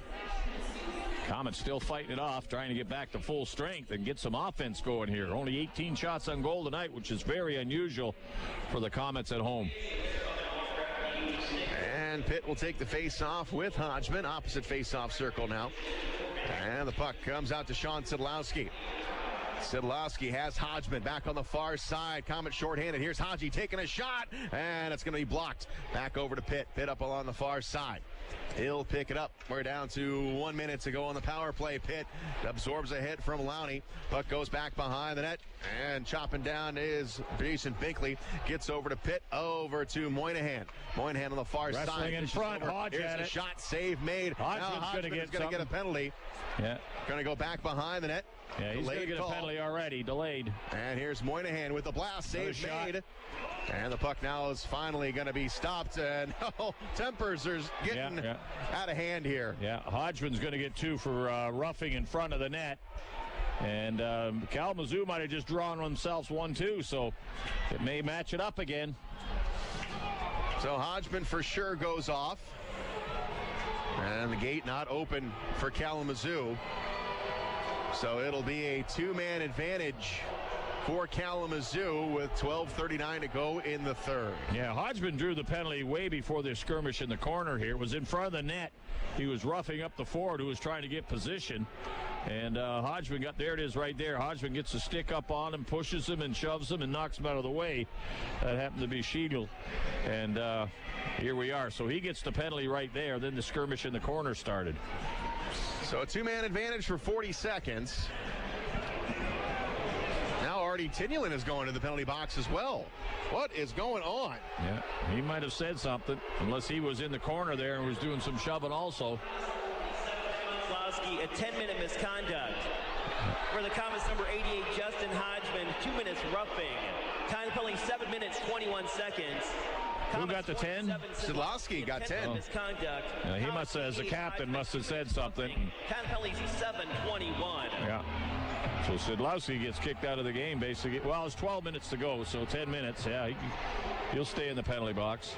Komets still fighting it off, trying to get back to full strength and get some offense going here. Only 18 shots on goal tonight, which is very unusual for the Komets at home. And Pitt will take the face-off with Hodgman. Opposite face-off circle now. And the puck comes out to Sean Sidlowski. Sidlowski has Hodgman back on the far side. Komet shorthanded. Here's Hodgie taking a shot, and it's going to be blocked. Back over to Pitt. Pitt up along the far side. He'll pick it up. We're down to 1 minute to go on the power play. Pitt absorbs a hit from Lowney. Puck goes back behind the net, and chopping down is Jason Binkley. Gets over to Pitt, over to Moynihan. Moynihan on the far side. Wrestling in front. Hodge Here's at a it. Shot, save made. Hodgman's going to get a penalty. Yeah. Going to go back behind the net. Yeah, he's going to get a penalty already, delayed. And here's Moynihan with the blast, save made. And the puck now is finally going to be stopped. And tempers are getting out of hand here. Yeah, Hodgman's going to get 2 for roughing in front of the net. And Kalamazoo might have just drawn themselves 1-2, so it may match it up again. So Hodgman for sure goes off. And the gate not open for Kalamazoo. So it'll be a 2-man advantage for Kalamazoo with 12:39 to go in the third. Yeah, Hodgman drew the penalty way before the skirmish in the corner here. It was in front of the net. He was roughing up the forward who was trying to get position. And Hodgman there it is right there. Hodgman gets a stick up on him, pushes him and shoves him and knocks him out of the way. That happened to be Sheedle. And here we are. So he gets the penalty right there. Then the skirmish in the corner started. So a 2-man advantage for 40 seconds. Now Artie Tynaulin is going to the penalty box as well. What is going on? Yeah, he might have said something, unless he was in the corner there and was doing some shoving also. Slowski, a 10-minute misconduct. For the Komets, number 88, Justin Hodgman, 2 minutes roughing. Time penalty 7 minutes, 21 seconds. Who got the 10? Sidlowski got 10. Misconduct. He must have, as a captain, must have said something. Time penalty 7:21. Yeah. So Sidlowski gets kicked out of the game, basically. Well, it's 12 minutes to go, so 10 minutes. Yeah, he'll stay in the penalty box.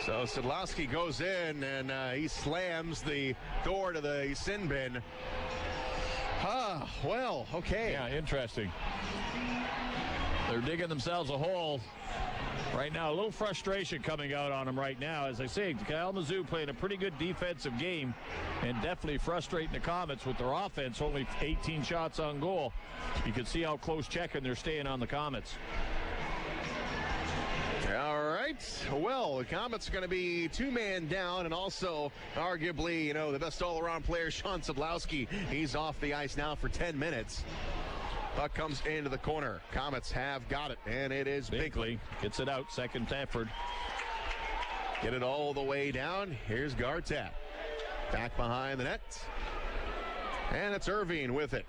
So Sidlowski goes in, and he slams the door to the sin bin. Well, okay. Yeah, interesting. They're digging themselves a hole. Right now, a little frustration coming out on him right now. As I say, Kalamazoo playing a pretty good defensive game and definitely frustrating the Komets with their offense. Only 18 shots on goal. You can see how close checking they're staying on the Komets. All right. Well, the Komets are going to be two-man down, and also arguably, the best all-around player, Sean Sadlowski. He's off the ice now for 10 minutes. Puck comes into the corner. Komets have got it, and it is Binkley. Gets it out, second effort. Get it all the way down. Here's Gartat. Back behind the net. And it's Irving with it.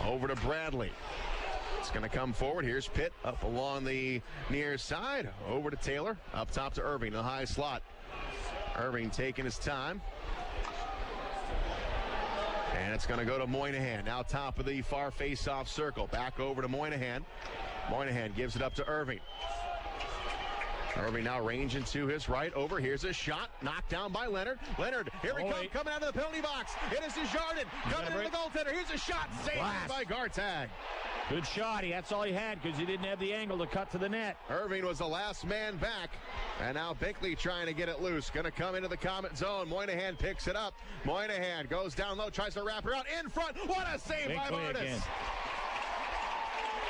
Over to Bradley. It's going to come forward. Here's Pitt up along the near side. Over to Taylor. Up top to Irving, the high slot. Irving taking his time. And it's going to go to Moynihan. Now top of the far face-off circle. Back over to Moynihan. Moynihan gives it up to Irving. Irving now ranging to his right. Over. Here's a shot. Knocked down by Leonard. Leonard, here we come. Coming out of the penalty box. It is Desjardins. Coming into the goaltender. Here's a shot. Saved by Gartag. Good shot. That's all he had because he didn't have the angle to cut to the net. Irving was the last man back. And now Binkley trying to get it loose. Going to come into the Komet zone. Moynihan picks it up. Moynihan goes down low, tries to wrap it around in front. What a save by Bartus. Again.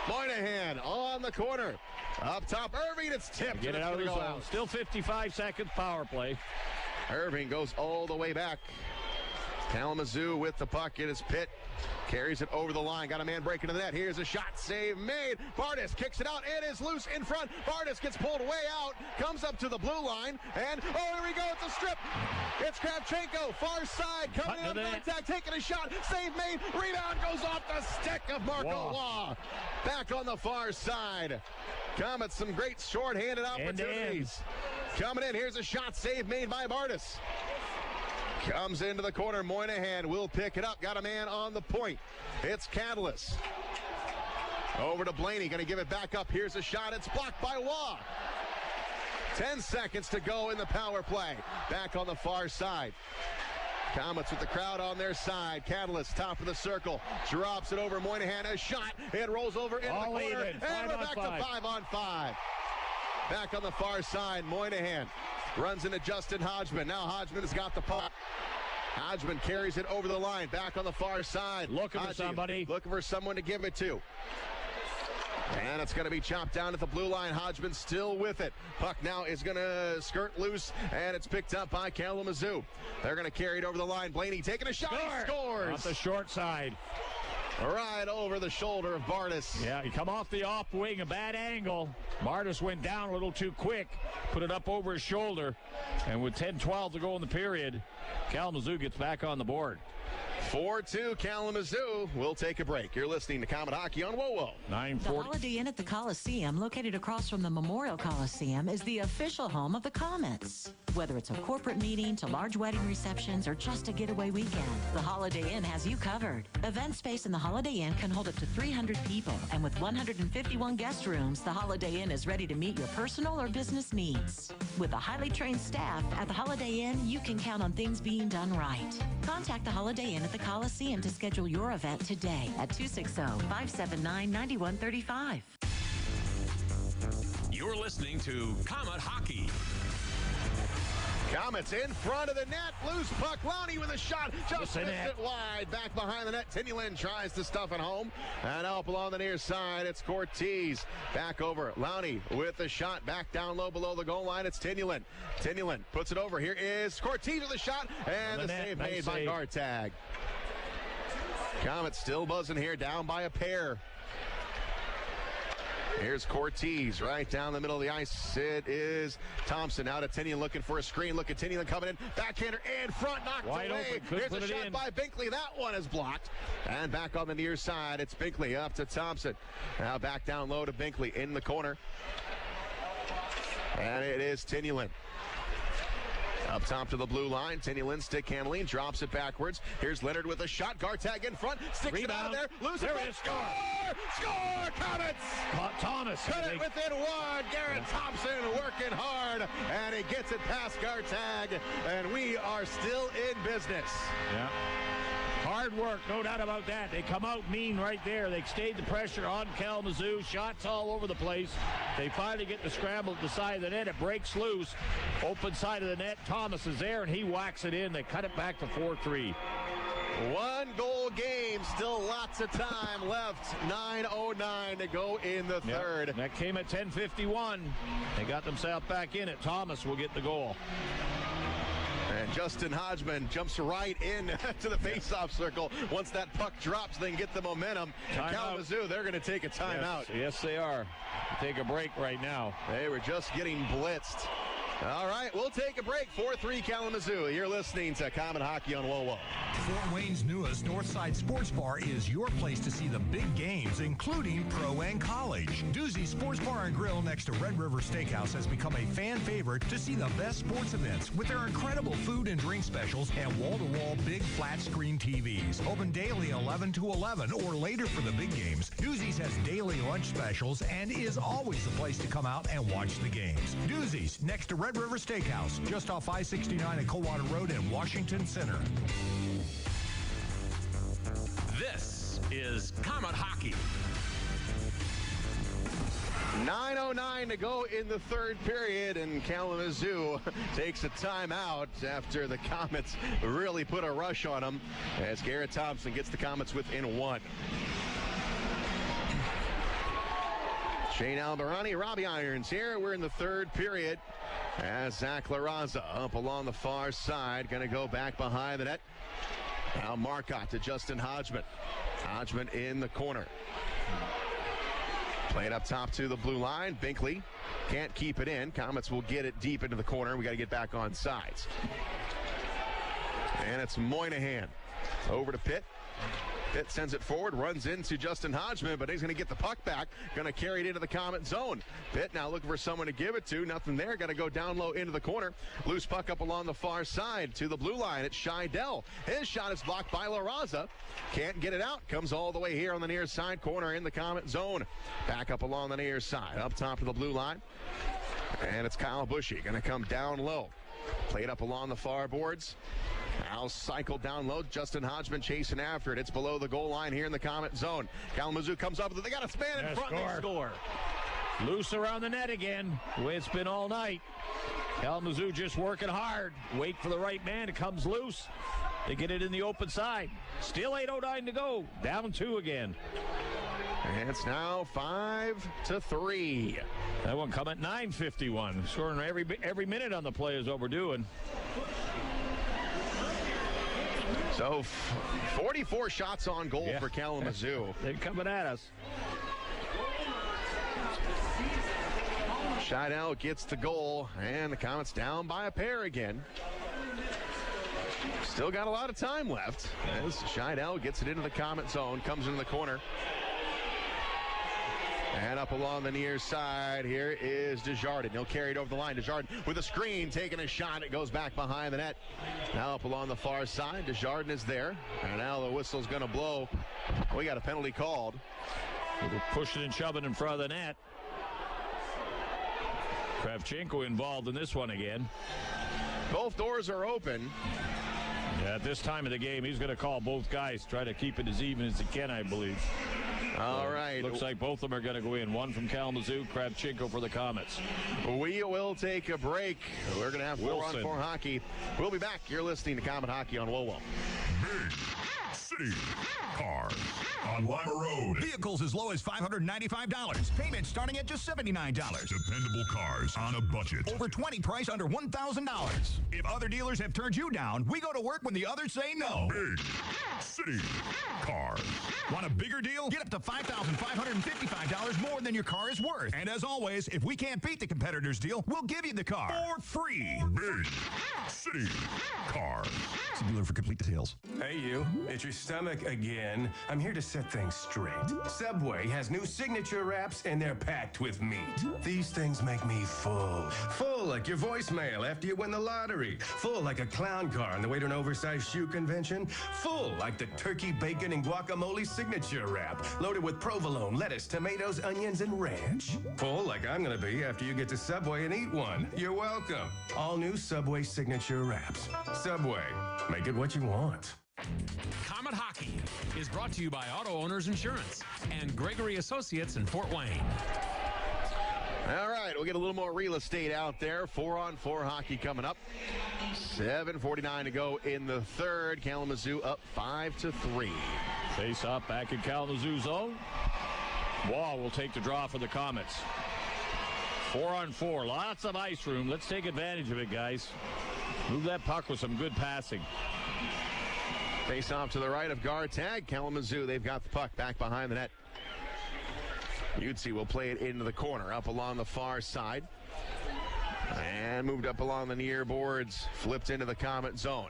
Moynihan on the corner. Up top, Irving. It's tipped. Get it out of the zone. Still 55 seconds power play. Irving goes all the way back. Kalamazoo with the puck. It is Pitt. Carries it over the line. Got a man breaking to the net. Here's a shot. Save made. Bartus kicks it out. It is loose in front. Bartus gets pulled way out. Comes up to the blue line. And, here we go. It's a strip. It's Kravchenko. Far side. Coming in on contact. Taking a shot. Save made. Rebound goes off the stick of Marco Waugh. Back on the far side. Komets some great short-handed opportunities. Coming in. Here's a shot. Save made by Bartus. Comes into the corner. Moynihan will pick it up. Got a man on the point. It's Catalyst. Over to Blaney. Going to give it back up. Here's a shot. It's blocked by Waugh. 10 seconds to go in the power play. Back on the far side. Komets with the crowd on their side. Catalyst, top of the circle. Drops it over Moynihan. A shot. It rolls over into the corner. And we're back to 5-on-5. Back on the far side. Moynihan runs into Justin Hodgman. Now Hodgman has got the puck. Hodgman carries it over the line. Back on the far side. Looking for somebody. Looking for someone to give it to. And it's going to be chopped down at the blue line. Hodgman still with it. Puck now is going to skirt loose, and it's picked up by Kalamazoo. They're going to carry it over the line. Blaney taking a shot. He scores. Off the short side. Right over the shoulder of Bartus. Yeah, he come off the off wing, a bad angle. Bartus went down a little too quick, put it up over his shoulder, and with 10-12 to go in the period, Kalamazoo gets back on the board. 4-2 Kalamazoo. We'll take a break. You're listening to Komet Hockey on WOWO. 9:40. The Holiday Inn at the Coliseum, located across from the Memorial Coliseum, is the official home of the Komets. Whether it's a corporate meeting to large wedding receptions or just a getaway weekend, the Holiday Inn has you covered. Event space in the Holiday Inn can hold up to 300 people, and with 151 guest rooms, the Holiday Inn is ready to meet your personal or business needs. With a highly trained staff at the Holiday Inn, you can count on things being done right. Contact the Holiday Inn at the Coliseum to schedule your event today at 260-579-9135. You're listening to Komet Hockey. Komets in front of the net. Loose puck. Lowney with a shot. Just missed it wide. Back behind the net. Tynaulin tries to stuff it home. And up along the near side, it's Cortez. Back over. Lowney with the shot. Back down low below the goal line. It's Tynaulin. Tynaulin puts it over. Here is Cortez with a shot. And the save made by Gartag. Komets still buzzing here. Down by a pair. Here's Cortez right down the middle of the ice. It is Thompson out at Tynaulin looking for a screen. Look at Tynaulin coming in. Backhander in front, knocked wide away. Here's a shot by Binkley. That one is blocked. And back on the near side, it's Binkley up to Thompson. Now back down low to Binkley in the corner. And it is Tynaulin. Up top to the blue line. Tynaulin stick handling, drops it backwards. Here's Leonard with a shot. Gartag in front, sticks it out of there. Loses it. Score! Score! Komets! Thomas. Cut it within one. Garrett Thompson working hard, and he gets it past Gartag, and we are still in business. Yeah. Hard work, no doubt about that. They come out mean right there. They stayed the pressure on Kalamazoo. Shots all over the place. They finally get the scramble at the side of the net. It breaks loose. Open side of the net. Thomas is there, and he whacks it in. They cut it back to 4-3. 1-goal game. Still lots of time left. 9:09 to go in the third. Yep. That came at 10:51. They got themselves back in it. Thomas will get the goal. And Justin Hodgman jumps right in to the face-off circle. Once that puck drops, they can get the momentum. Kalamazoo, they're going to take a timeout. Yes, they are. Take a break right now. They were just getting blitzed. All right, we'll take a break. 4-3 Kalamazoo. You're listening to Comet Hockey on WOWO. Fort Wayne's newest Northside Sports Bar is your place to see the big games, including pro and college. Doozy Sports Bar and Grill next to Red River Steakhouse has become a fan favorite to see the best sports events with their incredible food and drink specials and wall-to-wall big flat screen TVs. Open daily 11 to 11 or later for the big games. Doozy's has daily lunch specials and is always the place to come out and watch the games. Doozy's next to Red River Steakhouse, just off I-69 at Coldwater Road in Washington Center. This is Comet Hockey. 9:09 to go in the third period, and Kalamazoo takes a timeout after the Komets really put a rush on them as Garrett Thompson gets the Komets within one. Shane Albarani, Robbie Irons here. We're in the third period as Zach LaRaza up along the far side, going to go back behind the net. Now Marcotte to Justin Hodgman. Hodgman in the corner. Playing up top to the blue line. Binkley can't keep it in. Komets will get it deep into the corner. We got to get back on sides. And it's Moynihan over to Pitt. Pitt sends it forward, runs into Justin Hodgman, but he's going to get the puck back. Going to carry it into the Komet zone. Pitt now looking for someone to give it to. Nothing there. Got to go down low into the corner. Loose puck up along the far side to the blue line. It's Scheidel. His shot is blocked by LaRaza. Can't get it out. Comes all the way here on the near side corner in the Komet zone. Back up along the near side. Up top to the blue line. And it's Kyle Bushy. Going to come down low. Played up along the far boards. Now cycled down low. Justin Hodgman chasing after it. It's below the goal line here in the Komet zone. Kalamazoo comes up with it. They got a span in front. They score. Loose around the net again. The way it's been all night. Kalamazoo just working hard. Wait for the right man. It comes loose. They get it in the open side. Still 8:09 to go. Down 2 again. And it's now 5-3. That one come at 9:51. Scoring every minute on the play is what we're doing. So 44 shots on goal for Kalamazoo. They're coming at us. Scheidel gets the goal, and the Komets down by a pair again. Still got a lot of time left as Scheidel gets it into the Komet zone, comes into the corner. And up along the near side, here is Desjardins. He'll carry it over the line. Desjardins with a screen, taking a shot. It goes back behind the net. Now up along the far side, Desjardins is there. And now the whistle's going to blow. We got a penalty called. We're pushing and shoving in front of the net. Kravchenko involved in this one again. Both doors are open. Yeah, at this time of the game, he's going to call both guys, try to keep it as even as he can, I believe. All right. Looks like both of them are going to go in. One from Kalamazoo, Kravchenko for the Komets. We will take a break. We're going to have 4 on 4 hockey. We'll be back. You're listening to Comet Hockey on WOWO. Big City Cars on Lima Road. Vehicles as low as $595. Payments starting at just $79. Dependable cars on a budget. Over 20 price under $1,000. If other dealers have turned you down, we go to work when the others say no. Big City Cars. Want a bigger deal? Get up to $5,555 more than your car is worth. And as always, if we can't beat the competitor's deal, we'll give you the car for free. Big City Cars. See dealer for complete details. Hey, you. It's your stomach again. I'm here to set things straight. Subway has new signature wraps, and they're packed with meat. These things make me full. Full like your voicemail after you win the lottery. Full like a clown car on the way to an oversized shoe convention. Full like the turkey, bacon, and guacamole signature wrap. Loaded with provolone, lettuce, tomatoes, onions, and ranch. Full like I'm going to be after you get to Subway and eat one. You're welcome. All new Subway signature wraps. Subway. Make it what you want. Comet Hockey is brought to you by Auto Owners Insurance and Gregory Associates in Fort Wayne. All right, we'll get a little more real estate out there. 4-on-4 hockey coming up. 7:49 to go in the third. Kalamazoo up 5-3. Face off back in Kalamazoo zone. Wall will take the draw for the Komets. 4-on-4, lots of ice room. Let's take advantage of it, guys. Move that puck with some good passing. Face off to the right of Gartag. Kalamazoo, they've got the puck back behind the net. Utsi will play it into the corner, up along the far side. And moved up along the near boards, flipped into the Komet zone.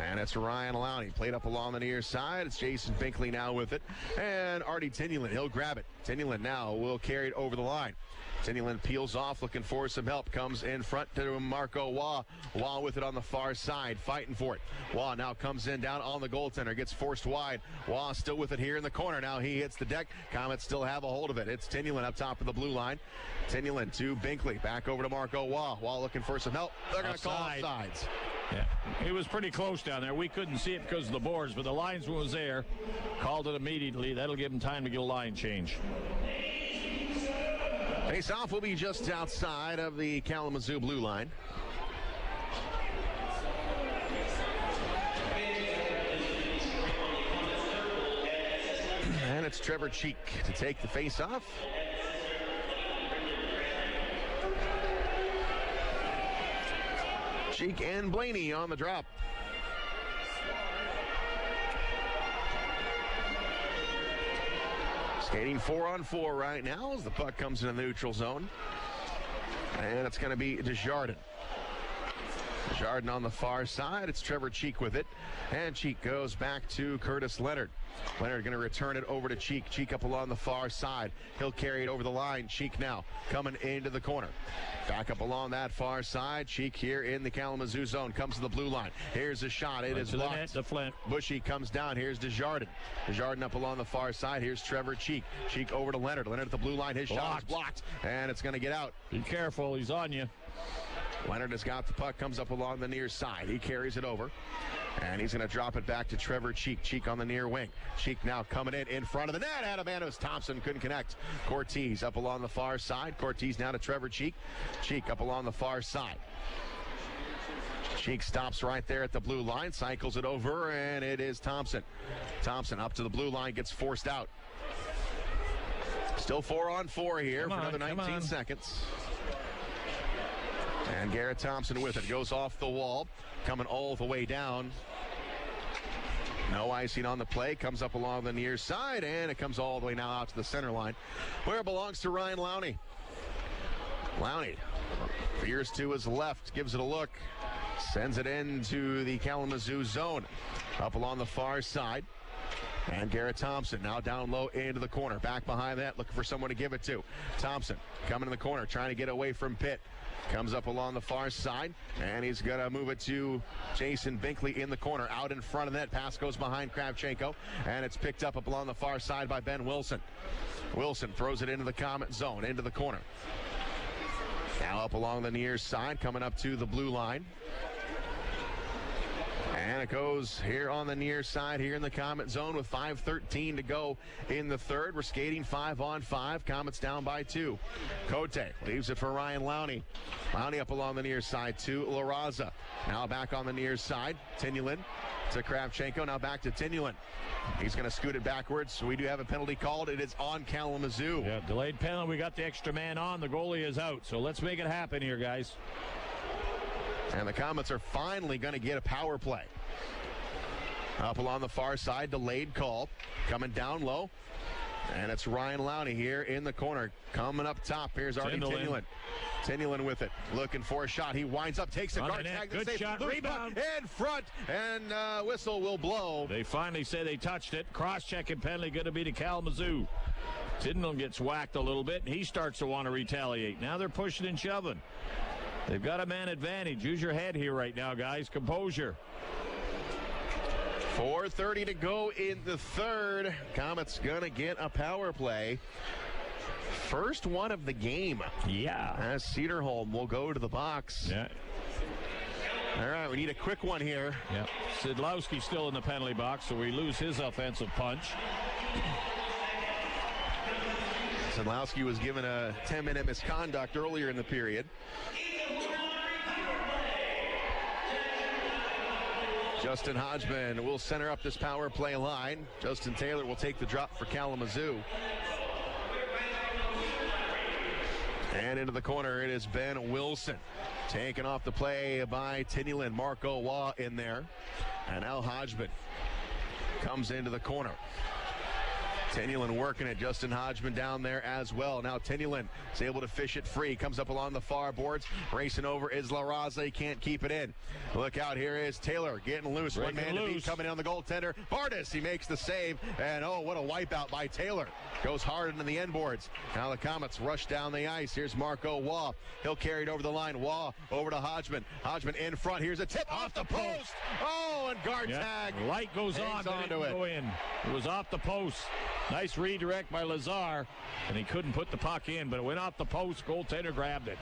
And it's Ryan Lowney, played up along the near side. It's Jason Binkley now with it. And Artie Tynaulin, he'll grab it. Tynaulin now will carry it over the line. Tynaulin peels off, looking for some help. Comes in front to Marco Waugh. Waugh with it on the far side, fighting for it. Waugh now comes in down on the goaltender, gets forced wide. Waugh still with it here in the corner. Now he hits the deck. Komets still have a hold of it. It's Tynaulin up top of the blue line. Tynaulin to Binkley, back over to Marco Waugh. Waugh looking for some help. They're going to call offsides. Yeah, it was pretty close down there. We couldn't see it because of the boards, but the linesman was there. Called it immediately. That'll give him time to get a line change. Face-off will be just outside of the Kalamazoo blue line. And it's Trevor Cheek to take the face-off. Cheek and Blaney on the drop. Skating 4-on-4 right now as the puck comes in the neutral zone. And it's going to be Desjardins. Desjardins on the far side. It's Trevor Cheek with it. And Cheek goes back to Curtis Leonard. Leonard going to return it over to Cheek. Cheek up along the far side. He'll carry it over the line. Cheek now coming into the corner. Back up along that far side. Cheek here in the Kalamazoo zone. Comes to the blue line. Here's a shot. It is blocked. The Flint. Bushy comes down. Here's Desjardins. Desjardins up along the far side. Here's Trevor Cheek. Cheek over to Leonard. Leonard at the blue line. His shot is blocked. And it's going to get out. Be careful. He's on you. Leonard has got the puck. Comes up along the near side. He carries it over. And he's going to drop it back to Trevor Cheek. Cheek on the near wing. Cheek now coming in front of the net. Adamanos Thompson couldn't connect. Cortez up along the far side. Cortez now to Trevor Cheek. Cheek up along the far side. Cheek stops right there at the blue line. Cycles it over, and it is Thompson. Thompson up to the blue line. Gets forced out. Still 4-on-4 here for another 19 seconds. And Garrett Thompson with it. Goes off the wall. Coming all the way down. No icing on the play. Comes up along the near side. And it comes all the way now out to the center line, where it belongs to Ryan Lowney. Lowney veers to his left. Gives it a look. Sends it into the Kalamazoo zone. Up along the far side. And Garrett Thompson now down low into the corner. Back behind that. Looking for someone to give it to. Thompson coming in the corner. Trying to get away from Pitt. Comes up along the far side, and he's going to move it to Jason Binkley in the corner. Out in front of that. Pass goes behind Kravchenko, and it's picked up along the far side by Ben Wilson. Wilson throws it into the Komet zone, into the corner. Now up along the near side, coming up to the blue line. And it goes here on the near side here in the Komet zone with 5:13 to go in the third. We're skating 5-on-5. Komets down by 2. Cote leaves it for Ryan Lowney. Lowney up along the near side to La Raza. Now back on the near side. Tynaulin to Kravchenko. Now back to Tynaulin. He's going to scoot it backwards. So we do have a penalty called. It is on Kalamazoo. Yeah, delayed penalty. We got the extra man on. The goalie is out. So let's make it happen here, guys. And the Komets are finally going to get a power play. Up along the far side, delayed call. Coming down low. And it's Ryan Lowney here in the corner. Coming up top. Here's Artie Tynaulin. Tynaulin with it. Looking for a shot. He winds up, takes a guard tag. Good shot. Rebound. In front. And whistle will blow. They finally say they touched it. Cross-checking penalty going to be to Kalamazoo. Tynaulin gets whacked a little bit, and he starts to want to retaliate. Now they're pushing and shoving. They've got a man advantage. Use your head here right now, guys. Composure. 4:30 to go in the third. Komets gonna get a power play. First one of the game. Yeah. As Cedarholm will go to the box. Yeah. All right, we need a quick one here. Yep. Sidlowski still in the penalty box, so we lose his offensive punch. Sidlowski was given a 10-minute misconduct earlier in the period. Justin Hodgman will center up this power play line. Justin Taylor will take the drop for Kalamazoo. And into the corner, it is Ben Wilson. Taken off the play by Tynaulin. Marco Waugh in there. And now Hodgman comes into the corner. Tynaulin working it. Justin Hodgman down there as well. Now Tynaulin is able to fish it free. Comes up along the far boards. Racing over is La Raza. He can't keep it in. Look out. Here is Taylor getting loose. One man to beat coming in on the goaltender. Bartus, he makes the save. And oh, what a wipeout by Taylor. Goes hard into the end boards. Now the Komets rush down the ice. Here's Marco Waugh. He'll carry it over the line. Waugh over to Hodgman. Hodgman in front. Here's a tip off the post. Oh, and guard tag. Light goes on, but it didn't go in. It was off the post. Nice redirect by Lazar, and he couldn't put the puck in, but it went off the post. Goaltender grabbed it.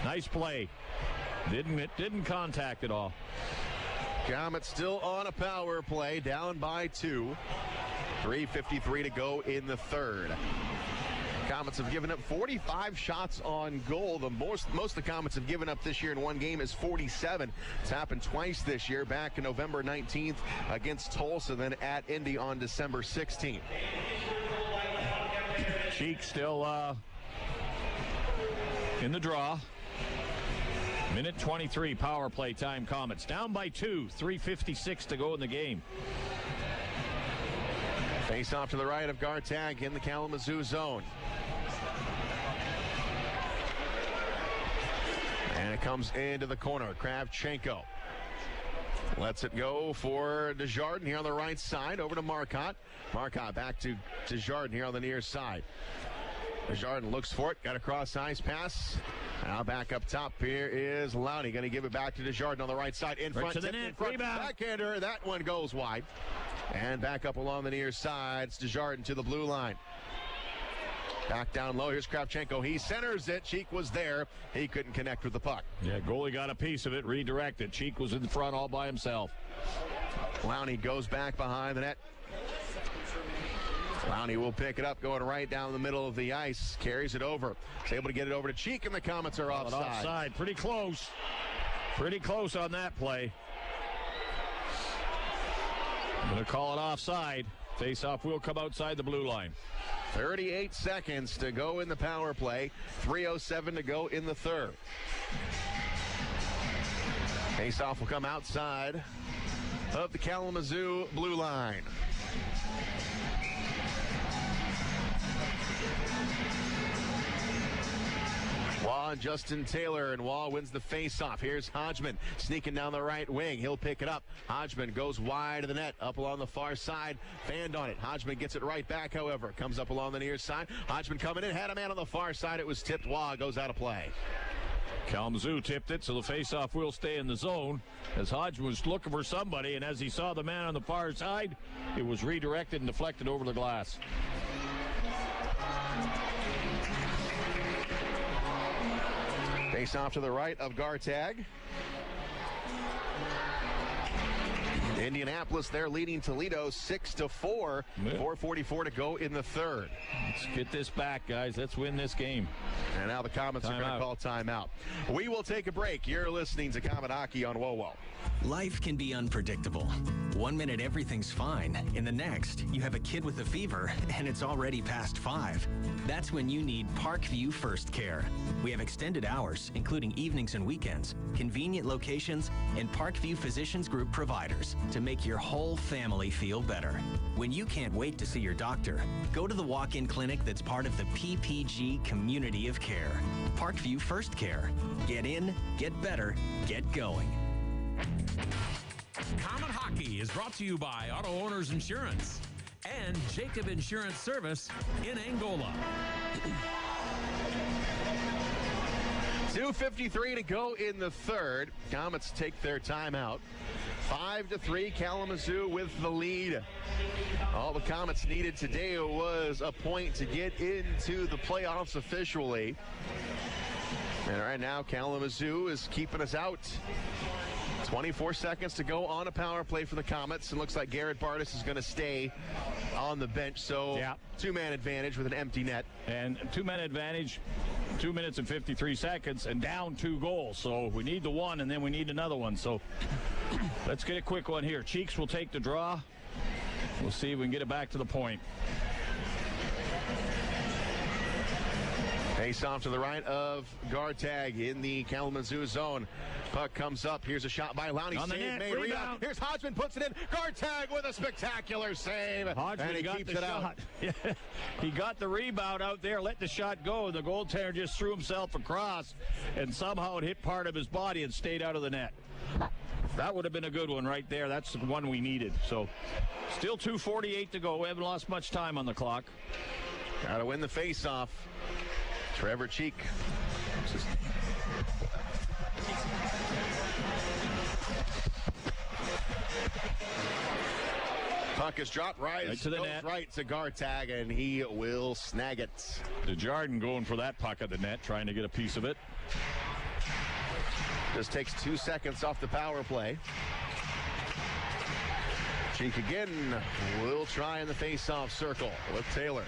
Nice play. It didn't contact at all. Komets still on a power play, down by 2. 3:53 to go in the third. Komets have given up 45 shots on goal. The most the Komets have given up this year in one game is 47. It's happened twice this year, back in November 19th against Tulsa, then at Indy on December 16th. Cheek still in the draw. Minute 23 power play time. Komets down by 2. 3:56 to go in the game. Face off to the right of Gartag in the Kalamazoo zone. And it comes into the corner. Kravchenko lets it go for Desjardins here on the right side. Over to Marcotte. Marcotte back to Desjardins here on the near side. Desjardins looks for it. Got a cross ice pass. Now back up top here is Lowney. Going to give it back to Desjardins on the right side. In front. To the net. In front. Rebound. Backhander. That one goes wide. And back up along the near side. It's Desjardins to the blue line. Back down low. Here's Kravchenko. He centers it. Cheek was there. He couldn't connect with the puck. Yeah, goalie got a piece of it. Redirected. Cheek was in front all by himself. Lowney goes back behind the net. Lowney will pick it up, going right down the middle of the ice. Carries it over. He's able to get it over to Cheek, and the Komets are offside. Offside. Pretty close. Pretty close on that play. Going to call it offside. Face-off will come outside the blue line. 38 seconds to go in the power play. 3:07 to go in the third. Face-off will come outside of the Kalamazoo blue line. Waugh and Justin Taylor, and Waugh wins the face-off. Here's Hodgman sneaking down the right wing. He'll pick it up. Hodgman goes wide of the net, up along the far side. Fanned on it. Hodgman gets it right back, however. Comes up along the near side. Hodgman coming in, had a man on the far side. It was tipped. Waugh goes out of play. Kalamazoo tipped it, so the face-off will stay in the zone as Hodgman was looking for somebody, and as he saw the man on the far side, it was redirected and deflected over the glass. Face off to the right of Gartag. Indianapolis, they're leading Toledo 6-4. 4:44 to go in the third. Let's get this back, guys. Let's win this game. And now the Komets are going to call timeout. We will take a break. You're listening to Komet Hockey on WOWO. Life can be unpredictable. 1 minute everything's fine. In the next, you have a kid with a fever and it's already past 5. That's when you need Parkview First Care. We have extended hours, including evenings and weekends, convenient locations, and Parkview Physicians Group providers to make your whole family feel better. When you can't wait to see your doctor, go to the walk-in clinic that's part of the PPG community of care. Parkview First Care. Get in, get better, get going. Komet Hockey is brought to you by Auto Owners Insurance and Jacob Insurance Service in Angola. 2:53 to go in the third. Komets take their timeout. 5-3, Kalamazoo with the lead. All the Komets needed today was a point to get into the playoffs officially. And right now, Kalamazoo is keeping us out 24 seconds to go on a power play for the Komets. And looks like Garrett Bartus is going to stay on the bench. So two-man advantage with an empty net. And two-man advantage, 2 minutes and 53 seconds, and down 2 goals. So we need the one, and then we need another one. So let's get a quick one here. Cheeks will take the draw. We'll see if we can get it back to the point. Face off to the right of Gartag in the Kalamazoo zone. Puck comes up. Here's a shot by Lowney. On the Save net, made. rebound. Here's Hodgman, puts it in. Gartag with a spectacular save. Hodgman and he got keeps the it shot. out. He got the rebound out there, let the shot go. The goaltender just threw himself across, and somehow it hit part of his body and stayed out of the net. That would have been a good one right there. That's the one we needed. So still 2:48 to go. We haven't lost much time on the clock. Got to win the face-off. Trevor Cheek. Puck is dropped right to the net. Right to Gartag, and he will snag it. Desjardins going for that puck at the net, trying to get a piece of it. Just takes 2 seconds off the power play. Cheek again will try in the face-off circle with Taylor.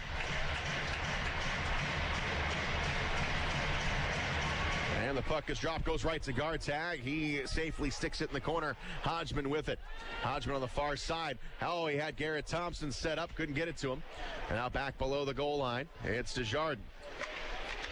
And the puck is dropped, goes right to Gartag. He safely sticks it in the corner. Hodgman with it. Hodgman on the far side. Oh, he had Garrett Thompson set up, couldn't get it to him. And now back below the goal line, it's Desjardins.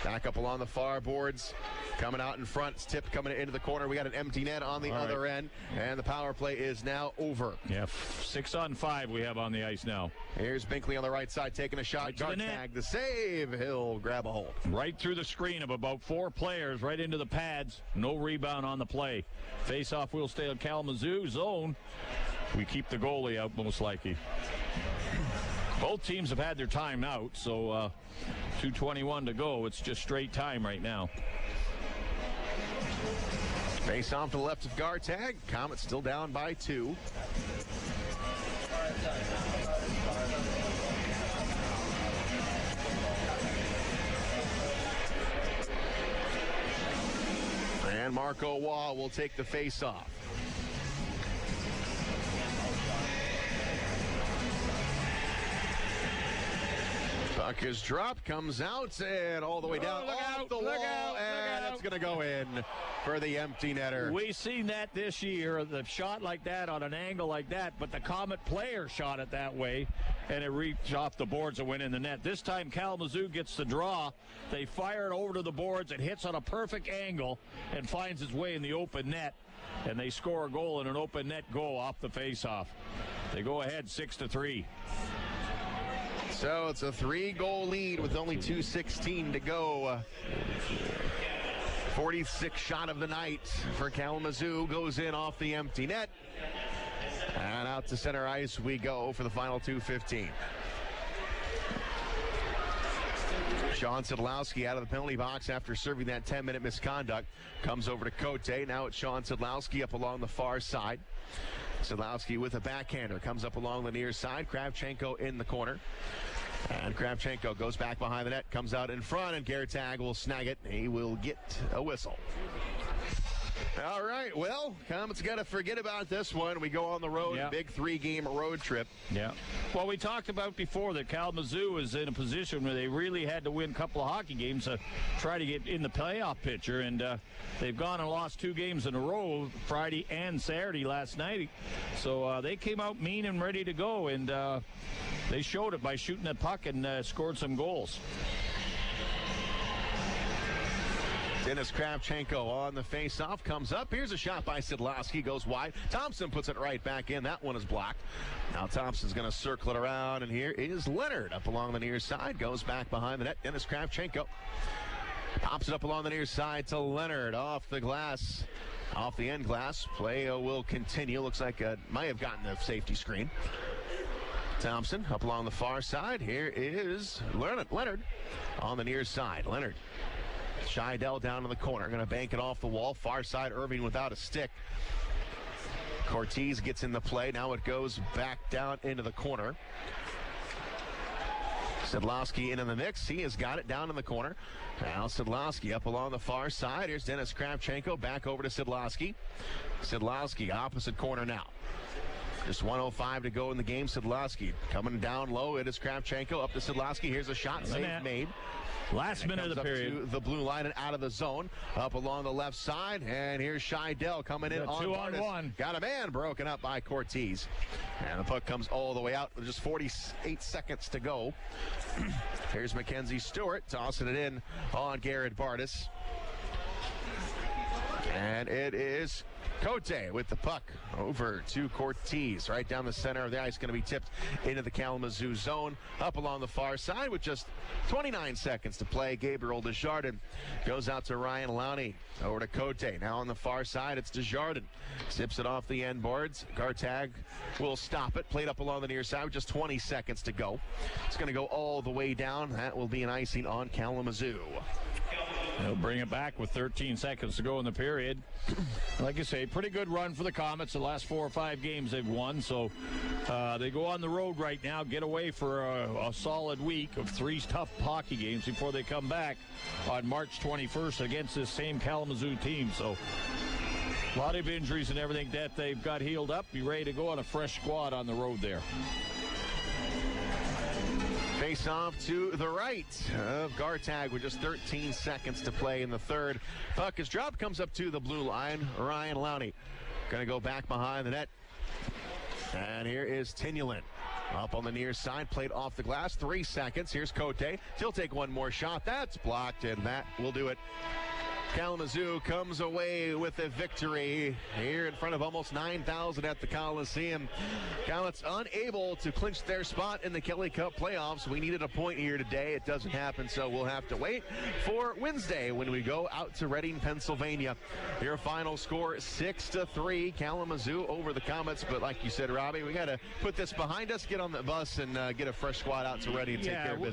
Back up along the far boards. Coming out in front, it's tipped coming into the corner. We got an empty net on the other end, and the power play is now over. Yeah, 6-on-5 we have on the ice now. Here's Binkley on the right side taking a shot. Gartag the save. He'll grab a hold. Right through the screen of about 4 players, right into the pads. No rebound on the play. Face-off will stay on Kalamazoo zone. We keep the goalie out most likely. Both teams have had their time out, so 2:21 to go. It's just straight time right now. Face off to the left of Gartag. Komets still down by 2. And Marco Waugh will take the face off. Puck is dropped, comes out, and all the way down off the wall, and it's going to go in for the empty netter. We've seen that this year, the shot like that on an angle like that, but the Komet player shot it that way, and it reached off the boards and went in the net. This time Kalamazoo gets the draw. They fire it over to the boards. It hits on a perfect angle and finds its way in the open net, and they score a goal in an open net goal off the faceoff. They go ahead 6-3. So it's a 3-goal lead with only 2:16 to go. 46th shot of the night for Kalamazoo goes in off the empty net. And out to center ice we go for the final 2:15. Sean Sidlowski out of the penalty box after serving that 10-minute misconduct. Comes over to Cote. Now it's Sean Sidlowski up along the far side. Sidlowski with a backhander. Comes up along the near side. Kravchenko in the corner. And Kravchenko goes back behind the net. Comes out in front, and Gartag will snag it. He will get a whistle. All right, well, Komets got to forget about this one. We go on the road, big 3-game road trip. Yeah. Well, we talked about before that Kalamazoo is in a position where they really had to win a couple of hockey games to try to get in the playoff picture, and they've gone and lost 2 games in a row, Friday and Saturday last night. So they came out mean and ready to go, and they showed it by shooting that puck and scored some goals. Dennis Kravchenko on the face-off, comes up. Here's a shot by Sidlowski, goes wide. Thompson puts it right back in. That one is blocked. Now Thompson's going to circle it around, and here is Leonard up along the near side, goes back behind the net. Dennis Kravchenko pops it up along the near side to Leonard, off the glass, off the end glass. Play will continue. Looks like it might have gotten the safety screen. Thompson up along the far side. Here is Leonard on the near side. Leonard. Scheidel down in the corner, going to bank it off the wall. Far side, Irving without a stick. Cortez gets in the play. Now it goes back down into the corner. Sedlowski in the mix. He has got it down in the corner. Now Sedlowski up along the far side. Here's Dennis Kravchenko back over to Sedlowski. Sedlowski opposite corner now. Just 1:05 to go in the game. Sedlowski coming down low. It is Kravchenko up to Sedlowski. Here's a shot. Save made. Last minute of the period. To the blue line and out of the zone. Up along the left side. And here's Scheidel coming in on 2-on-1. Got a man broken up by Cortez. And the puck comes all the way out with just 48 seconds to go. Here's Mackenzie Stewart tossing it in on Garrett Bartus. And it is Cote with the puck over to Cortez. Right down the center of the ice, going to be tipped into the Kalamazoo zone. Up along the far side with just 29 seconds to play. Gabriel Desjardins goes out to Ryan Lowney. Over to Cote. Now on the far side, it's Desjardins. Sips it off the end boards. Gartag will stop it. Played up along the near side with just 20 seconds to go. It's going to go all the way down. That will be an icing on Kalamazoo. They'll bring it back with 13 seconds to go in the period. Like I say, pretty good run for the Komets. The last 4 or 5 games they've won. So they go on the road right now, get away for a solid week of 3 tough hockey games before they come back on March 21st against this same Kalamazoo team. So a lot of injuries and everything that they've got healed up. Be ready to go on a fresh squad on the road there. Face off to the right of Gartag with just 13 seconds to play in the third. Puck is dropped, comes up to the blue line. Ryan Lowney going to go back behind the net. And here is Tynaulin. Up on the near side, played off the glass. 3 seconds. Here's Cote. He'll take one more shot. That's blocked, and that will do it. Kalamazoo comes away with a victory here in front of almost 9,000 at the Coliseum. Komets unable to clinch their spot in the Kelly Cup playoffs. We needed a point here today. It doesn't happen, so we'll have to wait for Wednesday when we go out to Reading, Pennsylvania. Your final score, 6-3, Kalamazoo over the Komets. But like you said, Robbie, we got to put this behind us, get on the bus, and get a fresh squad out to Reading and take care of business.